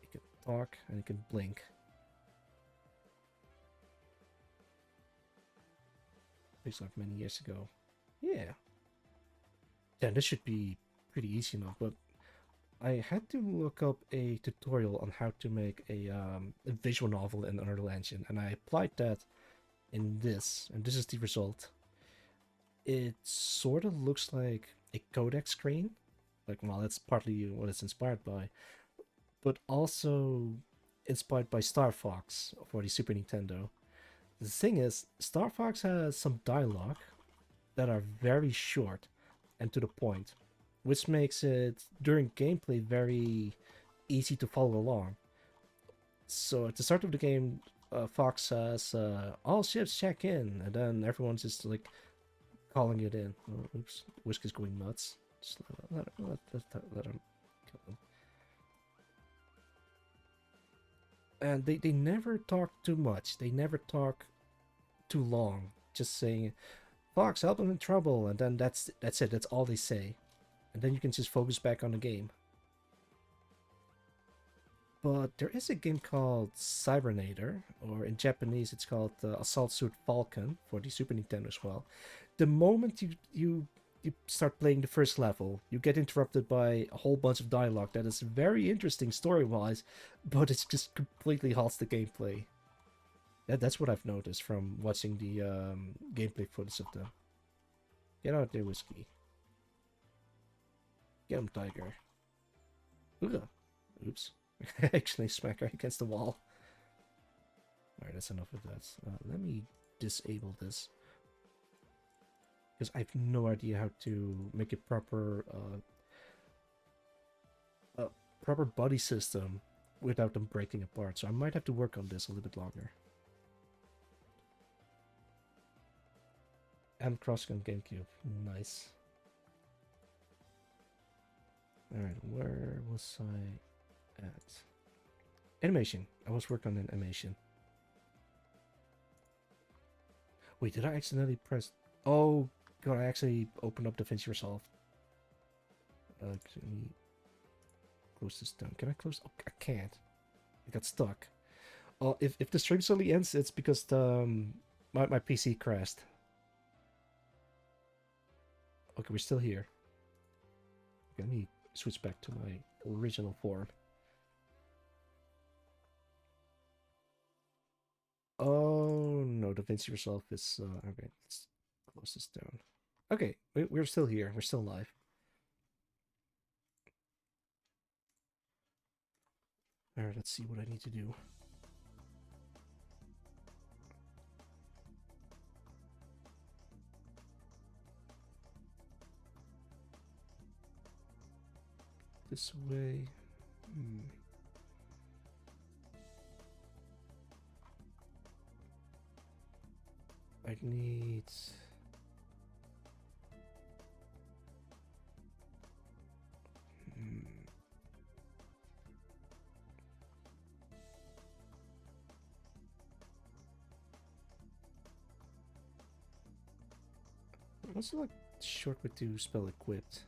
you can talk, and you can blink. This like many years ago. Yeah. Yeah, this should be pretty easy enough, but I had to look up a tutorial on how to make a visual novel in Unreal Engine, and I applied that in this, and this is the result. It sort of looks like a codec screen. Like, well, that's partly what it's inspired by, but also inspired by Star Fox for the Super Nintendo. The thing is, Star Fox has some dialogue that are very short and to the point, which makes it, during gameplay, very easy to follow along. So at the start of the game, Fox says, all ships check in, and then everyone's just like calling it in. Oh, oops, Whisk is going nuts. Just let him kill him. And they never talk too much. They never talk too long. Just saying, Fox, help him in trouble, and then that's it. That's all they say. And then you can just focus back on the game. But there is a game called Cybernator, or in Japanese it's called Assault Suit Falcon for the Super Nintendo as well. The moment you start playing the first level, you get interrupted by a whole bunch of dialogue that is very interesting story-wise, but it's just completely halts the gameplay. That's what I've noticed from watching the gameplay footage of them. Get out there, Whiskey. Get him, Tiger. Ugh. Oops. Actually smack her against the wall. Alright, that's enough of that. Let me disable this. Because I have no idea how to make a proper proper body system without them breaking apart. So I might have to work on this a little bit longer. And Cross on GameCube. Nice. Alright, where was I at? Animation. I was working on animation. Wait, did I accidentally press... Oh, God, I actually opened up DaVinci Resolve. Let me close this down. Can I close? Oh, I can't. I got stuck. If the stream suddenly ends, it's because my PC crashed. Okay, we're still here. Okay, let me switch back to my original form. Oh no, DaVinci Resolve is okay. Let's close this down. Okay, we're still here. We're still live. All right, let's see what I need to do. This way. I need... What's the like short way to spell equipped?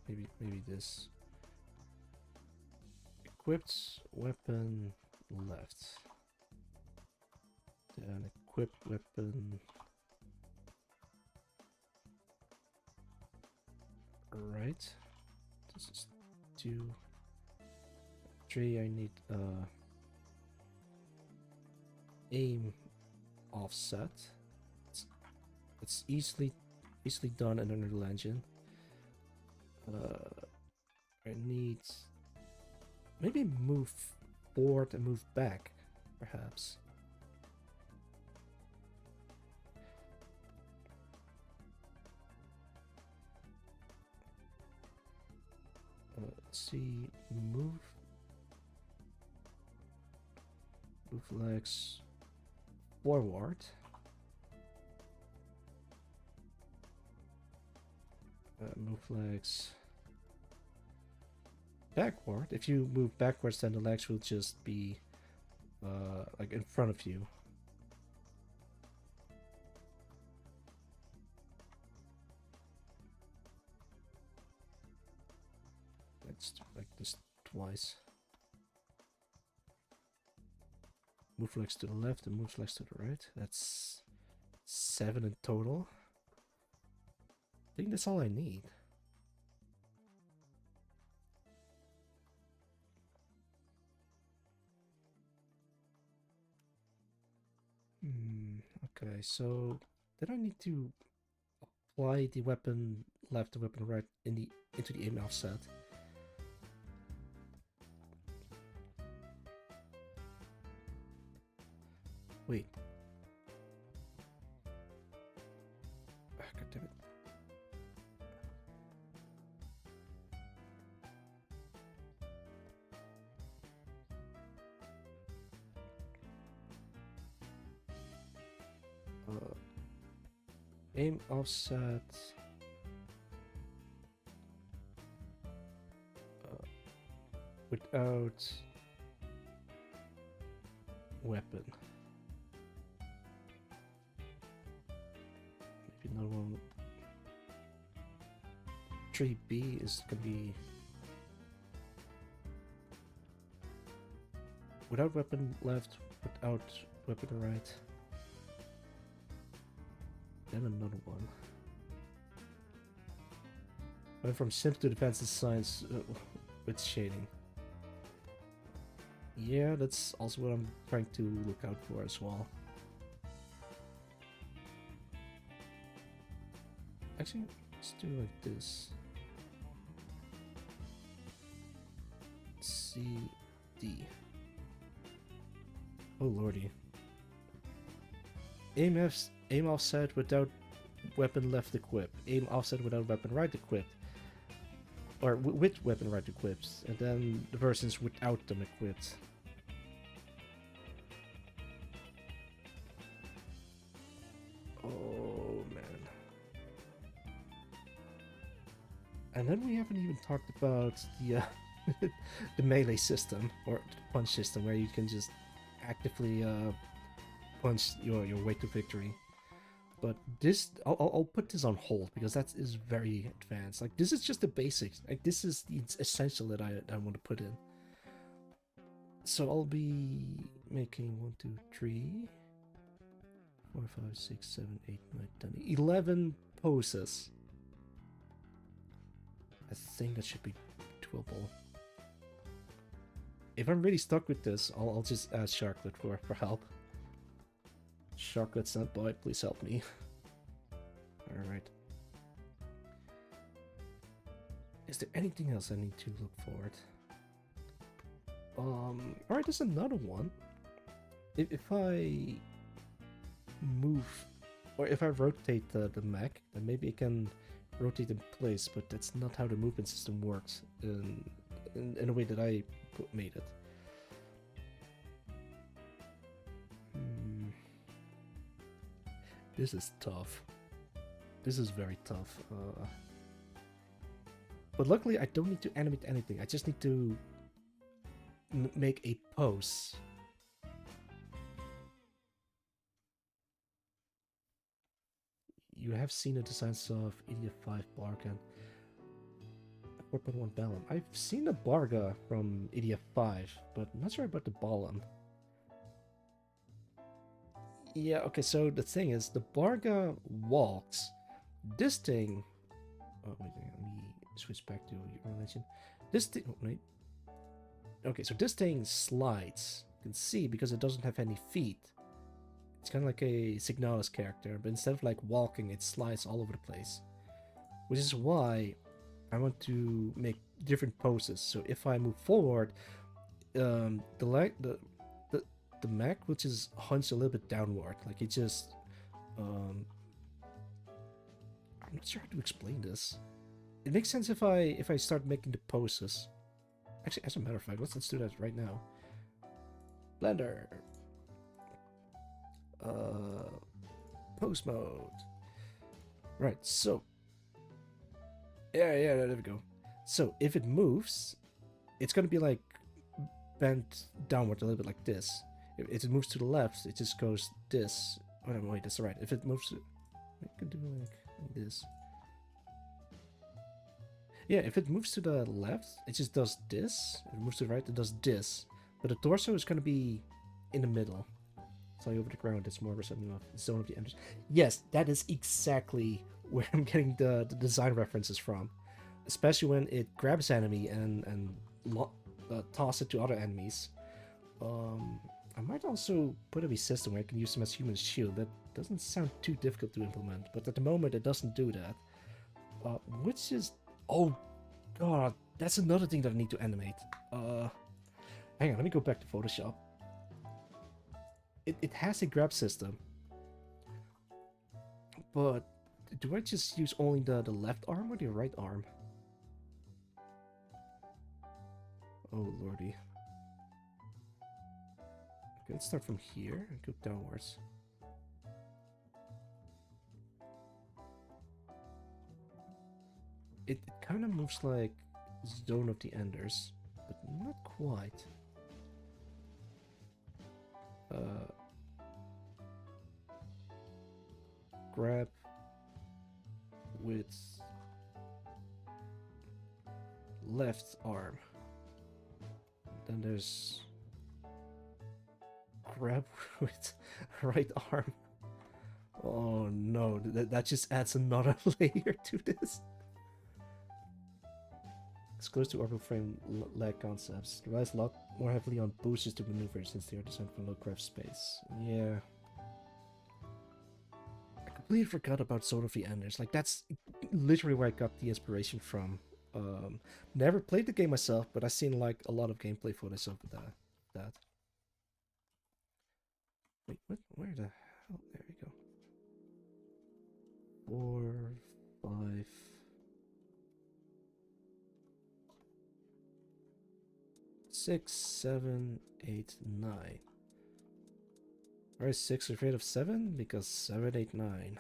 Maybe this. Equipped weapon left. Then equipped weapon right. This is 2. 3. I need aim offset. It's easily done in Unreal Engine. I need maybe move forward and move back, perhaps. Let's see, move legs forward. Move legs backward. If you move backwards, then the legs will just be like in front of you. Let's do like this twice. Move legs to the left and move legs to the right. That's 7 in total. I think that's all I need. Okay, so then I need to apply the weapon left and weapon right into the aim offset. Wait. Ah, God damn it. Aim offset. Without weapon. Maybe another one. 3B is gonna be without weapon left, without weapon right. Then another one. Went from simp to defensive science with shading. Yeah, that's also what I'm trying to look out for as well. Actually, let's do like this. C, D. Oh lordy. Aim offset without weapon left equipped. Aim offset without weapon right equipped. Or with weapon right equipped. And then the versions without them equipped. Oh man. And then we haven't even talked about the the melee system or the punch system where you can just actively punch your way to victory. But this, I'll put this on hold because that is very advanced. Like this is just the basics. Like this is the essential that I want to put in. So I'll be making 1, 2, 3, 4, 5, 6, 7, 8, 9, 10, 11 poses. I think that should be doable. If I'm really stuck with this, I'll just ask Sharklet for help. Sharklet sent boy, please help me. Alright. Is there anything else I need to look forward? Alright, there's another one. If I move, or if I rotate the mech, then maybe it can rotate in place, but that's not how the movement system works in a way that I made it. This is tough. This is very tough. But luckily, I don't need to animate anything. I just need to make a pose. You have seen the designs of Idiot 5 Barga and 4.1 Balam. I've seen the Barga from Idiot 5, but I'm not sure about the Balam. Yeah, okay, so the thing is, the Barga walks. This thing... Oh, wait, let me switch back to your religion. This thing... Oh, wait. Okay, so this thing slides. You can see, because it doesn't have any feet. It's kind of like a Signalis character, but instead of like walking, it slides all over the place. Which is why I want to make different poses. So if I move forward, the mech will just hunch a little bit downward, like it just I'm not sure how to explain this. It makes sense if I start making the poses. Actually, as a matter of fact, let's do that right now. Blender, pose mode. Right, so Yeah, there we go. So if it moves, it's gonna be like bent downward a little bit like this. If it moves to the left, it just goes this. Oh no, wait, that's right. If it moves to, I could do like this. Yeah, if it moves to the left, it just does this. If it moves to the right, it does this. But the torso is gonna be in the middle. Flying over the ground, it's more resembling of Zone of the Enders. Yes, that is exactly where I'm getting the design references from. Especially when it grabs enemy and toss it to other enemies. I might also put a system where I can use them as human shield. That doesn't sound too difficult to implement, but at the moment it doesn't do that. Which is... Oh god, that's another thing that I need to animate. Hang on, let me go back to Photoshop. It has a grab system. But do I just use only the left arm or the right arm? Oh lordy. Okay, let's start from here and go downwards. It kind of moves like Zone of the Enders, but not quite. Grab with left arm. Then there's grab with right arm. Oh no, that just adds another layer to this. It's close to orbital frame lag concepts. Relies a lot more heavily on boosters to maneuver since they are designed for low craft space. Yeah. I completely forgot about Zone of the Enders. Like, that's literally where I got the inspiration from. Never played the game myself, but I've seen like a lot of gameplay footage of that. Wait, what? Where the hell? There we go. 4, 5... 6, 7, 8, 9. Why is 6 afraid of 7? Because 7, 8, 9.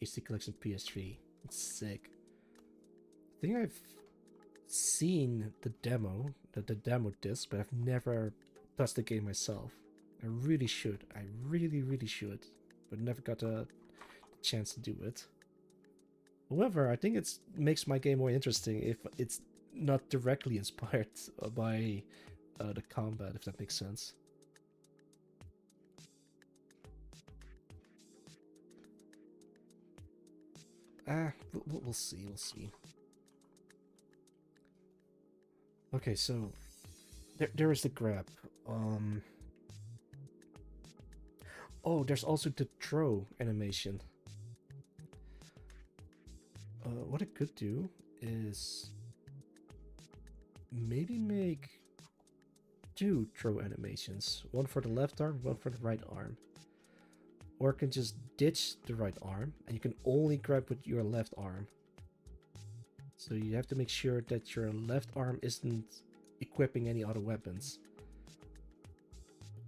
HD Collection PS3. It's sick. I think I've seen the demo, the demo disc, but I've never touched the game myself. I really should. I really should. But never got a chance to do it. However, I think it makes my game more interesting if it's not directly inspired by the combat, if that makes sense. We'll see, we'll see. Okay, so there is the grab. Oh, there's also the throw animation. What I could do is maybe make 2 throw animations. One for the left arm, one for the right arm. Or I can just ditch the right arm and you can only grab with your left arm. So you have to make sure that your left arm isn't equipping any other weapons.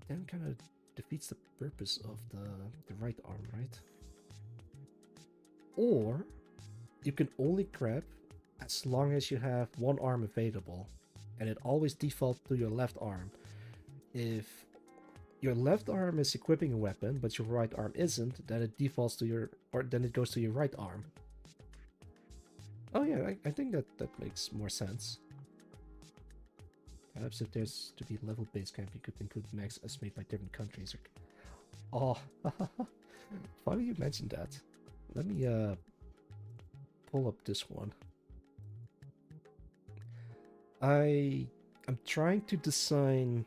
Then kind of defeats the purpose of the right arm, right? Or you can only grab as long as you have one arm available, and it always defaults to your left arm. If your left arm is equipping a weapon but your right arm isn't, then it defaults to your, or then it goes to your right arm. Oh yeah, I think that makes more sense. Perhaps if there's to be level based camp, you could include max as made by different countries. Oh, funny you mentioned that. Let me pull up this one. I'm trying to design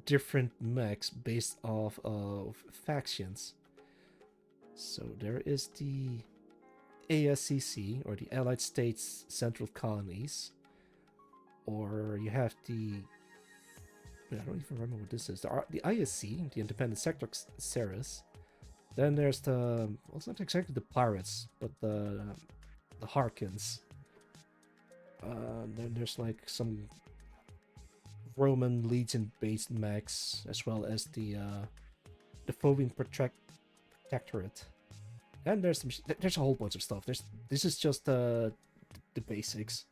different mechs based off of factions. So there is the ASCC, or the Allied States Central Colonies, or you have the, I don't even remember what this is, the ISC, the Independent Sector Ceres. Then there's the, well, it's not exactly the pirates, but the Harkins. Then there's like some Roman Legion-based mechs, as well as the Phobian Protectorate. And there's a whole bunch of stuff. This is just the basics.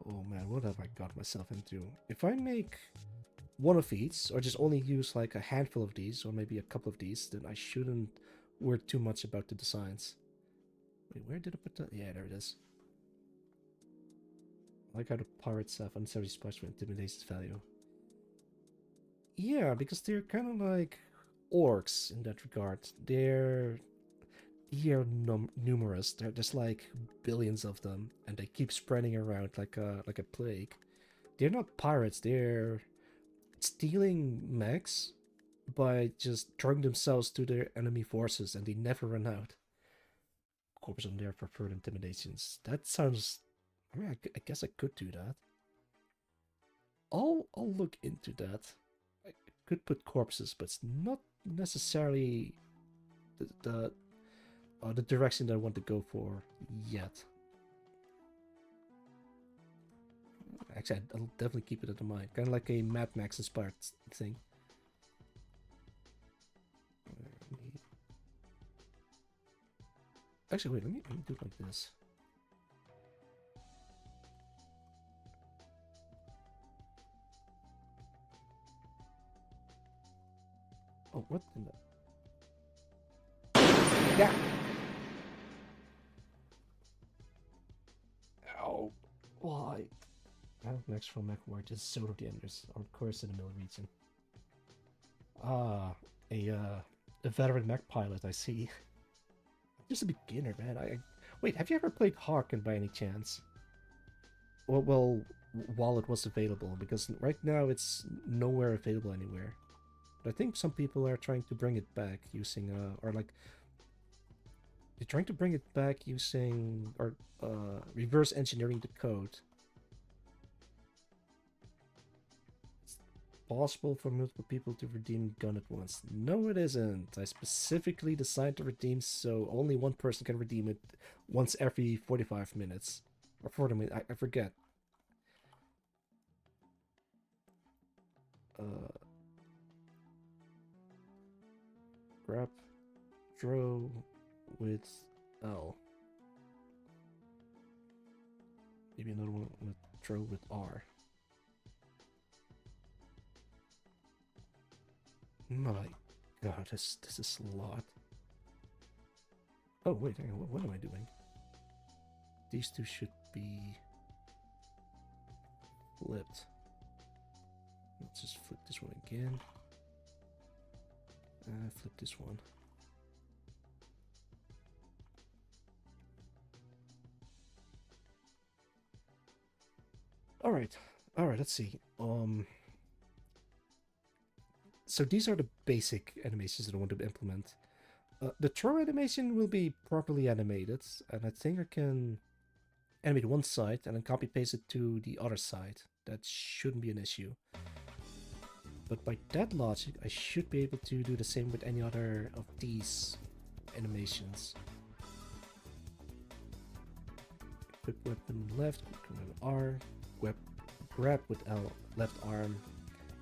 Oh man, what have I got myself into? If I make one of these, or just only use like a handful of these, or maybe a couple of these, then I shouldn't worry too much about the designs. Wait, where did I put that? Yeah, there it is. I like how the pirates have unnecessary spice for intimidation value. Yeah, because they're kind of like orcs in that regard. They're numerous. There's like billions of them, and they keep spreading around like a plague. They're not pirates. They're stealing mechs by just throwing themselves to their enemy forces, and they never run out. Corpus on there for further intimidations. That sounds. I mean, I guess I could do that. I'll look into that. I could put corpses, but it's not necessarily the direction that I want to go for yet. Actually, I'll definitely keep it in mind. Kind of like a Mad Max inspired thing. Actually, wait, let me do it like this. Oh, what in the... Yeah! Ow! Why? Next from MechWar just sort of the enders, of course, in the middle region. Ah, a veteran mech pilot, I see. Just a beginner, man. Wait, have you ever played Harken by any chance? Well, while it was available, because right now it's nowhere available anywhere. But I think some people are trying to bring it back using, they're trying to bring it back using, reverse engineering the code. It's possible for multiple people to redeem gun at once. No, it isn't. I specifically designed to redeem so only one person can redeem it once every 45 minutes. Or 40 minutes, I forget. Grab, throw with L. Maybe another one with throw with R. My god, this is a lot. Oh wait, hang on, what am I doing? These two should be flipped. Let's just flip this one again. Flip this one. All right, let's see. So these are the basic animations that I want to implement. The throw animation will be properly animated, and I think I can animate one side and then copy paste it to the other side. That shouldn't be an issue. But by that logic, I should be able to do the same with any other of these animations. Quick weapon left, quick weapon R, grab with L, left arm,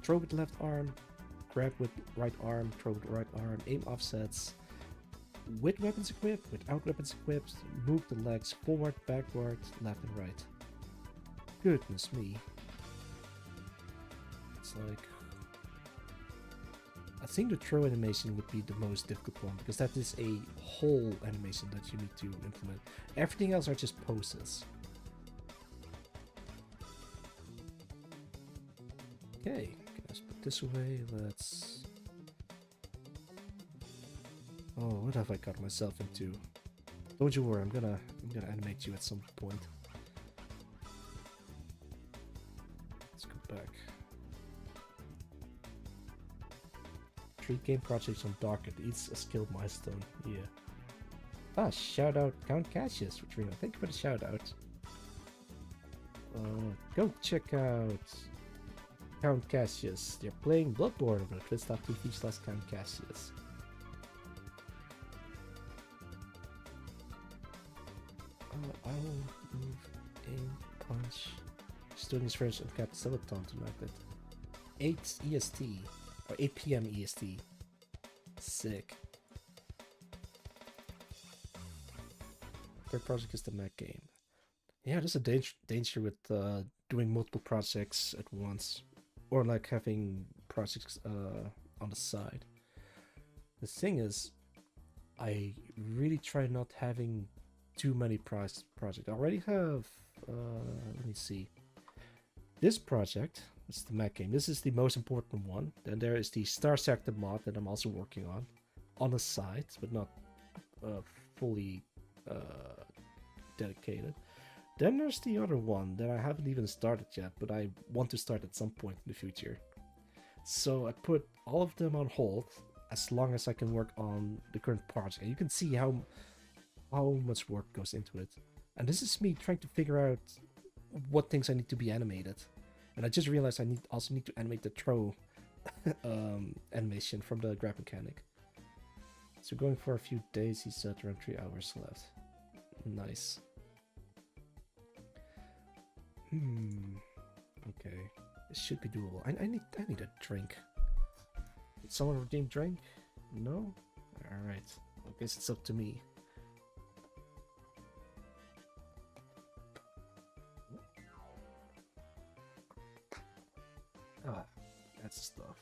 throw with left arm, grab with right arm, throw with right arm, aim offsets, with weapons equipped, without weapons equipped, move the legs forward, backward, left and right. Goodness me. It's like... I think the throw animation would be the most difficult one, because that is a whole animation that you need to implement. Everything else are just poses. Okay, let's put this away. Let's... Oh, what have I got myself into? Don't you worry, I'm gonna animate you at some point. Let's go back. 3 game projects on Docket, each a skill milestone. Yeah. Ah, shout out Count Cassius, Retrino. Thank you for the shout out. Go check out Count Cassius. They're playing Bloodborne over at twitch.tv/Count Cassius. I will move, aim, punch. Just doing his first uncapped Celoton tonight at 8 EST. or 8 p.m. EST. Sick. Third project is the Mac game. Yeah, there's a danger with doing multiple projects at once, or like having projects on the side. The thing is, I really try not having too many projects. I already have, let me see. This project is the Mac game. This is the most important one. Then there is the Star Sector mod that I'm also working on the side, but not fully dedicated. Then there's the other one that I haven't even started yet, but I want to start at some point in the future. So I put all of them on hold as long as I can work on the current project. And you can see how much work goes into it. And this is me trying to figure out what things I need to be animated. And I just realized I also need to animate the throw animation from the grab mechanic. So going for a few days, he said around 3 hours left. Nice. Okay. This should be doable. I need a drink. Did someone redeem drink? No? Alright. I guess it's up to me. Ah, that's the stuff.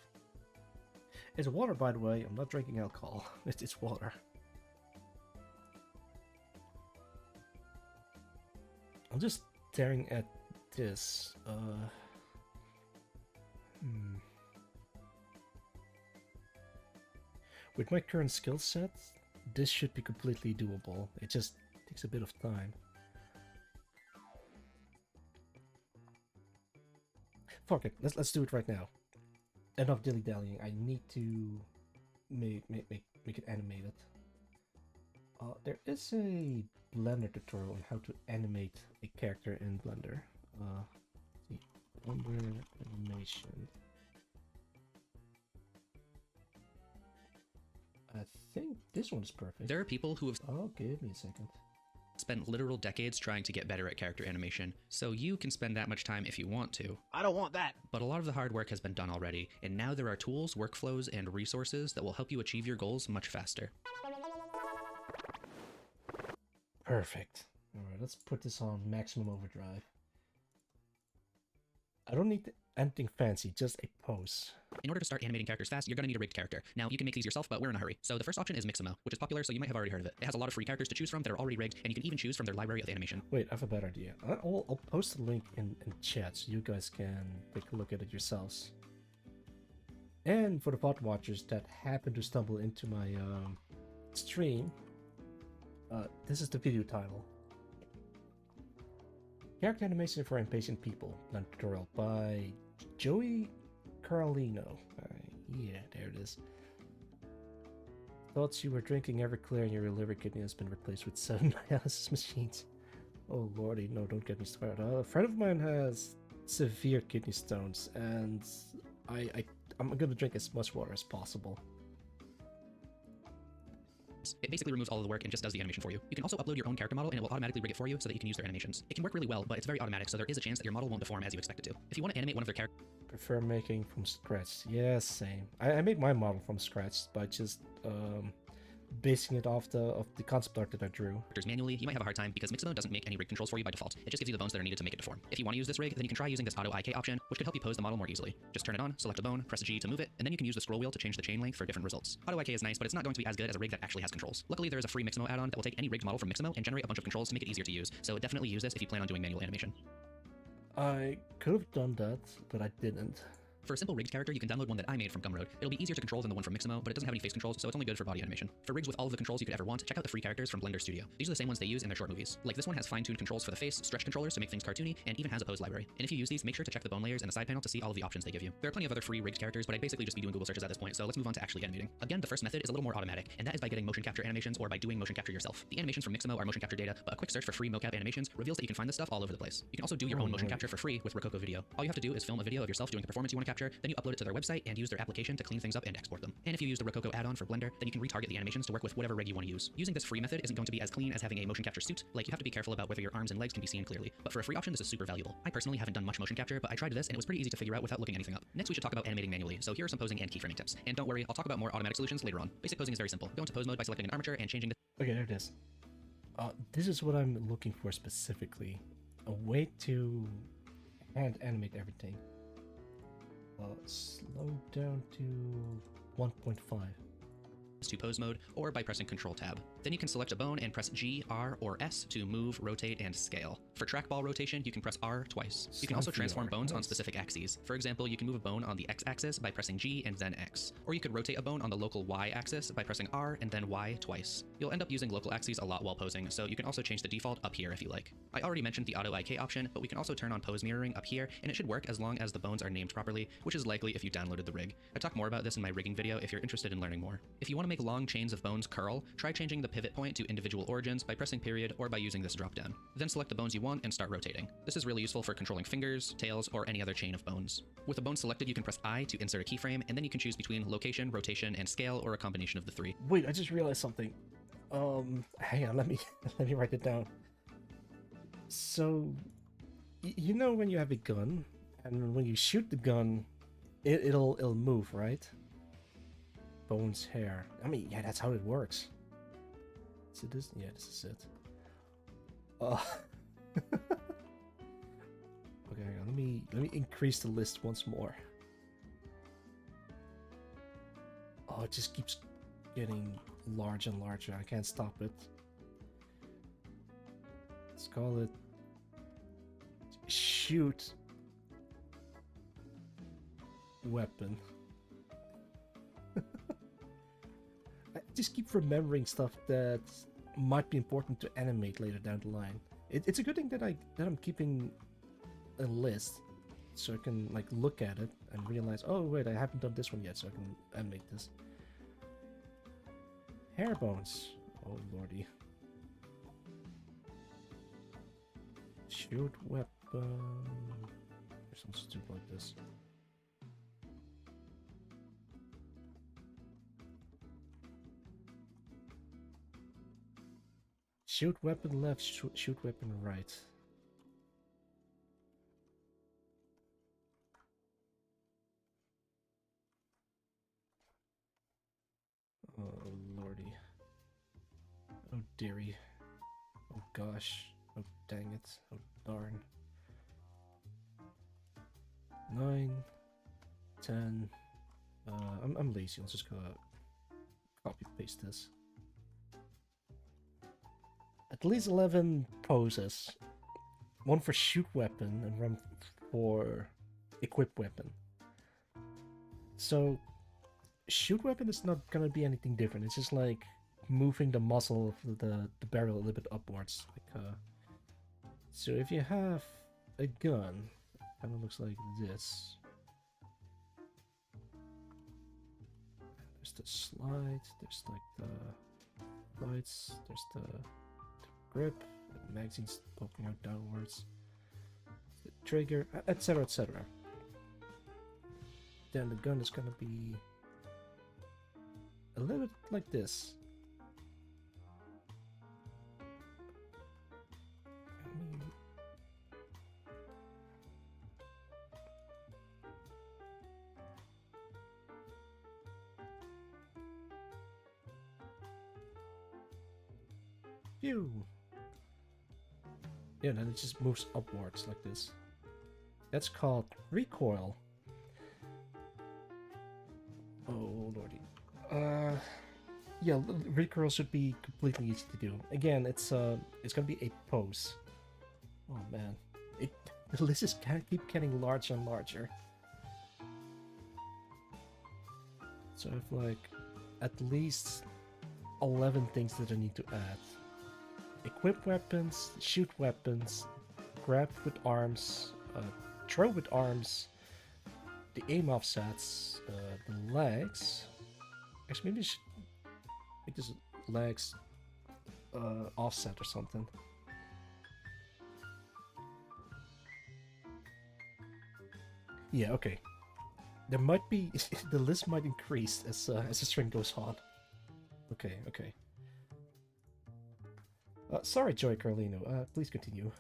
It's water, by the way. I'm not drinking alcohol. It's water. I'm just staring at this. With my current skill set, this should be completely doable. It just takes a bit of time. Fuck it, let's do it right now. Enough dilly-dallying. I need to make it animated. There is a Blender tutorial on how to animate a character in Blender. Blender animation. I think this one's perfect. There are people who have Oh, give me a second. spent literal decades trying to get better at character animation, so you can spend that much time if you want to. I don't want that. But a lot of the hard work has been done already, and now there are tools, workflows, and resources that will help you achieve your goals much faster. Perfect. Alright, let's put this on maximum overdrive. I don't need anything fancy, just a pose. In order to start animating characters fast, you're going to need a rigged character. Now, you can make these yourself, but we're in a hurry. So the first option is Mixamo, which is popular, so you might have already heard of it. It has a lot of free characters to choose from that are already rigged, and you can even choose from their library of animation. Wait, I have a better idea. I'll post a link in chat so you guys can take a look at it yourselves. And for the pod watchers that happen to stumble into my stream, this is the video title. Character Animation for Impatient People, Blender tutorial by Joey Carlino. Yeah, there it is. Thoughts you were drinking Everclear and your liver kidney has been replaced with 7 dialysis machines. Oh lordy, no, don't get me started. A friend of mine has severe kidney stones, and I'm gonna drink as much water as possible. It basically removes all of the work and just does the animation for you. You can also upload your own character model and it will automatically rig it for you so that you can use their animations. It can work really well, but it's very automatic, so there is a chance that your model won't deform as you expect it to. If you want to animate one of their characters Prefer making from scratch. Yeah, same. I made my model from scratch by just basing it off the concept art that I drew. manually, you might have a hard time because Mixamo doesn't make any rig controls for you by default. It just gives you the bones that are needed to make it deform. If you want to use this rig, then you can try using this auto IK option, which could help you pose the model more easily. Just turn it on, select a bone, press G to move it, and then you can use the scroll wheel to change the chain length for different results. Auto IK is nice, but it's not going to be as good as a rig that actually has controls. Luckily, there is a free Mixamo add-on that will take any rigged model from Mixamo and generate a bunch of controls to make it easier to use, so definitely use this if you plan on doing manual animation. I could have done that, but I didn't. For a simple rigged character, you can download one that I made from Gumroad. It'll be easier to control than the one from Mixamo, but it doesn't have any face controls, so it's only good for body animation. For rigs with all of the controls you could ever want, check out the free characters from Blender Studio. These are the same ones they use in their short movies. Like this one has fine-tuned controls for the face, stretch controllers to make things cartoony, and even has a pose library. And if you use these, make sure to check the bone layers in the side panel to see all of the options they give you. There are plenty of other free rigged characters, but I'd basically just be doing Google searches at this point, so let's move on to actually animating. Again, the first method is a little more automatic, and that is by getting motion capture animations or by doing motion capture yourself. The animations from Mixamo are motion capture data, but a quick search for free mocap animations reveals that you can find this stuff all over the place. You can also do your own motion capture for free with Rococo Video. All you have to do is film a video of yourself doing the performance you want to capture, then you upload it to their website and use their application to clean things up and export them. And if you use the Rococo add-on for Blender, then you can retarget the animations to work with whatever rig you want to use. Using this free method isn't going to be as clean as having a motion capture suit. Like, you have to be careful about whether your arms and legs can be seen clearly. But for a free option, this is super valuable. I personally haven't done much motion capture, but I tried this and it was pretty easy to figure out without looking anything up. Next, we should talk about animating manually. So here are some posing and keyframing tips. And don't worry, I'll talk about more automatic solutions later on. Basic posing is very simple. Go into pose mode by selecting an armature and changing the Okay, there it is. This is what I'm looking for specifically. A way to hand animate everything. Slow down to 1.5. to pose mode, or by pressing Ctrl Tab. Then you can select a bone and press G, R, or S to move, rotate, and scale. For trackball rotation, you can press R twice. You can also transform bones on specific axes. For example, you can move a bone on the X axis by pressing G and then X. Or you could rotate a bone on the local Y axis by pressing R and then Y twice. You'll end up using local axes a lot while posing, so you can also change the default up here if you like. I already mentioned the Auto IK option, but we can also turn on pose mirroring up here, and it should work as long as the bones are named properly, which is likely if you downloaded the rig. I talk more about this in my rigging video if you're interested in learning more. If you want to make long chains of bones curl, try changing the pivot point to individual origins by pressing period or by using this dropdown. Then select the bones you want and start rotating. This is really useful for controlling fingers, tails, or any other chain of bones. With a bone selected, you can press I to insert a keyframe, and then you can choose between location, rotation, and scale, or a combination of the three. Wait, I just realized something. Hang on, let me write it down. So, you know when you have a gun, and when you shoot the gun, it'll move, right? Bones, hair. I mean, yeah, that's how it works. Is it this? Yeah, this is it. Okay, hang on. Let me increase the list once more. Oh, it just keeps getting larger and larger. I can't stop it. Let's call it shoot weapon. I just keep remembering stuff that might be important to animate later down the line. It's a good thing that I'm keeping a list, so I can like look at it and realize, oh wait, I haven't done this one yet, so I can animate this. Hair bones. Oh lordy. Shoot weapon. There's something stupid like this. Shoot weapon left, shoot weapon right. Oh lordy. Oh dearie. Oh gosh. Oh dang it. Oh darn. 9, 10. I'm lazy. Let's just go copy paste this. At least 11 poses. One for shoot weapon and one for equip weapon. So shoot weapon is not gonna be anything different. It's just like moving the muzzle of the barrel a little bit upwards. Like, so if you have a gun, it kind of looks like this. There's the slide. There's like the lights. There's the grip, the magazine's poking out downwards, the trigger, etc, etc. Then the gun is gonna be a little bit like this. Phew. Yeah, then it just moves upwards like this. That's called recoil. Oh lordy. Yeah, recoil should be completely easy to do. Again, it's gonna be a pose. Oh man, the list is keep getting larger and larger. So I have like at least 11 things that I need to add. Equip weapons, shoot weapons, grab with arms, throw with arms, the aim offsets, the legs. Actually, maybe I should make this legs offset or something. Yeah, okay. There might be the list might increase as the string goes on. Okay, okay. Sorry, Joy Carlino. Please continue.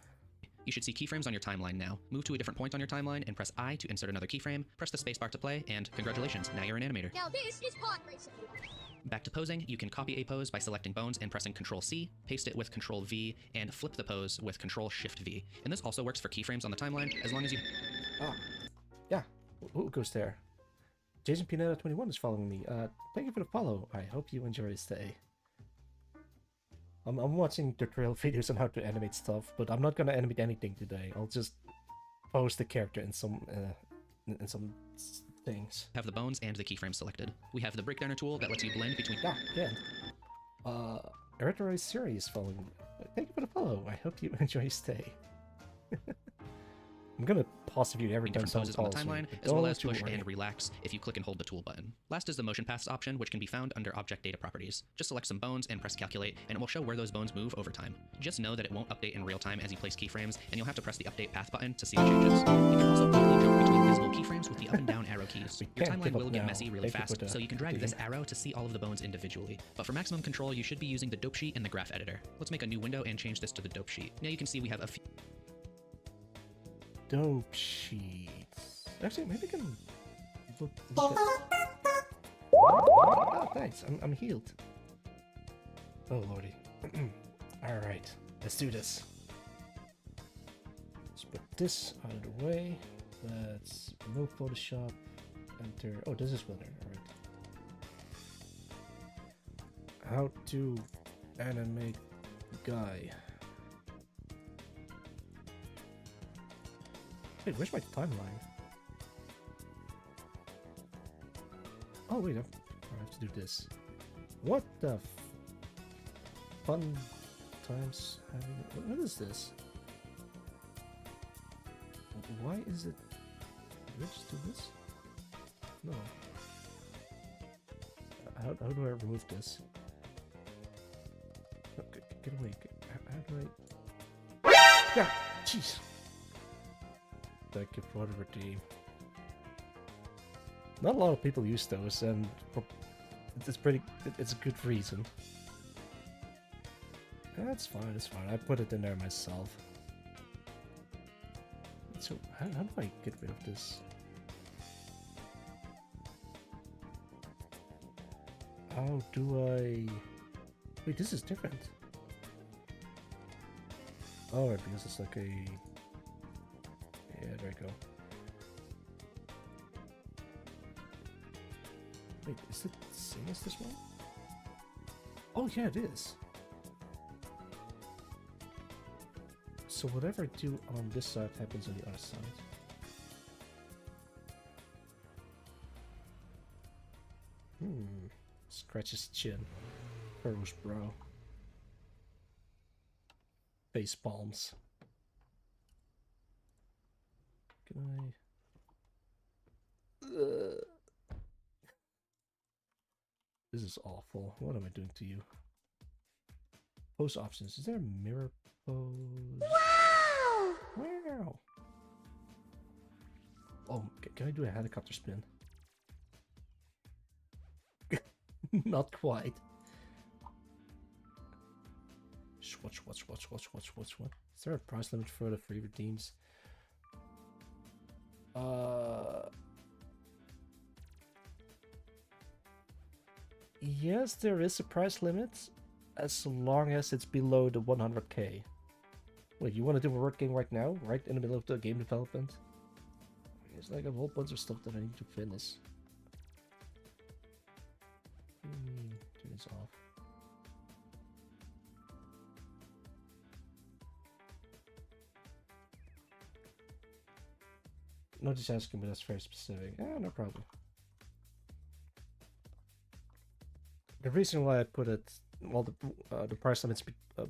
You should see keyframes on your timeline now. Move to a different point on your timeline and press I to insert another keyframe, press the spacebar to play, and congratulations, now you're an animator. Now this is pod racing. Back to posing, you can copy a pose by selecting bones and pressing Ctrl-C, paste it with Ctrl-V, and flip the pose with Ctrl-Shift-V. And this also works for keyframes on the timeline, as long as you... Ah, yeah. Who goes there? Jason Pineda 21 is following me. Thank you for the follow. I hope you enjoy your stay. I'm watching tutorial videos on how to animate stuff, but I'm not gonna animate anything today. I'll just pose the character in some things. have the bones and the keyframe selected. We have the breakdowner tool that lets you blend between... Yeah, again. Eritrea Series following me. Thank you for the follow. I hope you enjoy your stay. I'm gonna pause the video every time different someone poses on the calls me, timeline, but as well don't as you push worry. and relax if you click and hold the tool button. Last is the motion paths option, which can be found under Object Data Properties. Just select some bones and press Calculate, and it will show where those bones move over time. Just know that it won't update in real time as you place keyframes, and you'll have to press the Update Path button to see the changes. You can also quickly jump between visible keyframes with the up and down arrow keys. Your can't timeline give up will get now. messy really Thank you fast, for the so you can drag this update. arrow to see all of the bones individually. But for maximum control, you should be using the dope sheet in the graph editor. Let's make a new window and change this to the dope sheet. Now you can see we have a few... Dope sheets. Actually, maybe I can look at... Oh, thanks. I'm healed. Oh, lordy. Alright, let's do this. Let's put this out of the way. Let's remove Photoshop. Enter. Oh, this is Blender. Alright. How to animate guy. Wait, where's my timeline? Oh wait, I have to do this. What the fun times having? What is this? Why is it? Did I just do this? No. How do I remove this? Okay, get away! How do I? Yeah, jeez. Thank you for the redeem. Not a lot of people use those, and it's pretty. It's a good reason. That's fine. It's fine. I put it in there myself. So how do I get rid of this? How do I? Wait, this is different. Oh, right, because it's like a. Yeah, there we go. Wait, is it the same as this one? Oh yeah, it is. So whatever I do on this side happens on the other side. Scratch his chin. Furrows brow. Face palms. Can I... This is awful. What am I doing to you? Pose options. Is there a mirror pose? Wow! Wow! Oh, can I do a helicopter spin? Not quite. Swatch. Is there a price limit for the free redeems? Yes, there is a price limit, as long as it's below the 100k. Wait, you want to do a word game right now? Right in the middle of the game development? There's like a whole bunch of stuff that I need to finish. Turn this off. No, just asking, but that's very specific. No problem. The reason why I put it, well, the price limit's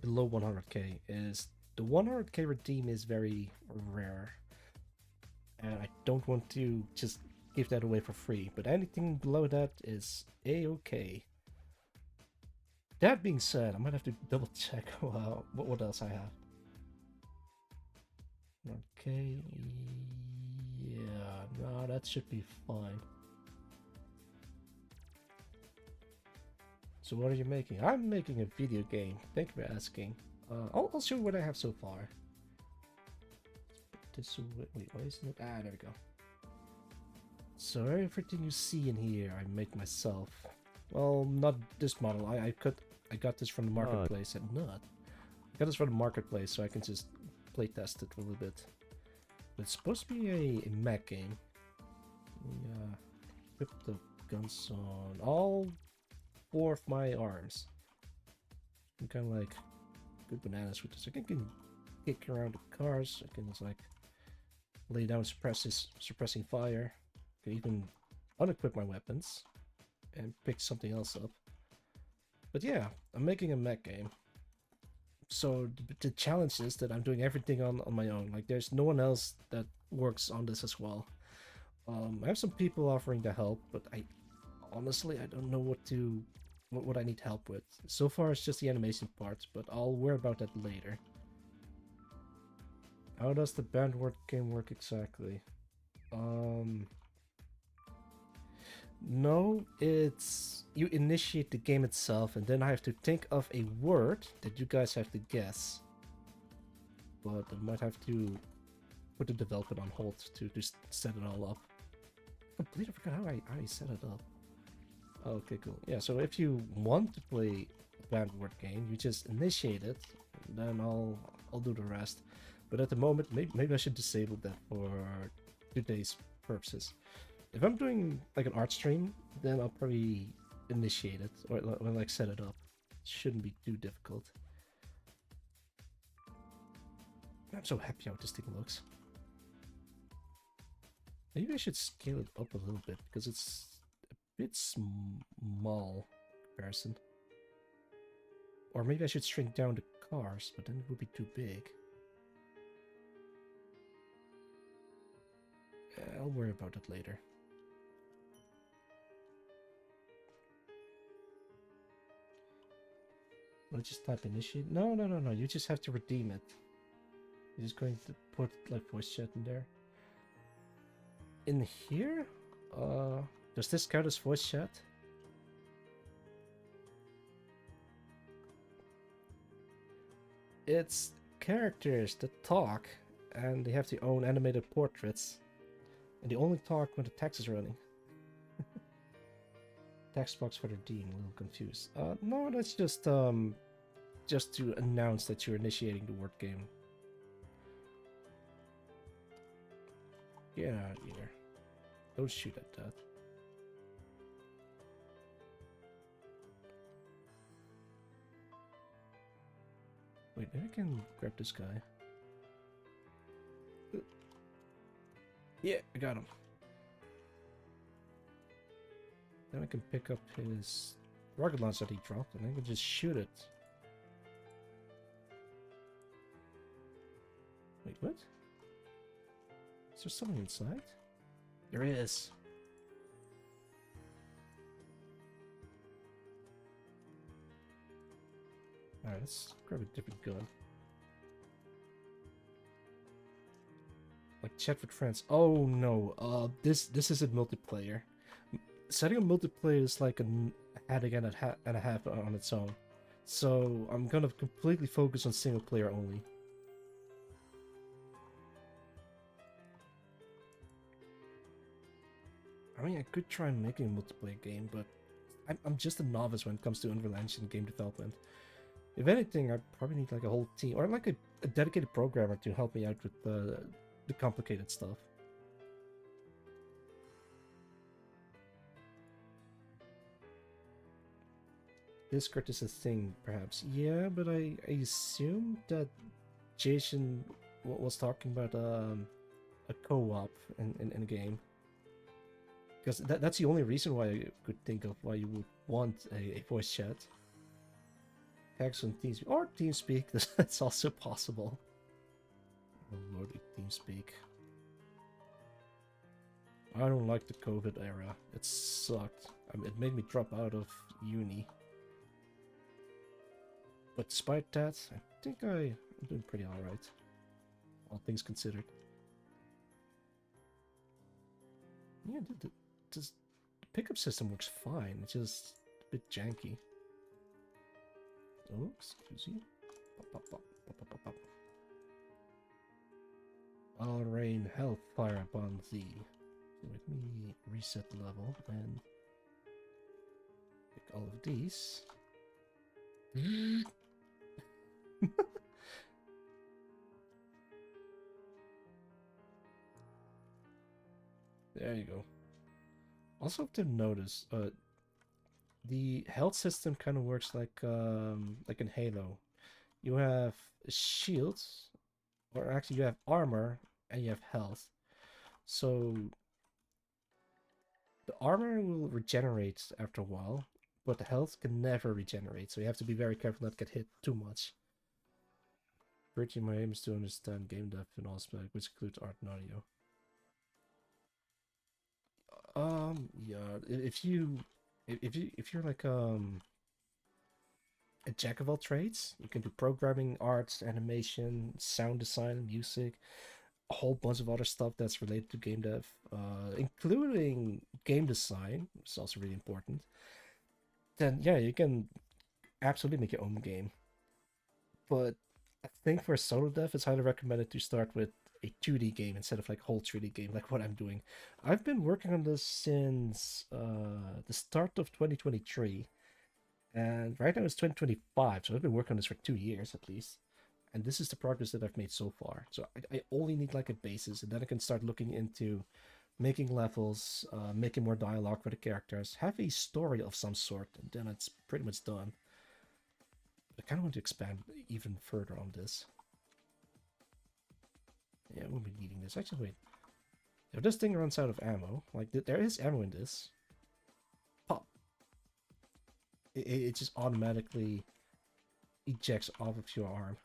below 100k is the 100k redeem is very rare, and I don't want to just give that away for free. But anything below that is a-okay. That being said, I might have to double check what else I have. 100k, yeah, No, that should be fine. So what are you making? I'm making a video game. Thank you for asking. I'll show you what I have so far. This wait, why isn't it? Ah, there we go. So everything you see in here, I make myself. Well, not this model. I got this from the marketplace at Nut. I got this from the marketplace, so I can just play test it for a little bit. But it's supposed to be a mech game. Yeah, put the guns on all 4 of my arms. I'm kind of like good bananas with this. I can kick around the cars. I can just like lay down suppressing fire. I can even unequip my weapons and pick something else up. But yeah, I'm making a mech game. So the challenge is that I'm doing everything on my own. Like there's no one else that works on this as well. I have some people offering to help, but I honestly don't know what I need help with. So far it's just the animation part, but I'll worry about that later. How does the bandwidth game work exactly? No, it's you initiate the game itself and then I have to think of a word that you guys have to guess. But I might have to put the development on hold to set it all up. I completely forgot how I set it up. Okay, cool. Yeah, so if you want to play a bandwidth game, you just initiate it, and then I'll do the rest. But at the moment, maybe I should disable that for today's purposes. If I'm doing like an art stream, then I'll probably initiate it or like set it up. It shouldn't be too difficult. I'm so happy how this thing looks. Maybe I should scale it up a little bit because it's a bit small in comparison. Or maybe I should shrink down the cars, but then it would be too big. I'll worry about it later. Will I just type initiate? No, you just have to redeem it. You're just going to put like voice chat in there. In here? Does this count as voice chat? It's characters that talk, and they have their own animated portraits. And they only talk when the text is running. Text box for the Dean, a little confused. No, that's just to announce that you're initiating the word game. Get out of here. Don't shoot at that. Wait, maybe I can grab this guy. Yeah, I got him. Then I can pick up his rocket launcher that he dropped, and I can just shoot it. Wait, what? Is there something inside? There is. Alright, let's grab a different gun. Like chat with friends. Oh no, this isn't multiplayer. Setting up multiplayer is like a headache and a half on its own. So I'm gonna completely focus on single player only. I mean, I could try making a multiplayer game, but I'm just a novice when it comes to Unreal Engine game development. If anything, I probably need like a whole team or like a dedicated programmer to help me out with the complicated stuff. Discord is a thing, perhaps. Yeah, but I assume that Jason was talking about a co-op in a game. Because that's the only reason why I could think of why you would want a voice chat. Text on TeamSpeak. Or TeamSpeak, that's also possible. Oh lordy, TeamSpeak. I don't like the COVID era. It sucked. I mean, it made me drop out of uni. But despite that, I think I'm doing pretty alright. All things considered. Yeah, the pickup system works fine. It's just a bit janky. Oh, excuse you. Pop, pop, pop, pop, pop, pop. I'll rain hellfire upon thee. Let me reset the level and pick all of these. There you go. Also have to notice, the health system kind of works like in Halo. You have shields, or actually you have armor and you have health. So the armor will regenerate after a while, but the health can never regenerate. So you have to be very careful not to get hit too much. Bridging my aim is to understand game dev and all aspects, which includes art and audio. Yeah, if you're like a jack of all trades, you can do programming, arts, animation, sound design, music, a whole bunch of other stuff that's related to game dev, including game design, which is also really important. Then yeah, you can absolutely make your own game. But I think for solo dev, it's highly recommended to start with a 2D game instead of like whole 3D game, like what I'm doing. I've been working on this since the start of 2023, and right now it's 2025, so I've been working on this for 2 years at least. And this is the progress that I've made so far. So I only need like a basis, and then I can start looking into making levels, making more dialogue for the characters, have a story of some sort, and then it's pretty much done. I kind of want to expand even further on this. Yeah, we'll be needing this. Actually, wait. If this thing runs out of ammo, like there is ammo in this, pop. It just automatically ejects off of your arm.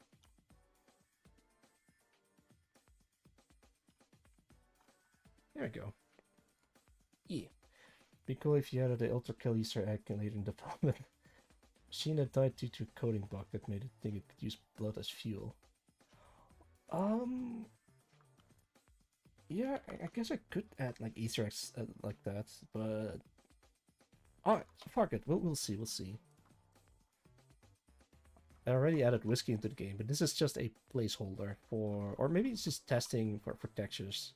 There we go. Yeah. Be cool if you added the Ultra Kill Easter egg later in development. Machine that died due to a coding bug that made it think it could use blood as fuel. Yeah, I guess I could add like Easter eggs like that, but fuck it. We'll see. We'll see. I already added whiskey into the game, but this is just a placeholder for, or maybe it's just testing for textures.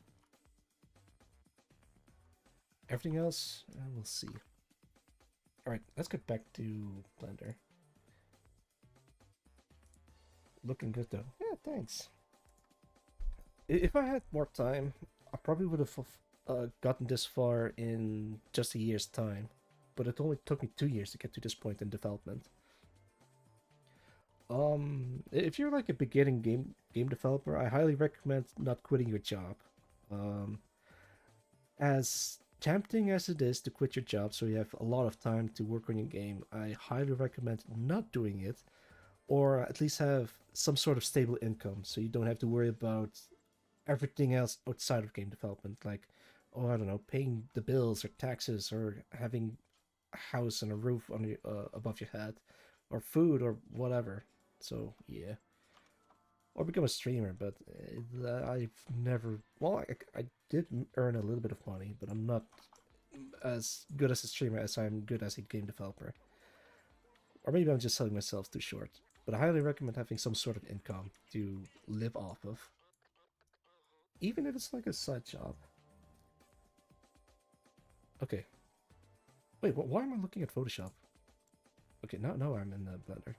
Everything else, we'll see. Alright, let's get back to Blender. Looking good though. Yeah, thanks. If I had more time, I probably would have gotten this far in just a year's time. But it only took me 2 years to get to this point in development. If you're like a beginning game developer, I highly recommend not quitting your job. As tempting as it is to quit your job so you have a lot of time to work on your game, I highly recommend not doing it, or at least have some sort of stable income so you don't have to worry about everything else outside of game development, like, oh, I don't know, paying the bills or taxes or having a house and a roof on your, above your head, or food or whatever. So yeah. Or become a streamer, but I've never... Well, I did earn a little bit of money, but I'm not as good as a streamer as I'm good as a game developer. Or maybe I'm just selling myself too short. But I highly recommend having some sort of income to live off of. Even if it's like a side job. Okay. Wait, why am I looking at Photoshop? Okay, now I'm in the Blender.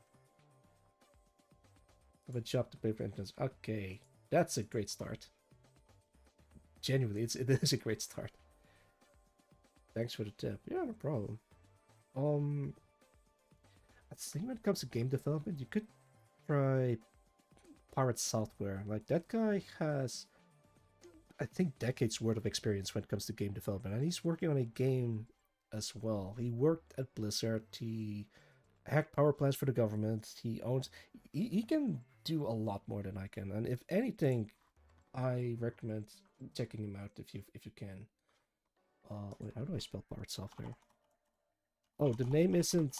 Have a job to pay for entrance. Okay, that's a great start. Genuinely, it is a great start. Thanks for the tip. Yeah, no problem. I think when it comes to game development, you could try Pirate Software. Like, that guy has, I think, decades worth of experience when it comes to game development, and he's working on a game as well. He worked at Blizzard. He hacked power plants for the government. He owns... He can do a lot more than I can, and if anything, I recommend checking him out if you can. Wait, how do I spell Pirate Software? Oh, the name isn't...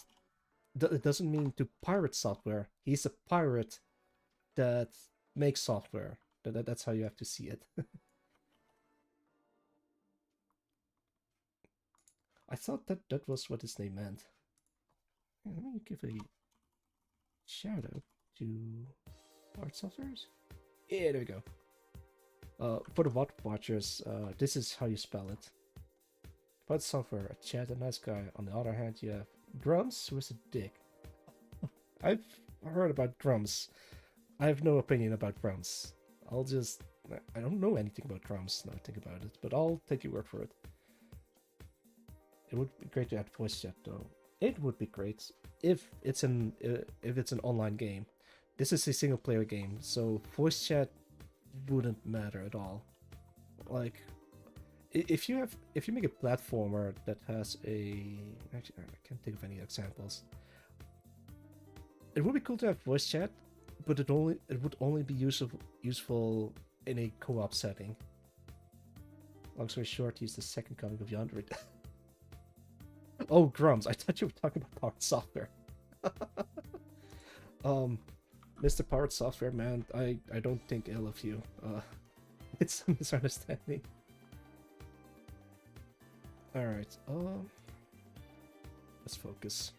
It doesn't mean to pirate software. He's a pirate that makes software. That's how you have to see it. I thought that that was what his name meant. Let me give a shout out to Art Softwares. Yeah, there we go. For the bot watchers, this is how you spell it. Bot software, a chat, a nice guy. On the other hand, you have Grums, who is a dick. I've heard about Grums. I have no opinion about Grums. I don't know anything about Grums now I think about it, but I'll take your word for it. It would be great to add voice chat though. It would be great if it's an online game. This is a single player game, so voice chat wouldn't matter at all. Like, if you make a platformer that has actually I can't think of any examples. It would be cool to have voice chat, but it would only be useful in a co-op setting. Long story short, he's the second coming of Yandere. Oh, Grums! I thought you were talking about Powered Software. Mr. Powered Software, man, I don't think ill of you. It's a misunderstanding. Alright, let's focus.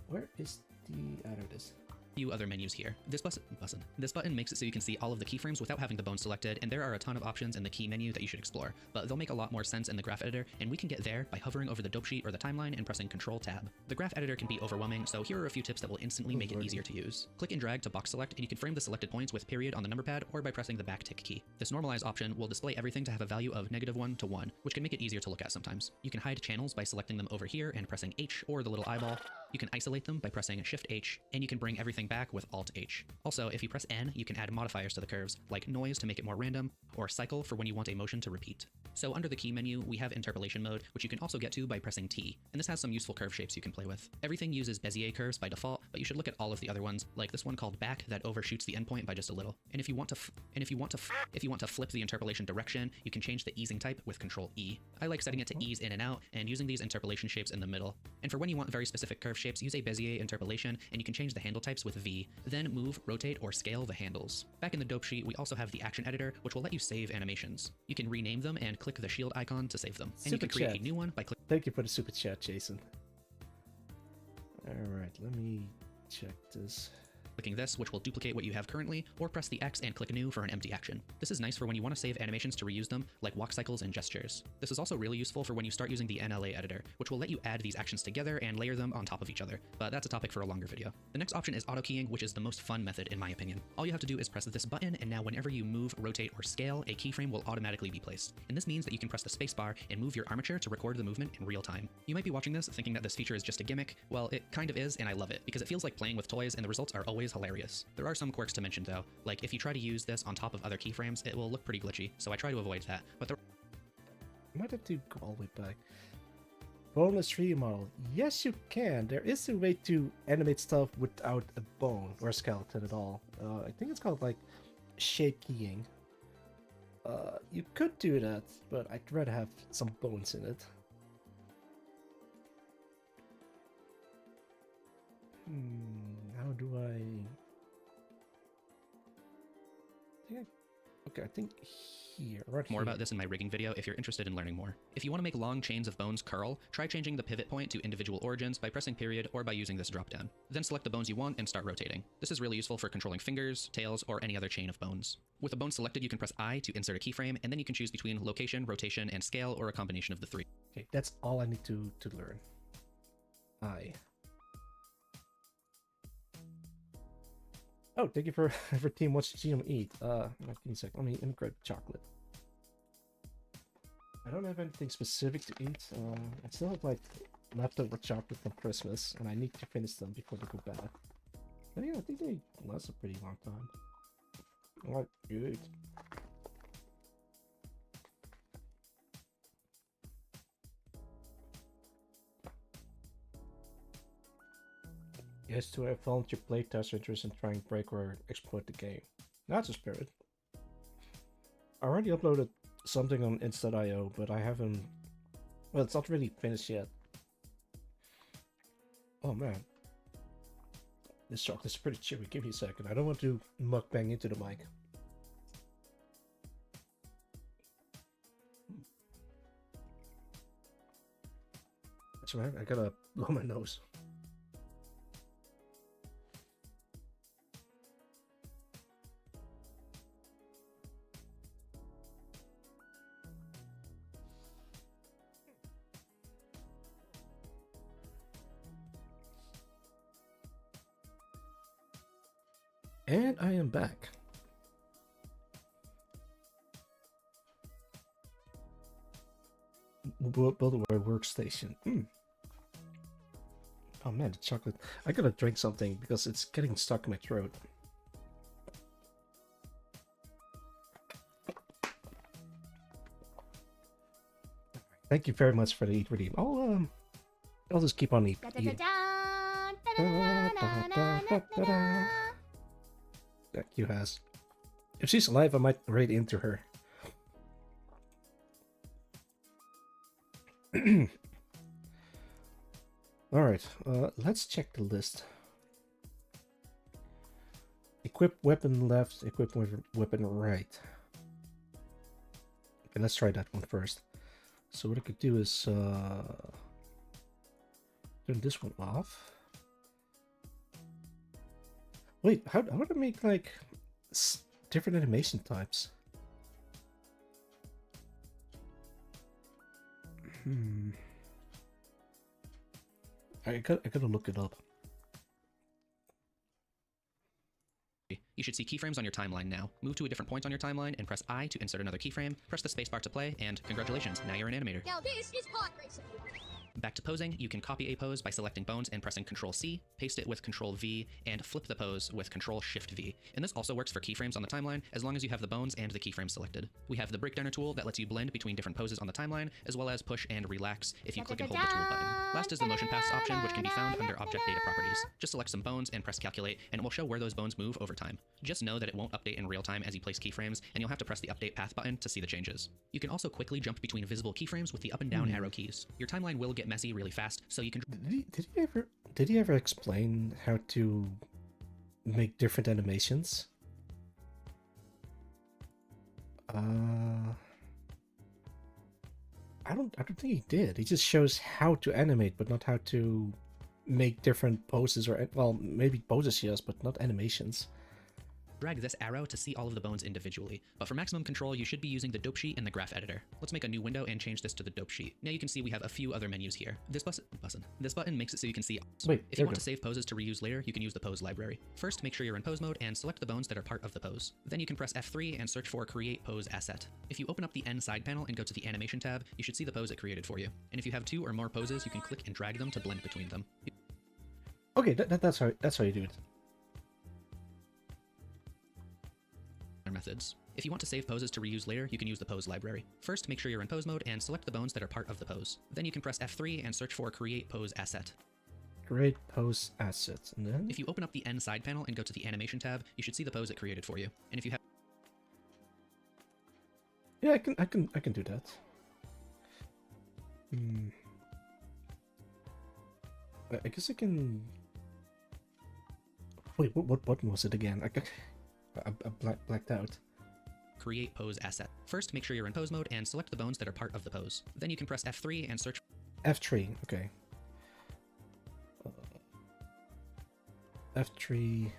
Where is the... there it is. Few other menus here. This button makes it so you can see all of the keyframes without having the bone selected, and there are a ton of options in the key menu that you should explore, but they'll make a lot more sense in the graph editor, and we can get there by hovering over the dope sheet or the timeline and pressing Control Tab. The graph editor can be overwhelming, so here are a few tips that will instantly make it easier to use. Click and drag to box select, and you can frame the selected points with period on the number pad or by pressing the backtick key. This normalize option will display everything to have a value of -1 to 1, which can make it easier to look at sometimes. You can hide channels by selecting them over here and pressing H or the little eyeball. You can isolate them by pressing Shift H, and you can bring everything back with Alt H. Also, if you press N, you can add modifiers to the curves, like noise to make it more random, or cycle for when you want a motion to repeat. So under the key menu, we have interpolation mode, which you can also get to by pressing T, and this has some useful curve shapes you can play with. Everything uses Bezier curves by default, but you should look at all of the other ones, like this one called back that overshoots the endpoint by just a little. And if you want to flip the interpolation direction, you can change the easing type with Control E. I like setting it to ease in and out, and using these interpolation shapes in the middle. And for when you want very specific curve shapes, use a Bezier interpolation, and you can change the handle types with V. Then move, rotate, or scale the handles. Back in the dope sheet, we also have the action editor, which will let you save animations. You can rename them and click the shield icon to save them. And you can create a new one by clicking. Thank you for the super chat, Jason. Alright, let me check this. Clicking this, which will duplicate what you have currently, or press the X and click new for an empty action. This is nice for when you want to save animations to reuse them, like walk cycles and gestures. This is also really useful for when you start using the NLA editor, which will let you add these actions together and layer them on top of each other, but that's a topic for a longer video. The next option is auto keying, which is the most fun method in my opinion. All you have to do is press this button, and now whenever you move, rotate, or scale, a keyframe will automatically be placed. And this means that you can press the spacebar and move your armature to record the movement in real time. You might be watching this thinking that this feature is just a gimmick. Well, it kind of is, and I love it, because it feels like playing with toys and the results are always hilarious. There are some quirks to mention though, like if you try to use this on top of other keyframes, it will look pretty glitchy, so I try to avoid that, but I might have to go all the way back. Boneless 3D model. Yes, you can. There is a way to animate stuff without a bone or a skeleton at all. I think it's called like shape keying. You could do that, but I'd rather have some bones in it. How do I... Okay, I think here, right more here. about this in my rigging video if you're interested in learning more. If you want to make long chains of bones curl, try changing the pivot point to individual origins by pressing period or by using this dropdown. Then select the bones you want and start rotating. This is really useful for controlling fingers, tails, or any other chain of bones. With a bone selected, you can press I to insert a keyframe, and then you can choose between location, rotation, and scale, or a combination of the three. Okay, that's all I need to learn. Oh, thank you for Team Watch GM Eat. Give me a sec. Let me grab chocolate. I don't have anything specific to eat. I still have like leftover chocolate from Christmas, and I need to finish them before they go bad. But yeah, I think they last a pretty long time. Alright, good. Yes, to have volunteer playtesters interested in trying to break or exploit the game. That's a spirit. I already uploaded something on Insta.io, but I haven't... Well, it's not really finished yet. Oh man. This chocolate's pretty chewy. Give me a second. I don't want to mukbang into the mic. That's right. I gotta blow my nose. And I am back. Build a workstation. Oh man, the chocolate. I gotta drink something because it's getting stuck in my throat. Thank you very much for the eat redeem. I'll just keep on eating. That Q has. If she's alive, I might raid into her. Alright, let's check the list. Equip weapon left, equip weapon right. Okay, let's try that one first. So what I could do is turn this one off. Wait, how do I make like different animation types? I gotta look it up. You should see keyframes on your timeline now. Move to a different point on your timeline and press I to insert another keyframe, press the spacebar to play, and congratulations, now you're an animator. Now this is pod racing. Back to posing, you can copy a pose by selecting bones and pressing Ctrl-C, paste it with Ctrl-V, and flip the pose with Ctrl-Shift-V. And this also works for keyframes on the timeline, as long as you have the bones and the keyframe selected. We have the breakdowner tool that lets you blend between different poses on the timeline, as well as push and relax if you click and hold the tool button. Last is the motion paths option, which can be found under Object Data Properties. Just select some bones and press Calculate, and it will show where those bones move over time. Just know that it won't update in real time as you place keyframes, and you'll have to press the Update Path button to see the changes. You can also quickly jump between visible keyframes with the up and down arrow keys. Your timeline will get messy really fast, so you can... Did he ever explain how to make different animations? I don't think he did. He just shows how to animate, but not how to make different poses, or well, maybe poses yes, but not animations. Drag this arrow to see all of the bones individually, but for maximum control you should be using the dope sheet in the graph editor. Let's make a new window and change this to the dope sheet. Now you can see we have a few other menus here. This button makes it so you can see... Wait, if you want to save poses to reuse later, you can use the pose library. First, make sure you're in pose mode and select the bones that are part of the pose. Then you can press F3 and search for Create Pose Asset. If you open up the N side panel and go to the Animation tab, you should see the pose it created for you. And if you have 2 or more poses, you can click and drag them to blend between them. Okay, that's how you do it. Methods. If you want to save poses to reuse later, you can use the pose library. First, make sure you're in pose mode and select the bones that are part of the pose. Then you can press F3 and search for Create Pose Asset. Create Pose Asset, and then... If you open up the N side panel and go to the Animation tab, you should see the pose it created for you. And if you have... Yeah, I can do that. I guess I can... Wait, what button was it again? I blacked out. Create Pose Asset. First, make sure you're in pose mode and select the bones that are part of the pose. Then you can press F3 and search... F3, okay. F3...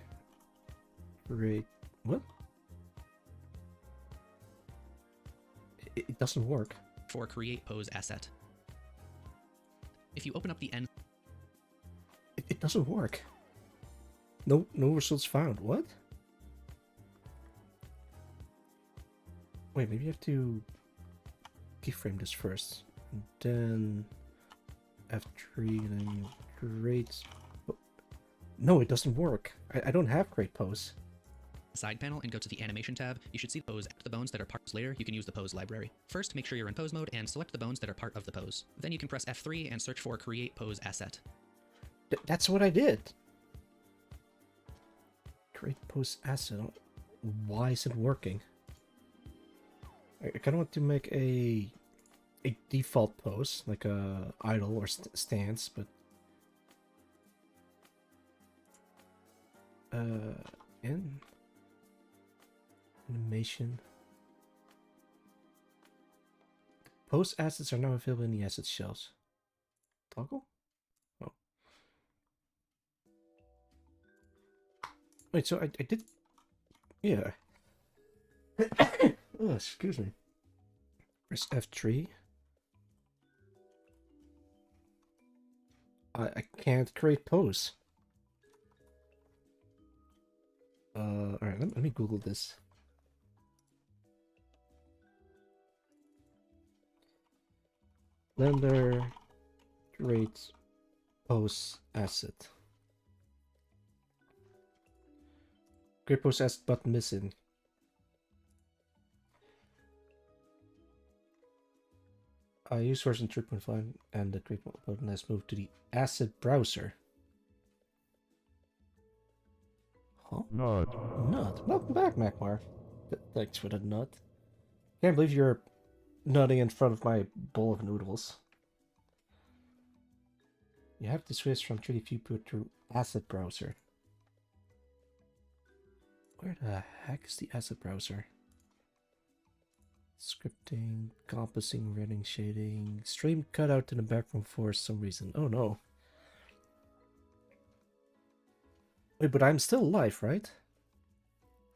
Create... What? It doesn't work. For Create Pose Asset. If you open up the N... It doesn't work. No results found. What? Wait, maybe you have to keyframe this first. And then F3, and then create... No, it doesn't work. I don't have create pose. Side panel and go to the Animation tab, you should see the pose. The bones that are parts later, you can use the pose library. First, make sure you're in pose mode and select the bones that are part of the pose. Then you can press F3 and search for Create Pose Asset. That's what I did. Create Pose Asset. Why is it working? I kind of want to make a default pose, like a idle or stance, but in animation. Pose assets are now available in the asset shells. Toggle? Oh. Wait, so I did... Yeah. Oh, excuse me. Press F3. I can't create pose. Alright, let me Google this. Blender create pose asset. Create pose asset button missing. I use version 3.5 and the create button has moved to the asset browser. Huh? Nut. Welcome back, Macmar. Thanks for the nut. Can't believe you're nutting in front of my bowl of noodles. You have to switch from 3D viewport to asset browser. Where the heck is the asset browser? Scripting, compassing, rendering, shading, stream cutout in the background for some reason. Oh no. Wait, but I'm still live, right?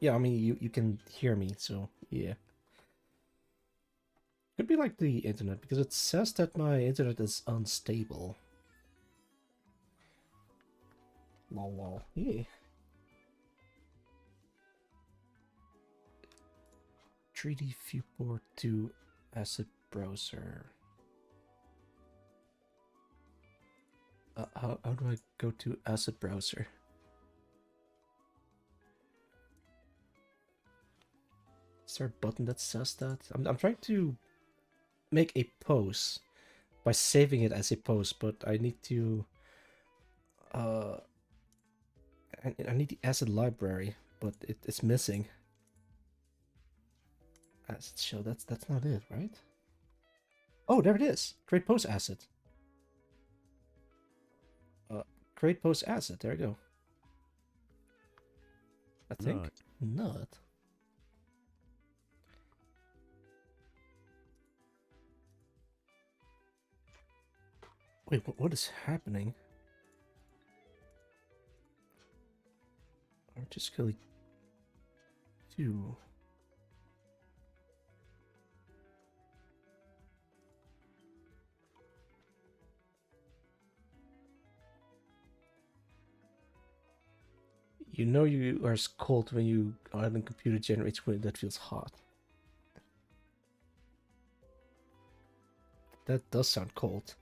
Yeah, I mean, you can hear me, so yeah. Could be like the internet, because it says that my internet is unstable. Lol. Yeah. .3D viewport to asset browser. How do I go to asset browser? Is there a button that says that? I'm trying to make a pose by saving it as a pose, but I need to I need the asset library, but it's missing. Asset show, that's not it, right? Oh, there it is. Create pose asset. Create pose asset, there we go. I think. Nut. Wait, what is happening? I'm just going to... You know you are cold when you on a computer generates wind that feels hot. That does sound cold.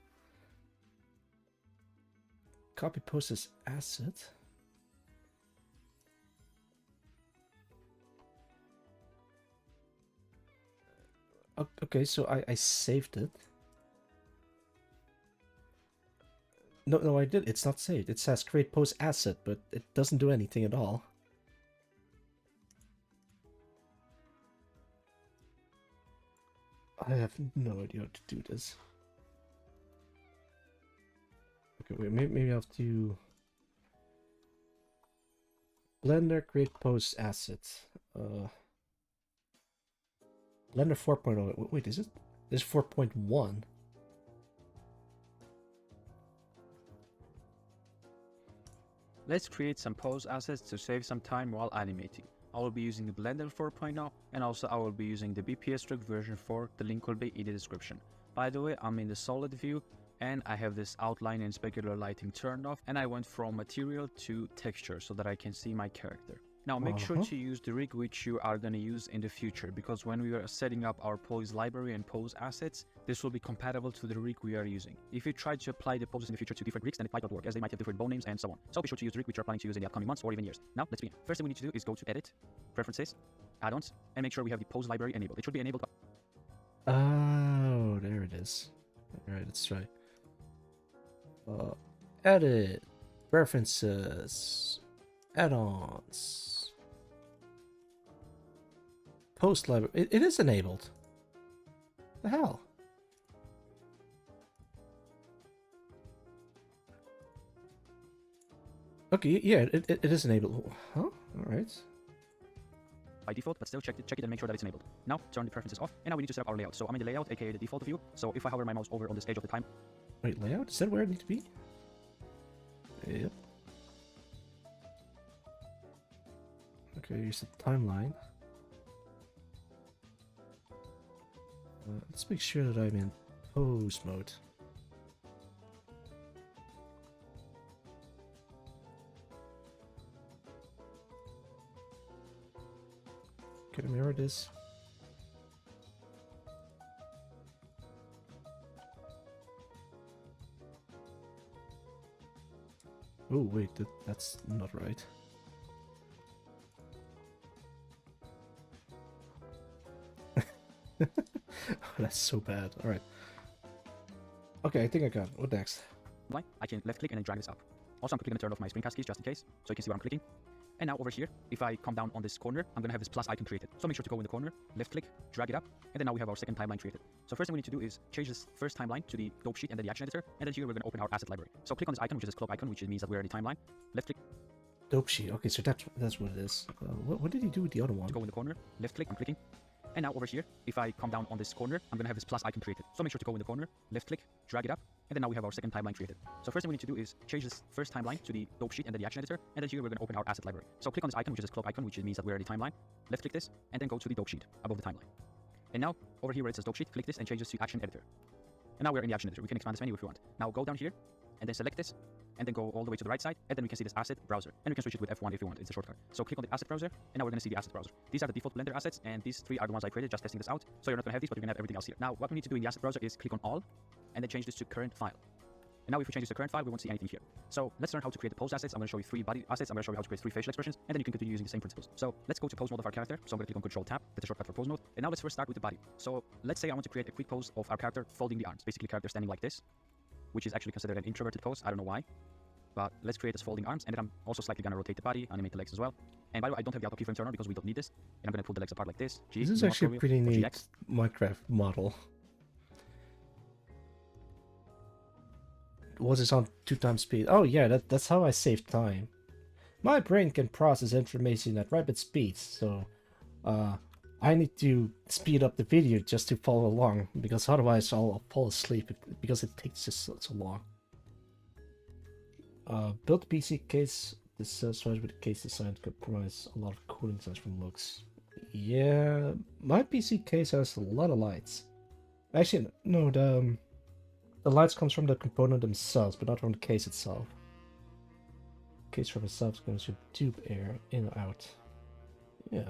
Copy post as asset. Okay, so I saved it. No, I did. It's not saved. It says create post asset, but it doesn't do anything at all. I have no idea how to do this. Okay, wait, maybe I have to... Blender create post asset. Blender 4.0. Wait, is it? This 4.1. Let's create some pose assets to save some time while animating. I will be using the Blender 4.0 and also I will be using the BPS Strict version 4. The link will be in the description. By the way, I'm in the solid view and I have this outline and specular lighting turned off, and I went from material to texture so that I can see my character. Now make sure to use the rig which you are going to use in the future, because when we are setting up our pose library and pose assets, this will be compatible to the rig we are using. If you try to apply the poses in the future to different rigs, then it might not work, as they might have different bone names and so on. So be sure to use the rig which you are planning to use in the upcoming months or even years. Now let's begin. First thing we need to do is go to Edit, Preferences, Add-ons, and make sure we have the pose library enabled. It should be enabled. Oh, there it is. Alright, let's try. Edit, Preferences, Add-ons. Post library. It is enabled. The hell? Okay, yeah, it is enabled. Huh? Alright. By default, but still check it and make sure that it's enabled. Now turn the preferences off, and now we need to set up our layout. So I'm in the layout, aka the default view. So if I hover my mouse over on this edge of the time, Wait, layout? Is that where I need to be? Yep. Okay, here's the timeline. Let's make sure that I'm in pose mode. Can I mirror this? Oh wait, that's not right. That's so bad. Alright. Okay, I think I got it. What next? I can left click and then drag this up. Also, I'm quickly going to turn off my screencast keys just in case, so you can see what I'm clicking. And now over here, if I come down on this corner, I'm going to have this plus icon created. So make sure to go in the corner, left click, drag it up, and then now we have our second timeline created. So first thing we need to do is change this first timeline to the dope sheet and then the action editor, and then here we're going to open our asset library. So click on this icon, which is this cloak icon, which means that we're in the timeline. Left click. Dope sheet. Okay, so that's what it is. What did he do with the other one? To go in the corner, left click, I'm clicking. And now over here, if I come down on this corner, I'm going to have this plus icon created. So make sure to go in the corner, left click, drag it up, and then now we have our second timeline created. So first thing we need to do is change this first timeline to the dope sheet and then the action editor, and then here we're going to open our asset library. So click on this icon, which is this cloak icon, which means that we're in the timeline. Left click this, and then go to the dope sheet above the timeline. And now over here where it says dope sheet, click this and change this to action editor. And now we're in the action editor. We can expand this menu if we want. Now go down here, and then select this, and then go all the way to the right side, and then we can see this asset browser, and we can switch it with F1 if you want. It's a shortcut. So click on the asset browser, and now we're going to see the asset browser. These are the default Blender assets, and these three are the ones I created, just testing this out. So you're not going to have these, but you're going to have everything else here. Now what we need to do in the asset browser is click on all, and then change this to current file. And now if we change this to current file, we won't see anything here. So let's learn how to create the pose assets. I'm going to show you 3 body assets. I'm going to show you how to create 3 facial expressions, and then you can continue using the same principles. So let's go to pose mode of our character. So I'm going to click on Control Tab, that's a shortcut for pose mode. And now let's first start with the body. So let's say I want to create a quick pose of our character folding the arms, basically character standing like this, which is actually considered an introverted pose. I don't know why. But let's create this folding arms, and then I'm also slightly gonna rotate the body, animate the legs as well. And by the way, I don't have the auto keyframe turned on because we don't need this. And I'm gonna pull the legs apart like this. G, This is not actually a scroll pretty wheel, or neat GX. Minecraft model. Was this on 2x speed? Oh yeah, that's how I save time. My brain can process information at rapid speeds, so I need to speed up the video just to follow along, because otherwise I'll fall asleep because it takes just so long. Build PC case. This starts with a case design to compromise a lot of cooling size from looks. Yeah, my PC case has a lot of lights. Actually, no, the lights comes from the component themselves, but not from the case itself. Case from itself is going to tube air in and out. Yeah.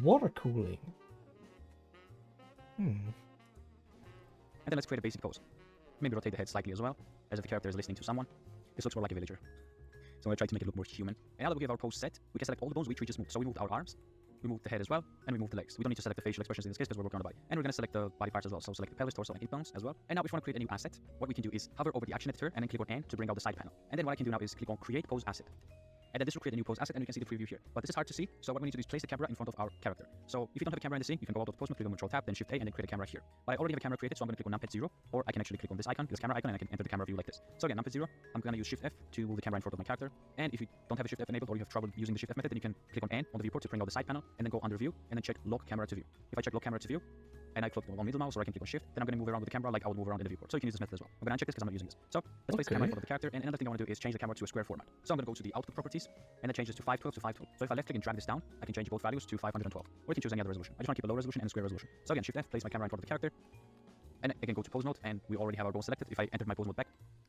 Water cooling. And then let's create a basic pose. Maybe rotate the head slightly as well, as if the character is listening to someone. This looks more like a villager. So I'm going to try to make it look more human. And now that we have our pose set, we can select all the bones which we just moved. So we moved our arms, we moved the head as well, and we moved the legs. We don't need to select the facial expressions in this case because we're working on the body. And we're going to select the body parts as well. So select the pelvis, torso, and hip bones as well. And now if we want to create a new asset, what we can do is hover over the action editor and then click on N to bring out the side panel. And then what I can do now is click on Create Pose Asset. And then this will create a new pose asset, and you can see the preview here. But this is hard to see, so what we need to do is place the camera in front of our character. So if you don't have a camera in the scene, you can go out of pose mode, click on Control Tab, then Shift A, and then create a camera here. But I already have a camera created, so I'm going to click on numpad 0, or I can actually click on this icon, this camera icon, and I can enter the camera view like this. So again, numpad 0, I'm going to use Shift F to move the camera in front of my character. And if you don't have a Shift F enabled, or you have trouble using the Shift F method, then you can click on N on the viewport to bring out the side panel, and then go under View, and then check Lock Camera to View. If I check Lock Camera to View, and I click on middle mouse, or I can click on Shift, then I'm going to move around with the camera like I would move around in the viewport. So you can use this method as well. I'm going to uncheck this because I'm not using this. So let's place the camera in front of the character, and another thing I want to do is change the camera to a square format. So I'm going to go to the output properties, and then change this to 512 to 512. So if I left click and drag this down, I can change both values to 512, or I can choose any other resolution. I just want to keep a low resolution and a square resolution. So again, Shift F, place my camera in front of the character, and again go to pose mode, and we already have our bones selected. If I entered my pose mode back,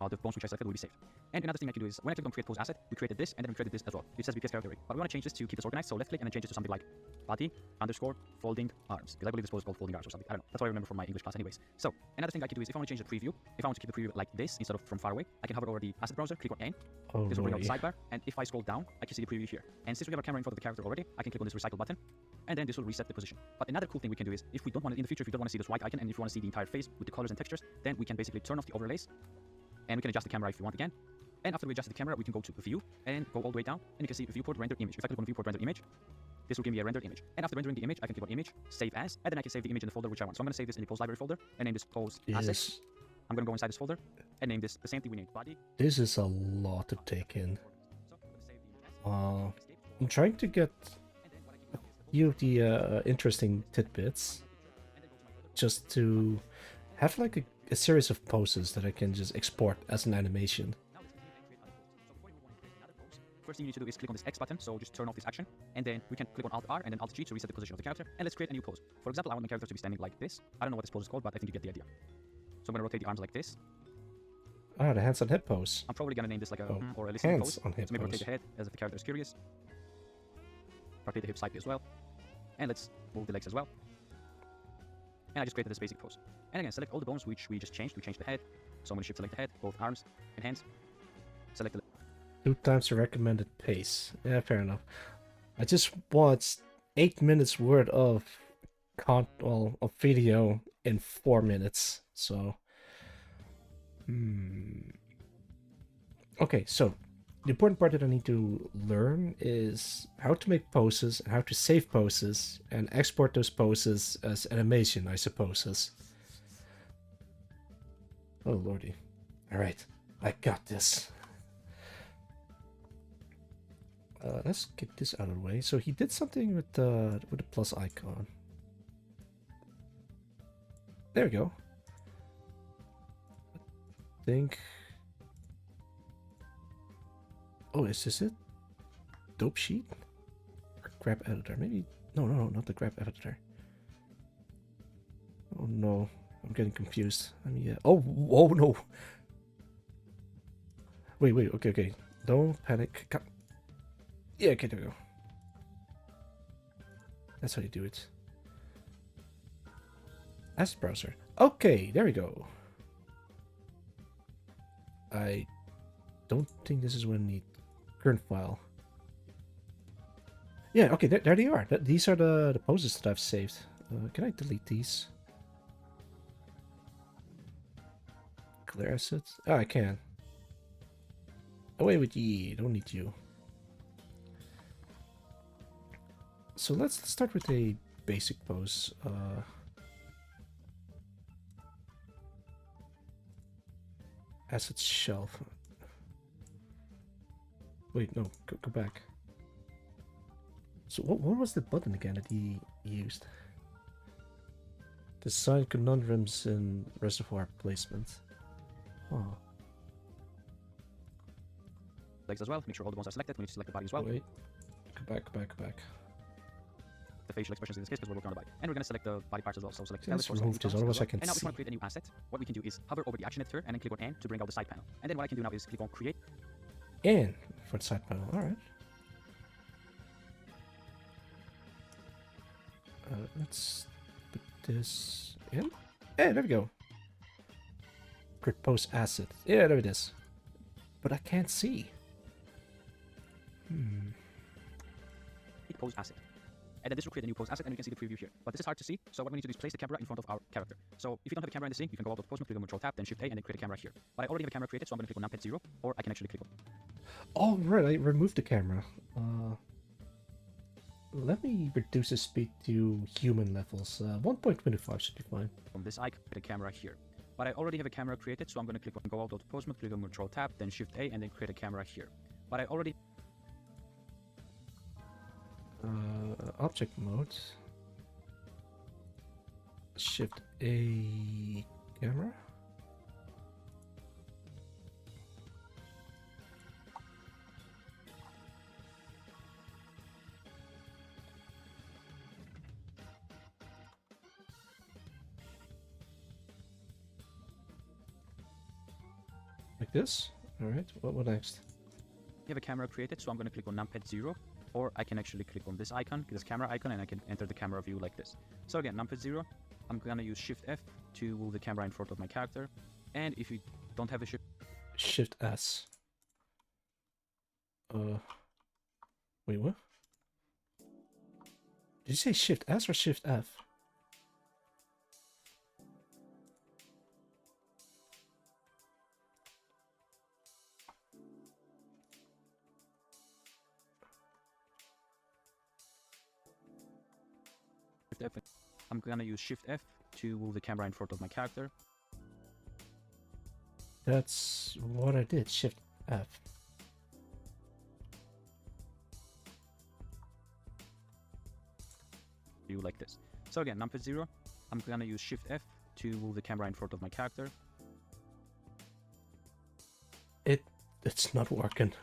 the bones which I selected will be saved. And another thing I can do is, when I click on create pose asset, we created this, and then we created this as well. It says BPS character array, but we want to change this to keep this organized, so left click and then change it to something like body underscore folding arms, because I believe this pose is called folding arms or something. I don't know. That's what I remember from my English class anyways. So another thing I can do is, if I want to change the preview, if I want to keep the preview like this instead of from far away, I can hover over the asset browser, click on N. This will bring out the sidebar, and if I scroll down, I can see the preview here. And since we have our camera in front of the character already, I can click on this recycle button, and then this will reset the position. But another cool thing we can do is, if we don't want it in the future, if you don't want to see this white icon, and if you want to see the entire face with the colors and textures, then we can basically turn off the overlays, and we can adjust the camera if you want again. And after we adjust the camera, we can go to View and go all the way down, and you can see Viewport Render Image. If I click on Viewport Render Image, this will give me a rendered image. And after rendering the image, I can click on Image, Save As, and then I can save the image in the folder which I want. So I'm going to save this in the Pose Library folder, and name this Pose Assets. I'm going to go inside this folder, and name this the same thing we named Body. This is a lot to take in. I'm trying to get a few of the interesting tidbits, just to have like a a series of poses that I can just export as an animation. Now let's continue and create other poses. So before we move on and create another pose, first thing you need to do is click on this X button, so just turn off this action, and then we can click on Alt R and then Alt G to reset the position of the character, and let's create a new pose. For example, I want my character to be standing like this. I don't know what this pose is called, but I think you get the idea. So I'm gonna rotate the arms like this. Ah, the hands on hip pose. I'm probably gonna name this like a Oh, or a listening hands pose. on hip So maybe rotate pose. the head as if the character is curious. Rotate the hips slightly as well. And let's move the legs as well. And I just created this basic pose. And again, select all the bones which we just changed. We changed the head. So I'm gonna shift select the head, both arms and hands. Select the 2 times the recommended pace. Yeah, fair enough. I just want 8 minutes worth of of video in 4 minutes. So, okay. So the important part that I need to learn is how to make poses and how to save poses and export those poses as animation, I suppose. Oh lordy! All right, I got this. Let's get this out of the way. So he did something with the plus icon. There we go. I think. Oh, is this it? Dope sheet? Or grab editor? Maybe. No, not the grab editor. Oh no, I'm getting confused. Let me. Oh no. Wait. Okay. Don't panic. Come. Yeah, okay, there we go. That's how you do it. Asset browser. Okay, there we go. I don't think this is what I need. Current file. Yeah, okay, there they are. These are the poses that I've saved. Can I delete these? Clear assets? Oh, I can. Away with ye. Don't need you. So let's start with a basic pose. Assets shelf. Wait, no, go back. So what was the button again that he used? Design conundrums in reservoir placement. Oh. legs as well. Make sure all the bones are selected. We need to select the body as well. Wait. Go back. The facial expressions in this case because we're working on the body. And we're going to select the body parts as well. So select Let's skeleton, remove this, otherwise I can And now if see. we want to create a new asset, what we can do is hover over the action editor and then click on N to bring out the side panel. And then what I can do now is click on Create. And for the side panel, alright. Let's put this in. Yeah, there we go. Create post asset. Yeah, there it is. But I can't see. Pose asset. And then this will create a new pose asset, and you can see the preview here. But this is hard to see, so what we need to do is place the camera in front of our character. So if you don't have a camera in the scene, you can go out of pose mode, click on Control Tab, then Shift A, and then create a camera here. But I already have a camera created, so I'm going to click on Numpad 0, or I can actually click on. Oh, right, I removed the camera. Let me reduce the speed to human levels. 1.25 should be fine. From this icon, create a camera here. But I already have a camera created, so I'm going to click on Go Out of Pose Mode, click on Control Tab, then Shift A, and then create a camera here. But I already Object mode. Shift A camera. Like this. All right. What next? have a camera created, so I'm going to click on Numpad 0, or I can actually click on this icon, this camera icon, and I can enter the camera view like this. So again, Numpad 0, I'm going to use Shift F to move the camera in front of my character, and if you don't have a Shift S. Wait, what? Did you say Shift S or Shift F? F, I'm going to use Shift F to move the camera in front of my character. That's what I did, Shift F. View like this. So again, Numpad 0, I'm going to use Shift F to move the camera in front of my character. It's not working.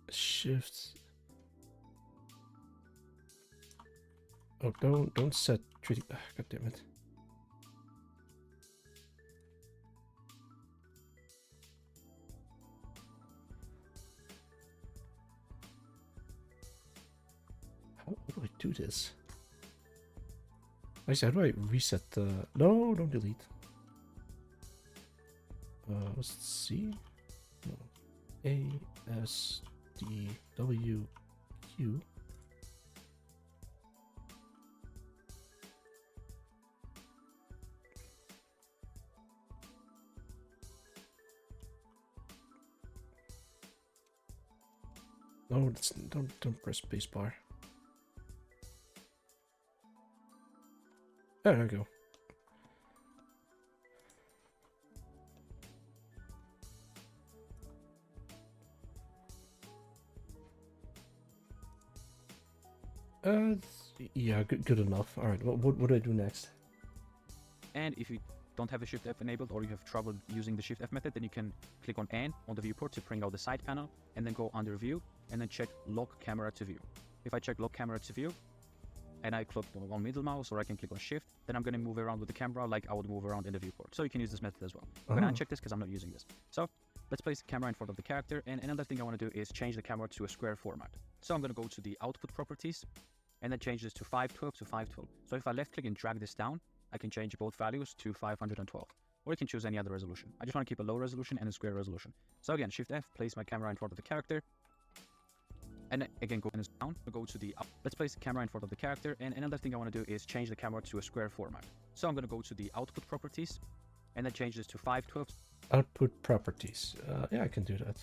Shift. Oh, don't set 3D. God damn it. How do I do this? Actually, how do I reset the... No, don't delete. Was it C? No. A, S, D, W, Q. No, that's, don't press spacebar. There we go. Yeah, good enough. All right, what do I do next? And if you don't have a Shift F enabled or you have trouble using the Shift F method, then you can click on N on the viewport to bring out the side panel, and then go under View, and then check Lock Camera to View. If I check Lock Camera to View, and I click on middle mouse, or I can click on Shift, then I'm going to move around with the camera like I would move around in the viewport. So you can use this method as well. I'm going to uncheck this because I'm not using this. So let's place the camera in front of the character, and another thing I want to do is change the camera to a square format. So I'm going to go to the output properties, and then change this to 512 to 512. So if I left click and drag this down, I can change both values to 512. Or you can choose any other resolution. I just want to keep a low resolution and a square resolution. So again, Shift F, place my camera in front of the character. And then again, go down, go to the up. Let's place the camera in front of the character. And another thing I want to do is change the camera to a square format. So I'm going to go to the output properties, and then change this to 512. Output properties. Yeah, I can do that.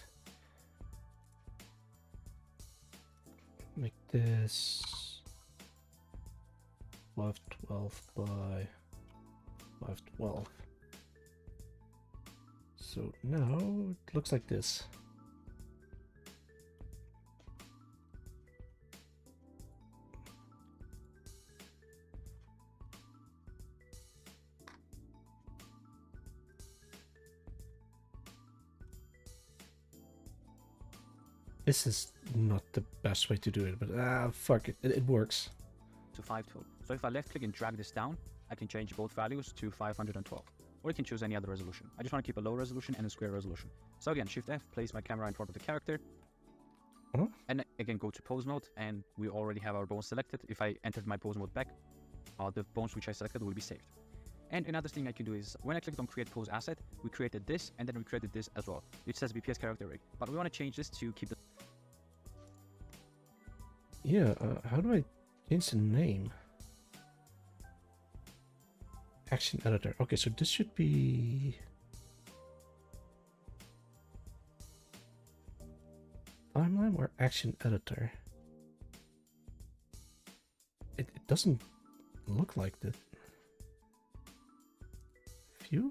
Make this 512 by 512. So now it looks like this. This is not the best way to do it, but fuck it, it works. To 512. So if I left click and drag this down, I can change both values to 512. Or you can choose any other resolution. I just want to keep a low resolution and a square resolution. So again, Shift F, place my camera in front of the character. And again, go to pose mode, and we already have our bones selected. If I entered my pose mode back, the bones which I selected will be saved. And another thing I can do is, when I clicked on create pose asset, we created this, and then we created this as well. It says BPS character rig, but we want to change this to keep the... Yeah, how do I change the name? Action editor. Okay, so this should be timeline or action editor. It doesn't look like that. View?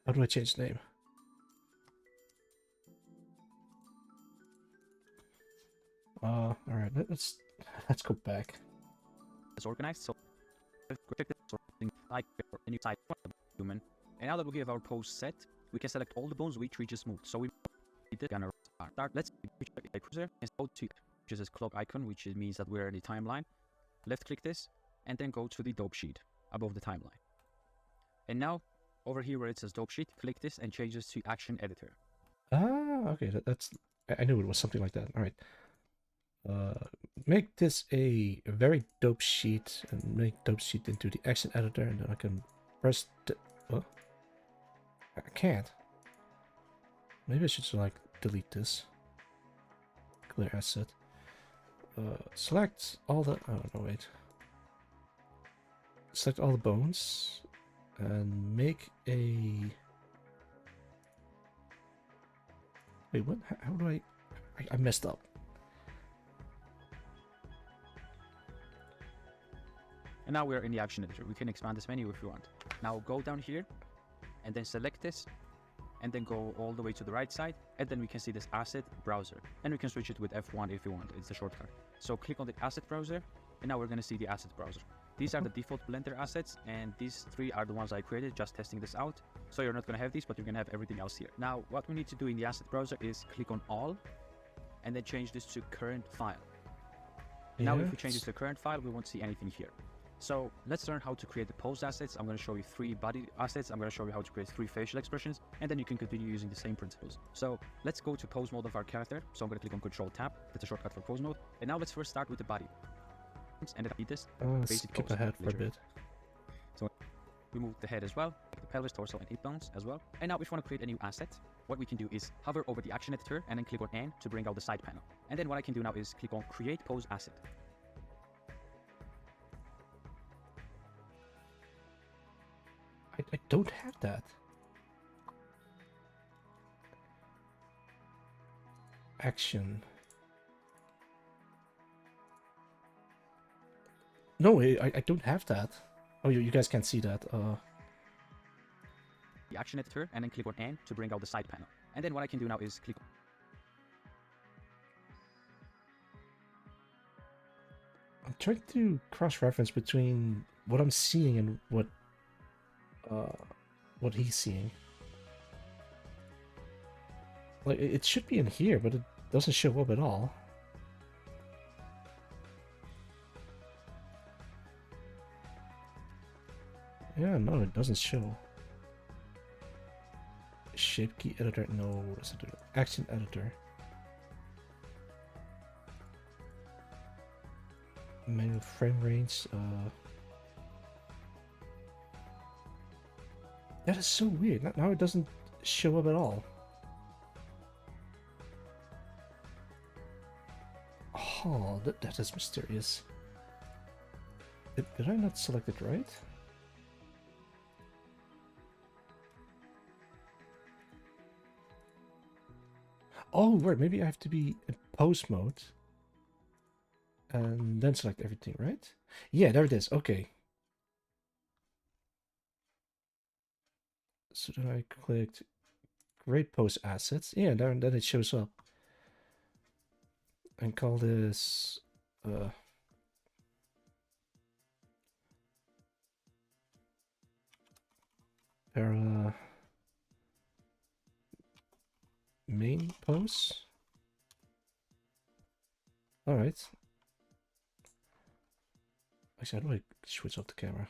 How do I change the name? All right, let's go back. It's organized, so like a new side human. And now that we have our pose set, we can select all the bones which we just moved. So we did gonna start. Let's cruiser and go to which is this clock icon, which means that we're in the timeline. Left click this, and then go to the dope sheet above the timeline. And now over here where it says dope sheet, click this and change this to action editor. Ah, okay, that's I knew it was something like that. All right. Make this a very dope sheet and make dope sheet into the action editor, and then I can press I can't. Maybe I should like delete this. Clear asset. Select all the oh no wait. Select all the bones and make a wait, what? How do I messed up. And now we're in the action editor. We can expand this menu if you want. Now go down here and then select this and then go all the way to the right side, and then we can see this asset browser, and we can switch it with F1 if you want. It's a shortcut. So click on the asset browser, and now we're going to see the asset browser. These are the default Blender assets, and these 3 are the ones I created, just testing this out. So you're not going to have these, but you're going to have everything else here. Now what we need to do in the asset browser is click on all and then change this to current file. Now if we change this to current file, we won't see anything here. So let's learn how to create the pose assets. I'm going to show you 3 body assets. I'm going to show you how to create 3 facial expressions, and then you can continue using the same principles. So let's go to pose mode of our character. So I'm going to click on Control Tab. That's a shortcut for pose mode. And now let's first start with the body. And then repeat this. Basic Skip pose, ahead for a literally. bit. So we move the head as well, the pelvis, torso, and hip bones as well. And now if we want to create a new asset, what we can do is hover over the action editor and then click on N to bring out the side panel. And then what I can do now is click on Create Pose Asset. I don't have that. Action. No, I don't have that. Oh, you guys can't see that. The action editor and then click on N to bring out the side panel. And then what I can do now is click. I'm trying to cross-reference between what I'm seeing and what he's seeing. Like, it should be in here, but it doesn't show up at all. Yeah, no, it doesn't show. Shape key editor, no, what is it? Action editor. Manual frame range, that is so weird. Now it doesn't show up at all. Oh, that is mysterious. Did I not select it right? Oh, right, maybe I have to be in pose mode. And then select everything, right? Yeah, there it is. Okay. So then I clicked Create Pose Assets. Yeah, then it shows up. And call this para main pose. All right. Actually, how do I switch off the camera?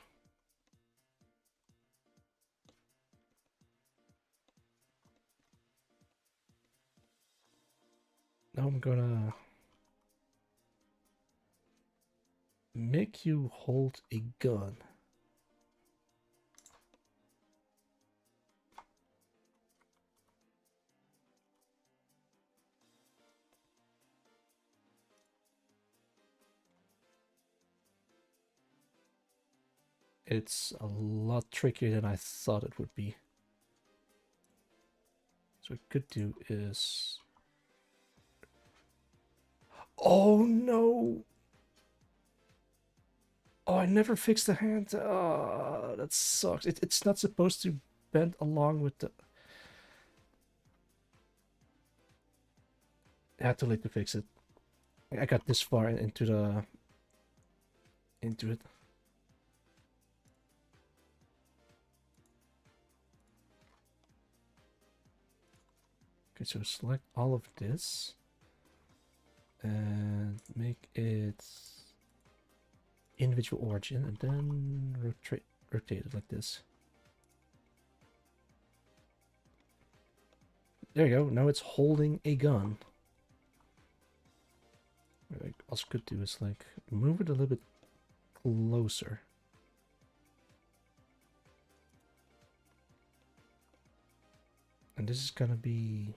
Now I'm gonna make you hold a gun. It's a lot trickier than I thought it would be. So what we could do is... Oh no! Oh, I never fixed the hand. Oh, that sucks. It's not supposed to bend along with the... I had too late to fix it. I got this far into it. Okay, so select all of this and make it individual origin, and then rotate it like this. There you go. Now it's holding a gun. What I also could do is like move it a little bit closer. And this is gonna be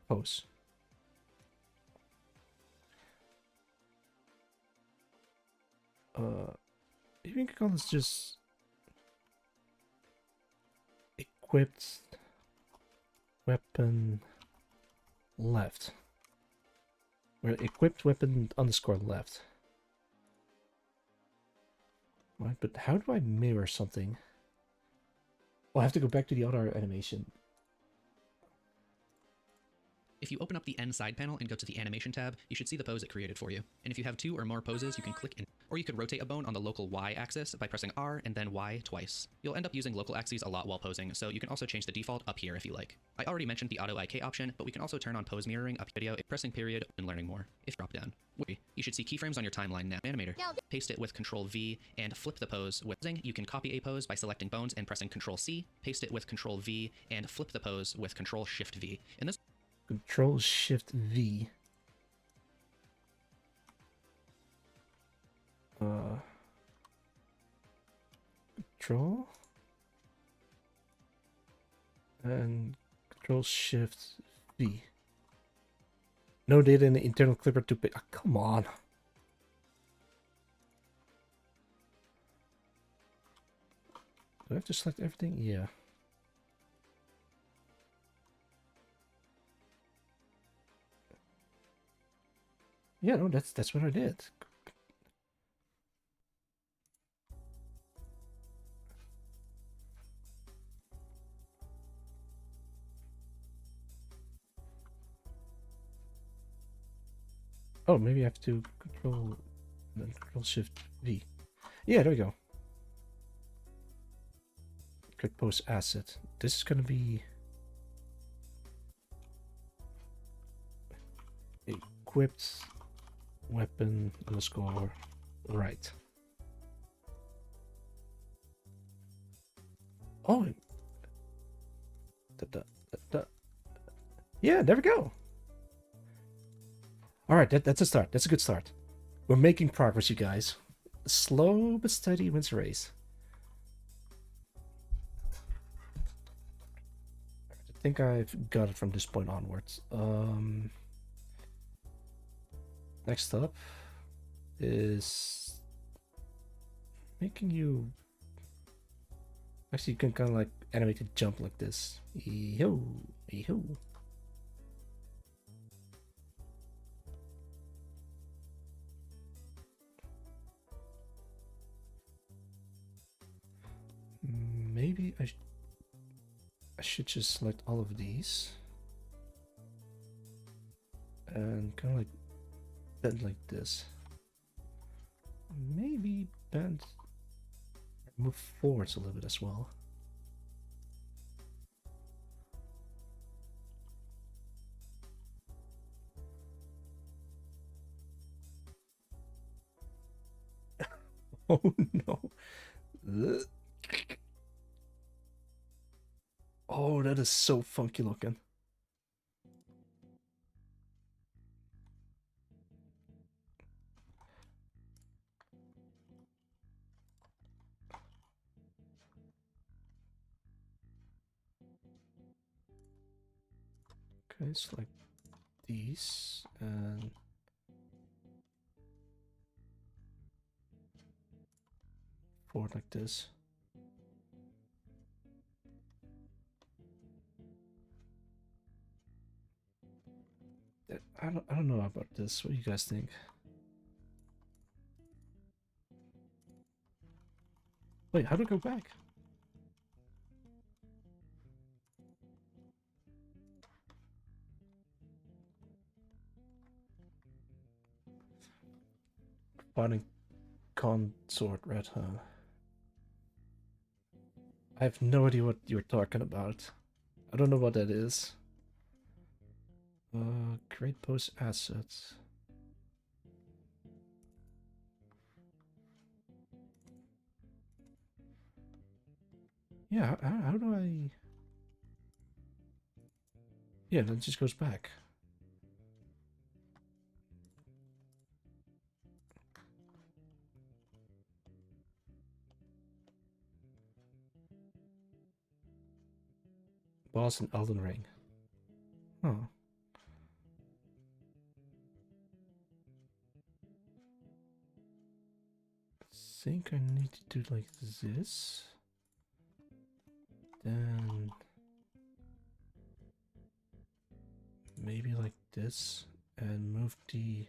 pose. You can call this just equipped weapon left. Or equipped weapon underscore left. Right, but how do I mirror something? Oh, I have to go back to the other animation. If you open up the N side panel and go to the animation tab, you should see the pose it created for you. And if you have 2 or more poses, you can click in, or you could rotate a bone on the local Y axis by pressing R and then Y twice. You'll end up using local axes a lot while posing, so you can also change the default up here if you like. I already mentioned the auto IK option, but we can also turn on pose mirroring up video, pressing period, and learning more. If drop down. You should see keyframes on your timeline now. Animator. Paste it with Control V and flip the pose with posing. You can copy a pose by selecting bones and pressing Control C, paste it with Control V, and flip the pose with Control Shift V. In this Control Shift V. Control and Control Shift V. No data in the internal clipper to pick. Oh, come on. Do I have to select everything? Yeah. Yeah, no, that's what I did. Oh, maybe I have to control and then Control Shift V. Yeah, there we go. Quick pose asset. This is gonna be equipped weapon underscore right. Oh, yeah, there we go. All right, that's a start. That's a good start. We're making progress, you guys. Slow but steady wins the race. I think I've got it from this point onwards. Next up is making you. Actually, you can kind of like animate a jump like this. Yo, yo. Maybe I should just select all of these and kind of like bend like this. Maybe bend, move forwards a little bit as well. Oh no. Ugh. Oh, that is so funky looking. Okay, select these and forward like this. I don't know about this. What do you guys think? Wait, how do I go back? Finding consort red, huh? I have no idea what you're talking about. I don't know what that is. Create post assets. Yeah, how do I... Yeah, then it just goes back. Boss in Elden Ring. Huh. I think I need to do like this. Then maybe like this and move the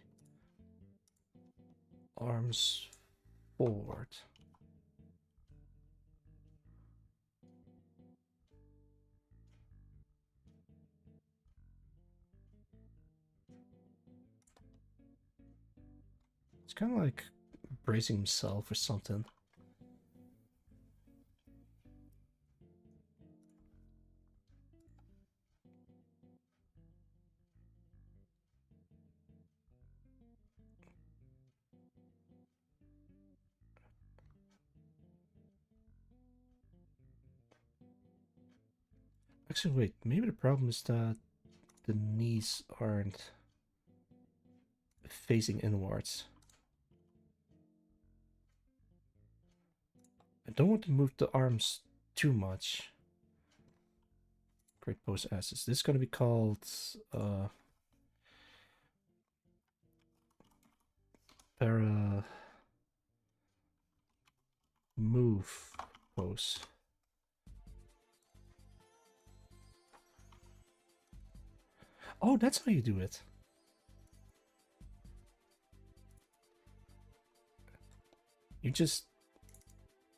arms forward. It's kind of like bracing himself or something. Actually, wait, maybe the problem is that the knees aren't facing inwards. I don't want to move the arms too much. Great pose assets. This is going to be called para move pose. Oh, that's how you do it. You just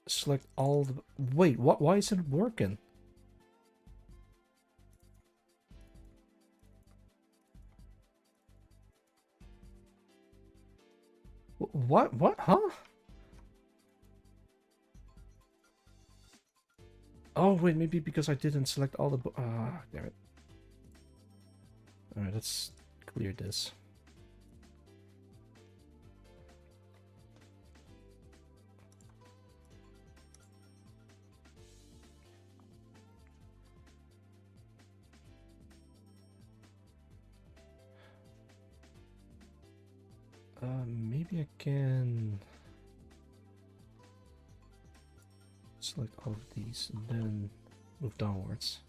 select all the... Wait, what? Why isn't it working? What? What? Huh? Oh, wait, maybe because I didn't select all the... damn it. Alright, let's clear this. Maybe I can select all of these and then move downwards.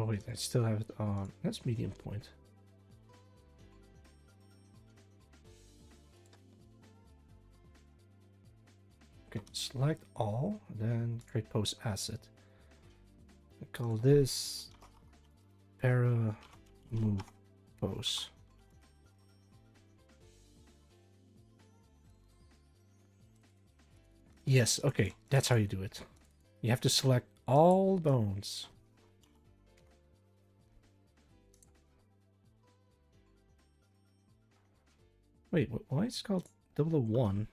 Oh wait, I still have it on. That's medium point. Okay, select all, then create pose asset. I call this para move pose. Yes, okay, that's how you do it. You have to select all bones. Wait, why is it called 001?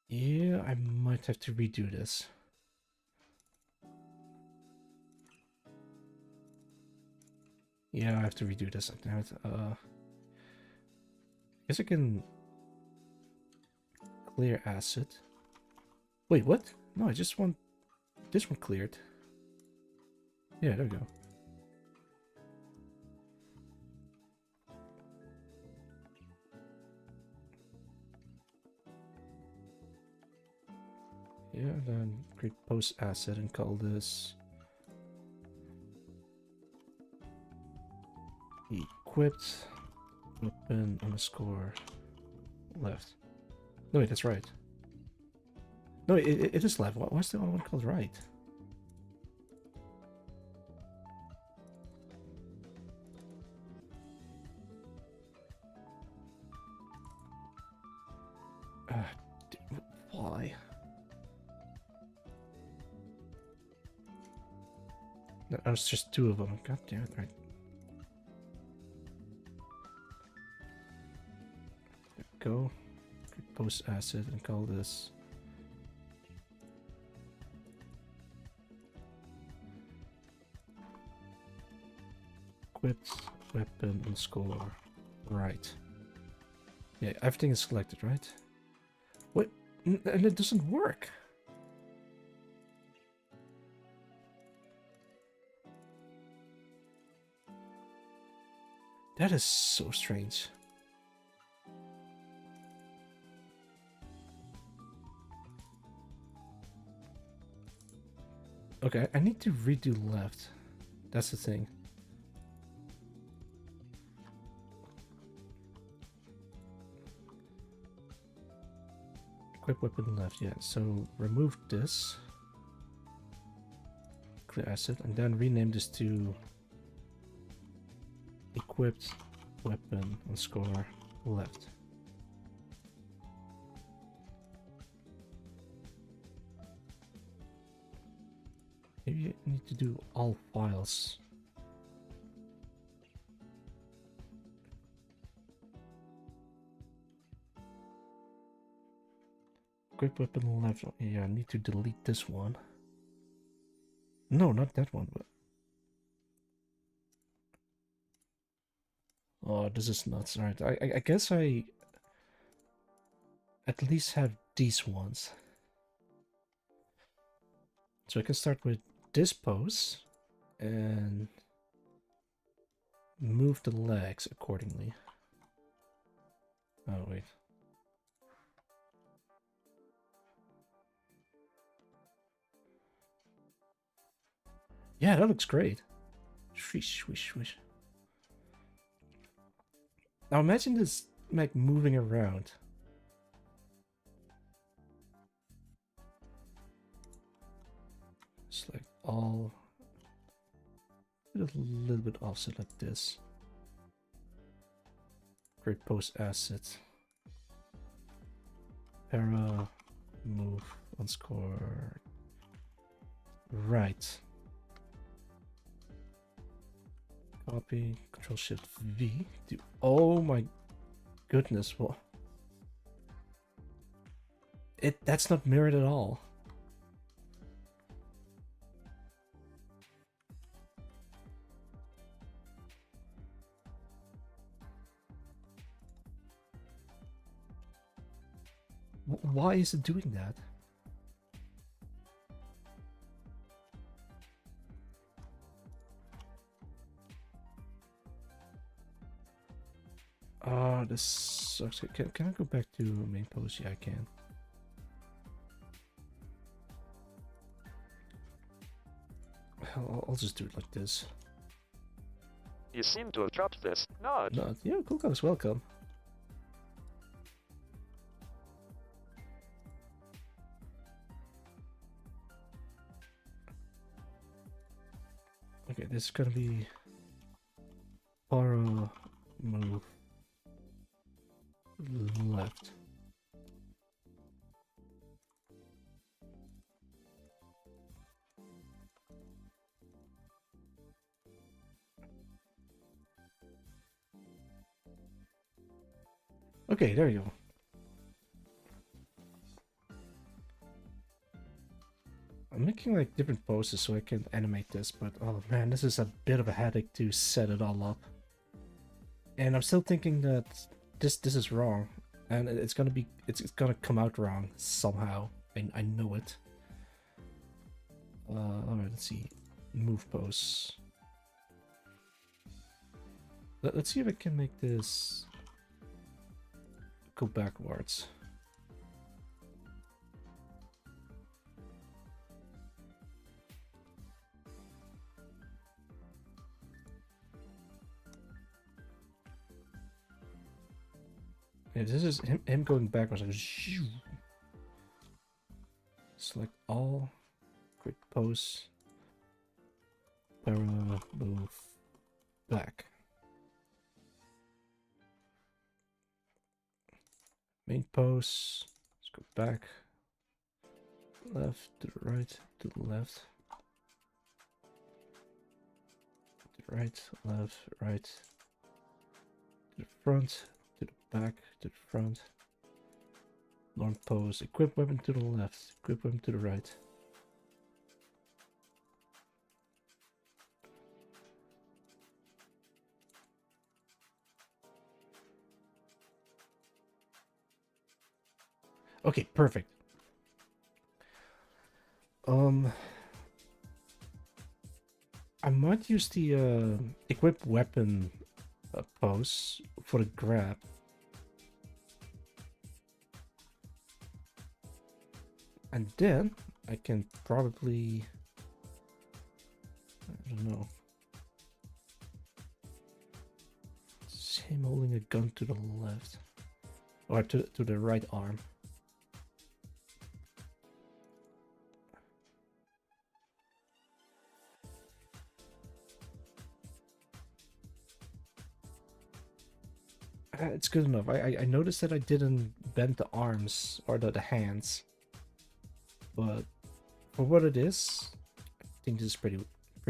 Yeah, I might have to redo this. Yeah, I have to redo this. Damn it. Guess I can clear asset. Wait, what? No, I just want this one cleared. Yeah, there we go. Yeah, then create post asset and call this equipped weapon underscore left. No, wait, that's right. No, it is left. Why's the other one called right? Why? No, it's just two of them. God damn it, right. Go. Post asset and call this equipped weapon underscore right. Yeah, everything is selected, right? What? And it doesn't work. That is so strange. Okay, I need to redo left. That's the thing. equip weapon left, yeah. So remove this. Clear asset, and then rename this to equipped weapon _ left. Maybe you need to do all files. Equip weapon left. Yeah, I need to delete this one. No, not that one. But... oh, this is nuts. Alright, I guess I at least have these ones. So I can start with this pose and move the legs accordingly. Oh, wait. Yeah, that looks great. Swish, swish, swish. Now imagine this like moving around. It's like all a little bit offset like this. Great post asset. Para move on score. Right. Copy, Control Shift V. Oh my goodness, what? That's not mirrored at all. Why is it doing that? Oh, this sucks. Can I go back to main pose? Yeah, I can. I'll just do it like this. You seem to have dropped this. Nod. Nod. Yeah, cool guys, welcome. Okay, this is gonna be para move left. Okay, there you go. I'm making like different poses so I can animate this, but oh man, this is a bit of a headache to set it all up. And I'm still thinking that this is wrong, and it's gonna come out wrong somehow. I know it. Alright, let's see. Move pose. Let's see if I can make this go backwards. Yeah, this is him going backwards. Like, select all, quick pose, para move back. Main pose, let's go back, left to the right, to the left, to the right, left, right, to the front, to the back, to the front. Norm pose, equip weapon to the left, equip weapon to the right. Okay, perfect. I might use the equip weapon pose for the grab. And then I can probably, I don't know, it's him holding a gun to the left, or to the right arm. It's good enough. I noticed that I didn't bend the arms or the hands, but for what it is, I think this is pretty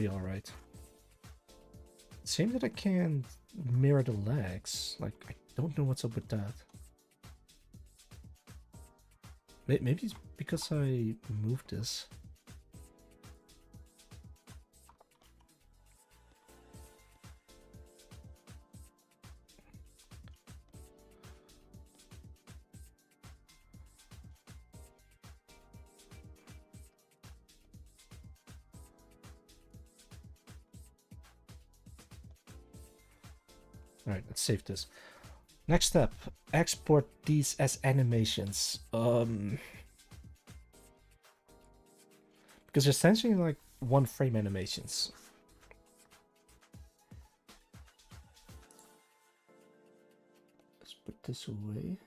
alright. Same that I can't mirror the legs. Like, I don't know what's up with that. Maybe it's because I moved this. Alright, let's save this. Next step, export these as animations. Because they're essentially like one frame animations. Let's put this away.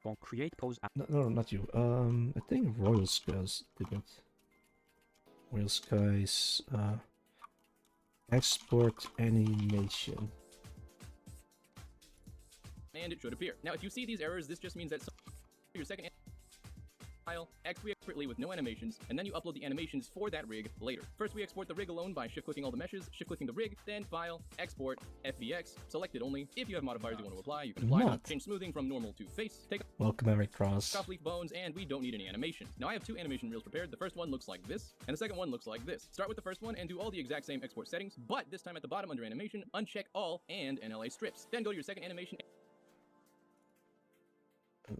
Go create pose. No, not you. I think Royal Skies did it. Royal Skies, export animation. And it should appear. Now, if you see these errors, this just means that your second file export separately with no animations, and then you upload the animations for that rig later. First, we export the rig alone by shift-clicking all the meshes, shift-clicking the rig, then File, Export, FBX, select it only. If you have modifiers you want to apply, you can apply them. Change smoothing from normal to face, take Welcome, Eric Cross. off leaf bones, and we don't need any animations. Now, I have two animation reels prepared. The first one looks like this, and the second one looks like this. Start with the first one and do all the exact same export settings, but this time at the bottom under animation, uncheck all and NLA strips. Then go to your second animation.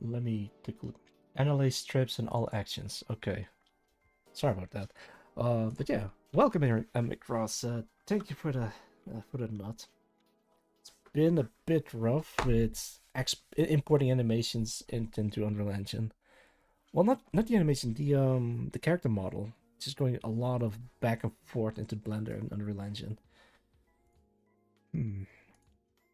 Let me take a look. NLA strips and all actions. Okay. Sorry about that. But yeah, welcome here, Mick Ross. Thank you for the nut. It's been a bit rough with importing animations into Unreal Engine. Well, not the animation, the character model. It's just going a lot of back and forth into Blender and Unreal Engine.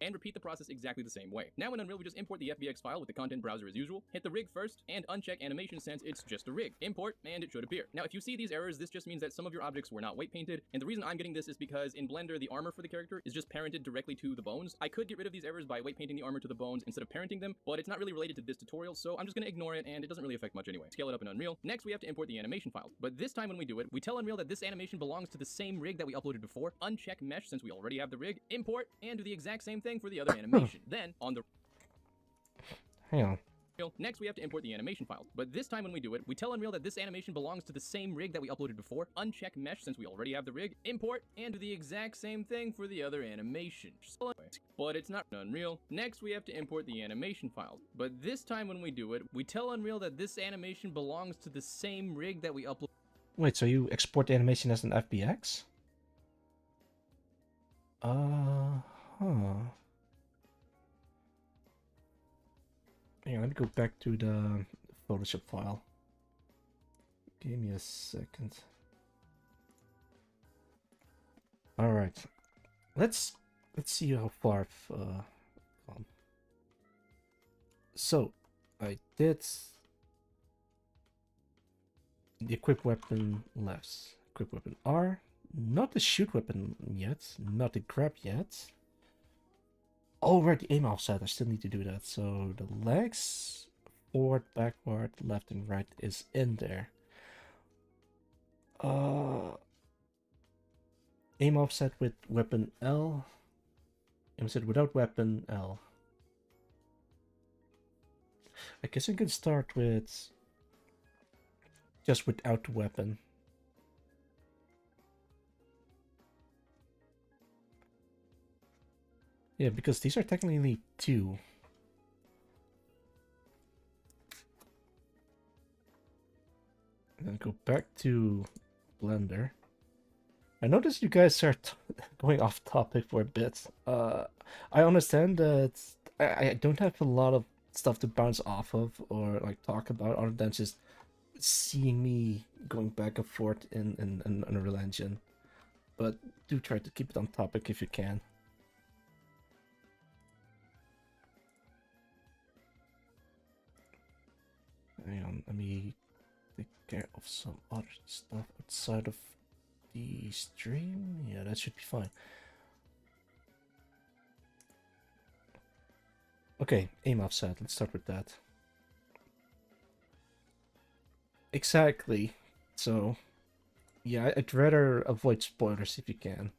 And repeat the process exactly the same way. Now in Unreal, we just import the FBX file with the content browser as usual, hit the rig first, and uncheck animation since it's just a rig. Import, and it should appear. Now if you see these errors, this just means that some of your objects were not weight painted, and the reason I'm getting this is because in Blender, the armor for the character is just parented directly to the bones. I could get rid of these errors by weight painting the armor to the bones instead of parenting them, but it's not really related to this tutorial, so I'm just gonna ignore it, and it doesn't really affect much anyway. Scale it up in Unreal. Next, we have to import the animation files, but this time when we do it, we tell Unreal that this animation belongs to the same rig that we uploaded before, uncheck mesh since we already have the rig, import, and do the exact same thing for the other animation. Then, on the Hang on. next, we have to import the animation files. But this time when we do it, we tell Unreal that this animation belongs to the same rig that we uploaded before, uncheck mesh since we already have the rig, import, and do the exact same thing for the other animation. But it's not Unreal. Next, we have to import the animation files. But this time when we do it, we tell Unreal that this animation belongs to the same rig that we uploaded. Wait, so you export the animation as an FBX? Hang on, let me go back to the Photoshop file. Give me a second. All right, let's see how far I've gone. So I did the equip weapon left, equip weapon R, not the shoot weapon yet, not the grab yet. Oh, right, the aim offset, I still need to do that. So the legs, forward, backward, left and right is in there. Aim offset with weapon L. Aim offset without weapon L. I guess I can start with just without the weapon. Yeah, because these are technically two. And then go back to Blender. I noticed you guys are going off topic for a bit. I understand that I don't have a lot of stuff to bounce off of or like talk about other than just seeing me going back and forth in Unreal Engine. But do try to keep it on topic if you can. Hang on, let me take care of some other stuff outside of the stream. Yeah, that should be fine. Okay, aim offset. Let's start with that. Exactly. So, yeah, I'd rather avoid spoilers if you can.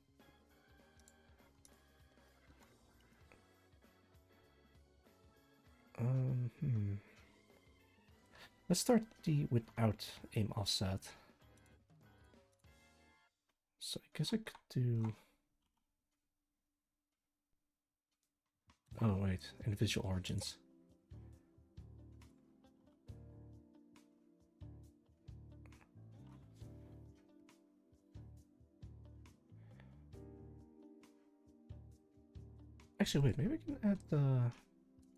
Let's start the without aim offset. So I guess I could do... Oh wait, individual origins. Actually, wait, maybe I can add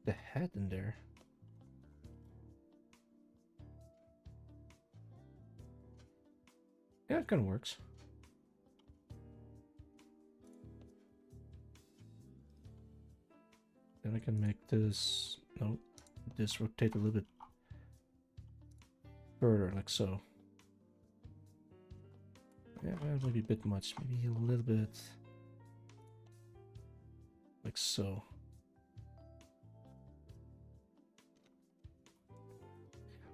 the head in there. Yeah, it kind of works. Then I can make this, no, this rotate a little bit further, like so. Yeah, well, maybe a bit much, maybe a little bit, like so.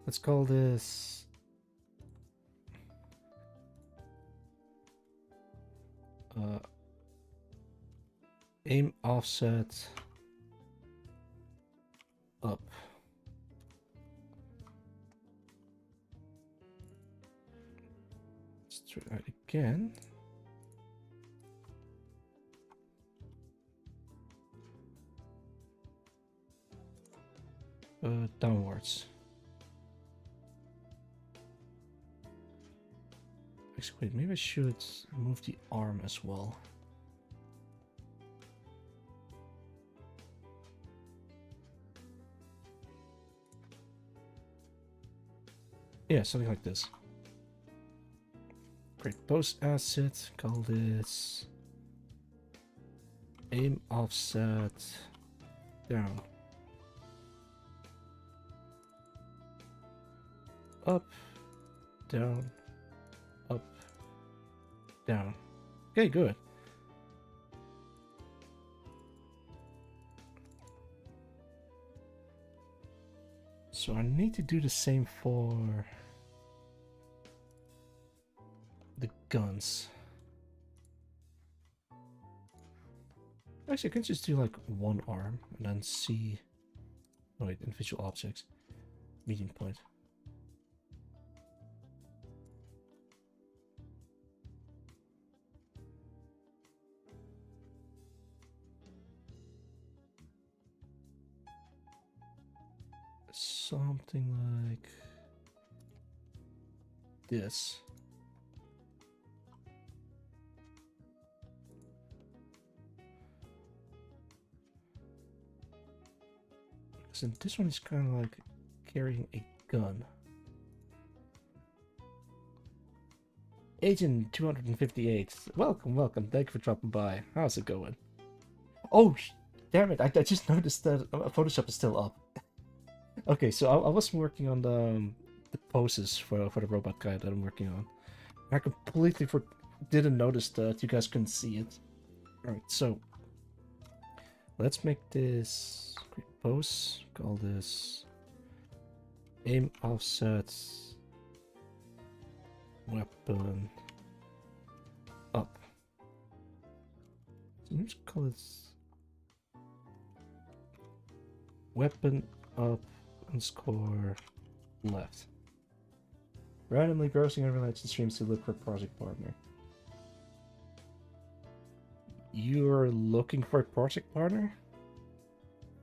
Let's call this aim offset up. Let's try that again. Downwards. Actually, wait, maybe I should move the arm as well. Yeah, something like this. Great, pose asset, call this aim offset down. Up, down, up, down. Okay, good. So I need to do the same for the guns. Actually, I can just do like one arm and then see. Oh, wait, individual objects. Meeting point. Something like this. So this one is kind of like carrying a gun. Agent 258. Welcome, welcome. Thank you for dropping by. How's it going? Oh, damn it. I just noticed that Photoshop is still up. Okay, so I was working on the poses for the robot guy that I'm working on. I completely didn't notice that you guys couldn't see it. Alright, so let's make this quick pose. Call this aim offset weapon up. So let's call it weapon up underscore left. Randomly browsing and related streams to look for project partner. You're looking for a project partner?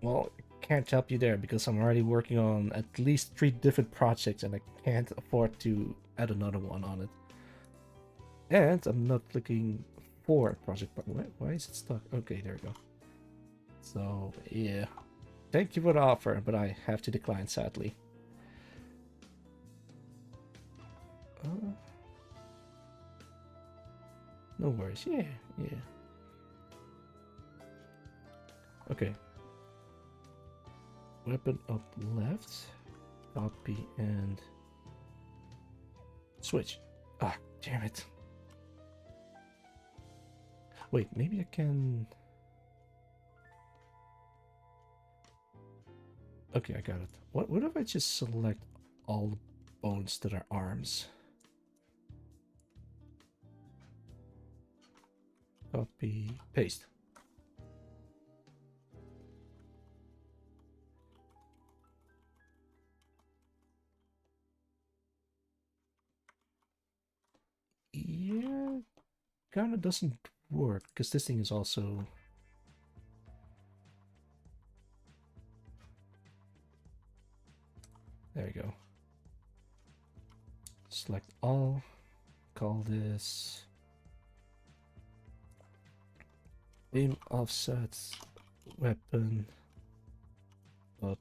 Well, I can't help you there because I'm already working on at least 3 different projects and I can't afford to add another one on it. And I'm not looking for a project partner. Why is it stuck? Okay, there we go. So, yeah. Thank you for the offer, but I have to decline, sadly. No worries. Yeah, yeah. Okay. Weapon up left. Copy and switch. Ah, damn it. Wait, maybe I can... Okay, I got it. What if I just select all the bones that are arms? Copy, paste. Yeah, kind of doesn't work because this thing is also. There you go. Select all. Call this aim offset weapon up.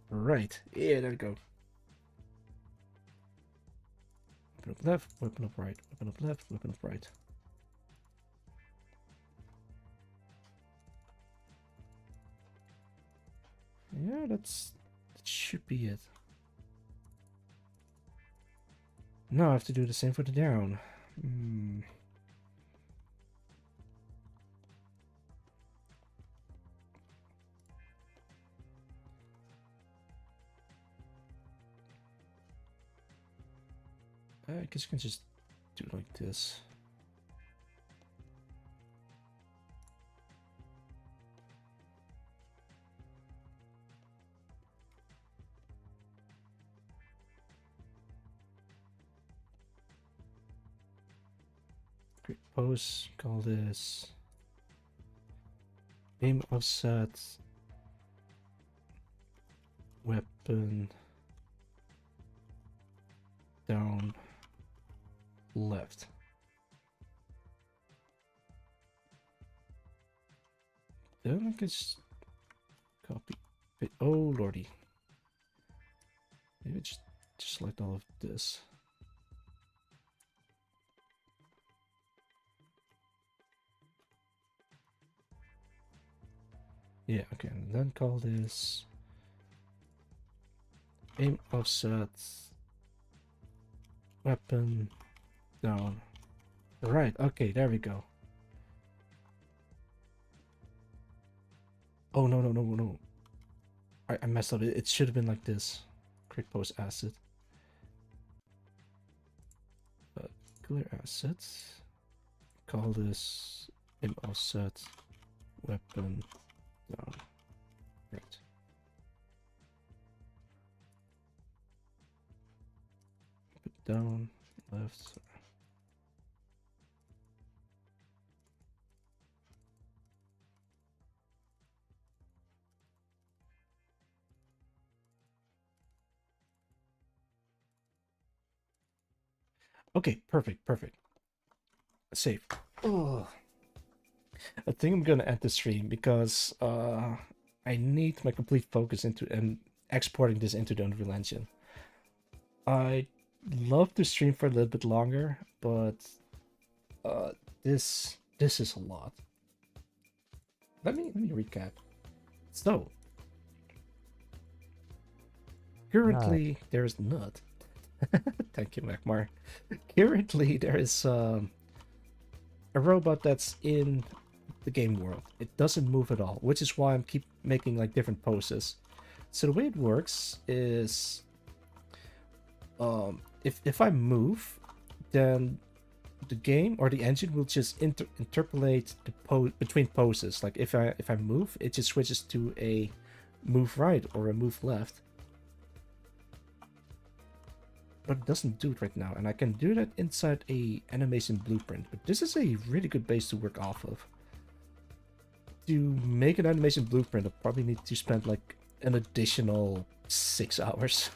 Right. Yeah, there we go. Weapon up left, weapon up right, weapon up left, weapon up right. Yeah, that should be it. Now I have to do the same for the down. I guess you can just do it like this. Create pose, call this aim offset weapon down left. Then I can just copy. Oh lordy. Maybe just select all of this. Yeah, okay, and then call this aim offset weapon down. Right, okay, there we go. Oh no. I messed up. It should have been like this. Create pose asset. Clear assets. Call this aim offset weapon down. Right. Put down, left. Okay, perfect. Save. Oh. I think I'm gonna end the stream because I need my complete focus into exporting this into the Unreal Engine. I love to stream for a little bit longer, but this is a lot. Let me recap. So currently there is nut. Thank you, Macmar. Currently there is a robot that's in the game world. It doesn't move at all, which is why I'm keep making like different poses. So the way it works is if I move, then the game or the engine will just interpolate the between poses. Like if I move, it just switches to a move right or a move left. But it doesn't do it right now, and I can do that inside a animation blueprint. But this is a really good base to work off of. To make an animation blueprint, I probably need to spend like an additional 6 hours.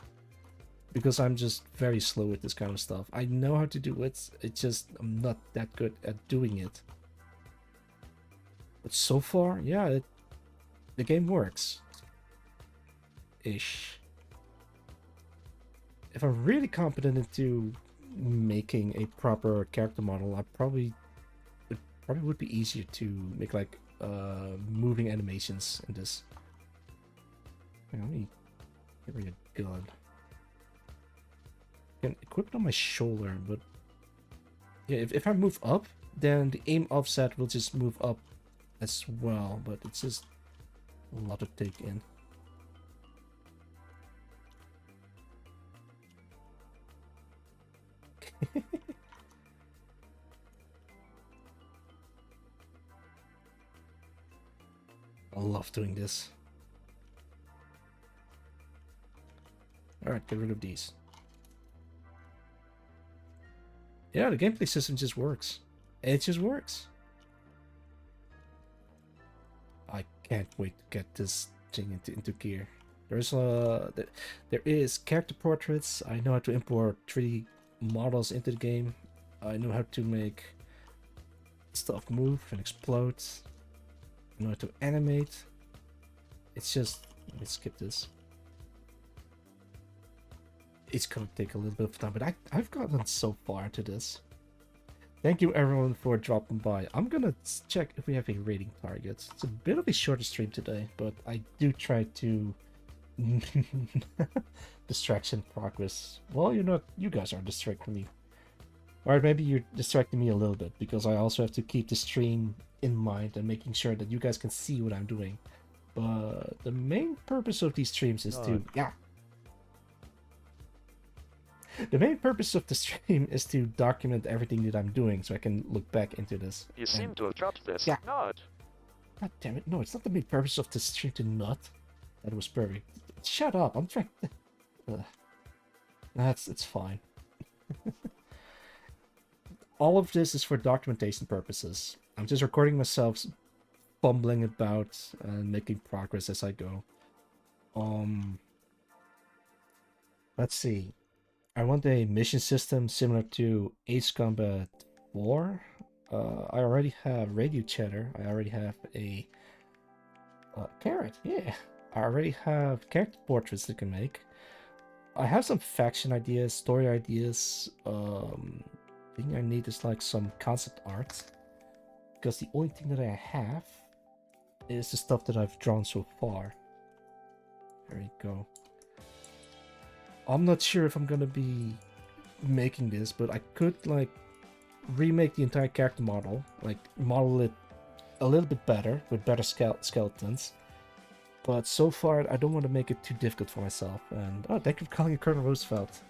Because I'm just very slow with this kind of stuff. I know how to do it, it's just I'm not that good at doing it. But so far, yeah, the game works. Ish. If I'm really competent into making a proper character model, it probably would be easier to make like moving animations in this. Hang on, let me get rid of a gun. I can equip it on my shoulder, but yeah, if I move up, then the aim offset will just move up as well, but it's just a lot to take in. love doing this. Alright, get rid of these. Yeah, the gameplay system just works. It just works. I can't wait to get this thing into gear. There is character portraits. I know how to import 3D models into the game. I know how to make stuff move and explode. I know how to animate. It's just, let me skip this. It's gonna take a little bit of time, but I've gotten so far into this. Thank you everyone for dropping by. I'm gonna check if we have a rating target. It's a bit of a shorter stream today, but I do try to distraction progress. Well, you guys are distracting me. Or maybe you're distracting me a little bit, because I also have to keep the stream in mind and making sure that you guys can see what I'm doing. But the main purpose of these streams is to... Yeah. The main purpose of the stream is to document everything that I'm doing, so I can look back into this. You seem to have dropped this. Yeah. Not. God damn it, no, it's not the main purpose of the stream to nut. That was perfect. Shut up, I'm trying to... It's fine. All of this is for documentation purposes. I'm just recording myself fumbling about and making progress as I go. Let's see. I want a mission system similar to Ace Combat 4. I already have radio chatter. I already have a carrot. Yeah, I already have character portraits that I can make. I have some faction ideas, story ideas. Thing I need is like some concept art, because the only thing that I have is the stuff that I've drawn so far. There you go. I'm not sure if I'm gonna be making this, but I could like remake the entire character model, like model it a little bit better with better skeletons. But so far, I don't want to make it too difficult for myself. And oh, thank you for calling it Colonel Roosevelt.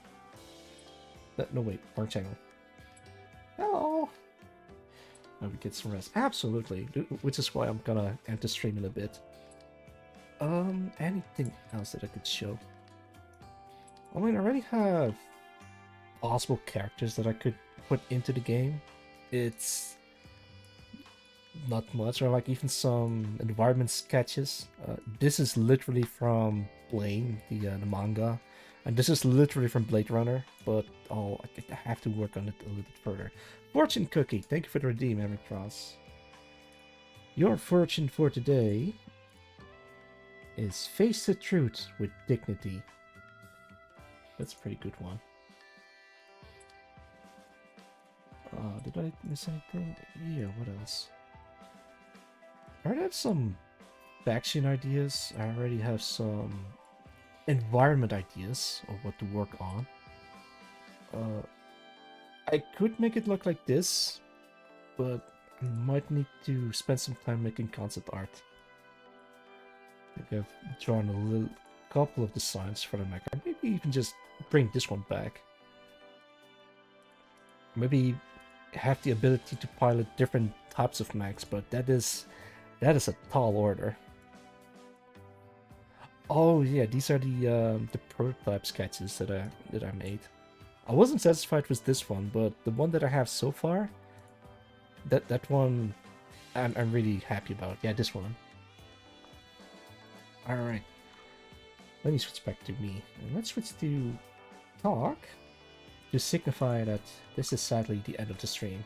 No wait, wrong channel. Hello. Now we get some rest. Absolutely, which is why I'm gonna end the stream in a bit. Anything else that I could show? I mean, I already have possible characters that I could put into the game. It's not much, or like even some environment sketches. This is literally from Blame, the manga, and this is literally from Blade Runner, but I have to work on it a little bit further. Fortune Cookie, thank you for the redeem, Eric Cross. Your fortune for today is face the truth with dignity. That's a pretty good one. Did I miss anything? Yeah, what else? I already have some faction ideas. I already have some environment ideas of what to work on. I could make it look like this, but I might need to spend some time making concept art. I think I've drawn a couple of designs for the mech. Maybe even just bring this one back. Maybe have the ability to pilot different types of mechs, but that is a tall order. Oh yeah, these are the prototype sketches that I made. I wasn't satisfied with this one, but the one that I have so far, that one I'm really happy about. Yeah, this one. All right. Let me switch back to me, and let's switch to talk to signify that this is sadly the end of the stream.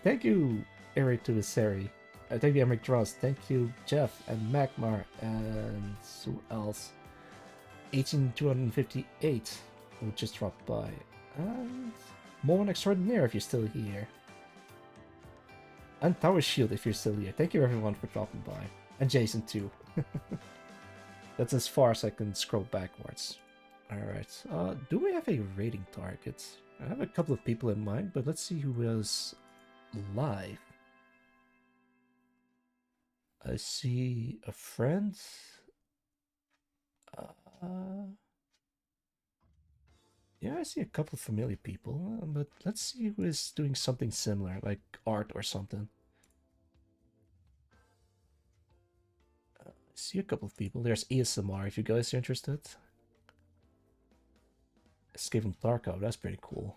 Thank you, Eric to the Seri. Thank you, Emric Dross. Thank you, Jeff and Magmar, and who else? 18258 who just dropped by, and Moment Extraordinaire if you're still here, and Tower Shield if you're still here. Thank you everyone for dropping by, and Jason too. That's as far as I can scroll backwards. Alright, do we have a rating target? I have a couple of people in mind, but let's see who is live. I see a friend. Yeah, I see a couple of familiar people, but let's see who is doing something similar, like art or something. See a couple of people. There's ASMR if you guys are interested. Escape from Tarkov, that's pretty cool.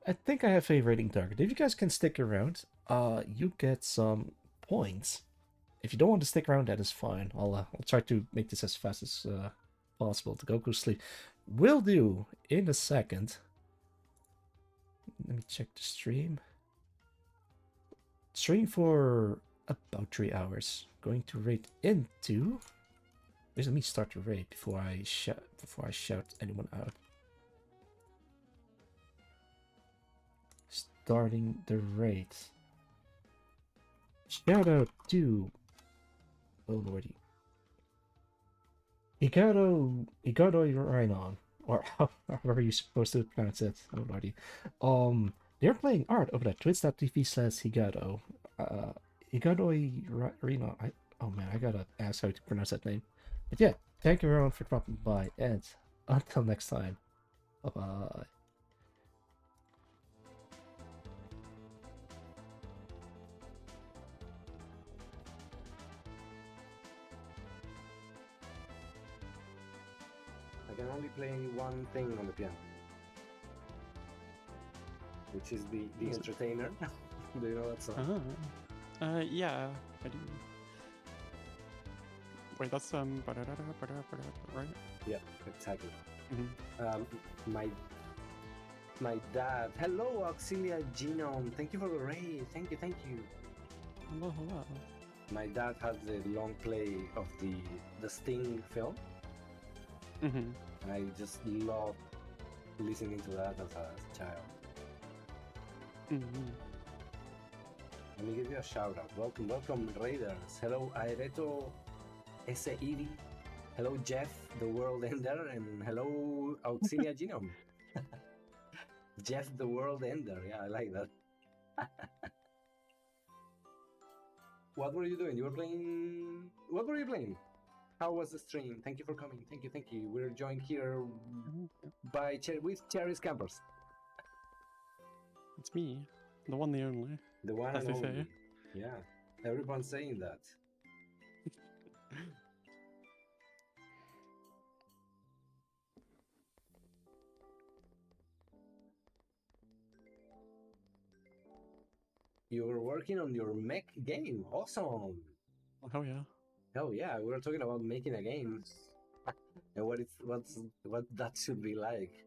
I think I have a rating target. If you guys can stick around, you get some points. If you don't want to stick around, that is fine. I'll try to make this as fast as possible to go sleep. Will do in a second. Let me check the stream. Stream for about 3 hours. Going to raid into. Let me start the raid before I shout anyone out. Starting the raid. Shout out to. Oh lordy. Igado Rhinon. Or however you're supposed to pronounce it. Oh lordy. They're playing art over at twitch.tv/Higado. Higado Rhinon. Oh man, I gotta ask how to pronounce that name. But yeah, thank you everyone for dropping by, and until next time, bye bye. I can only play one thing on the piano, which is the entertainer. Do you know that song? Yeah, I do. Wait, that's right? Yeah, exactly. Mm-hmm. My dad. Hello, Auxilia Genome. Thank you for the raid. Thank you. Hello. My dad had the long play of the Sting film. Mm-hmm. And I just loved listening to that as a child. Mm-hmm. Let me give you a shout out. Welcome, Raiders. Hello, Aireto Seiri. Hello, Jeff, the World Ender, and hello, Auxilia Genome. Jeff, the World Ender. Yeah, I like that. What were you doing? You were playing. What were you playing? How was the stream? Thank you for coming. Thank you. We're joined here by with Cherry's Campers. It's me, the one, the only. The one As and they say. only. Yeah, everyone's saying that. You were working on your mech game. Awesome. Oh yeah. Hell yeah, we were talking about making a game and what that should be like.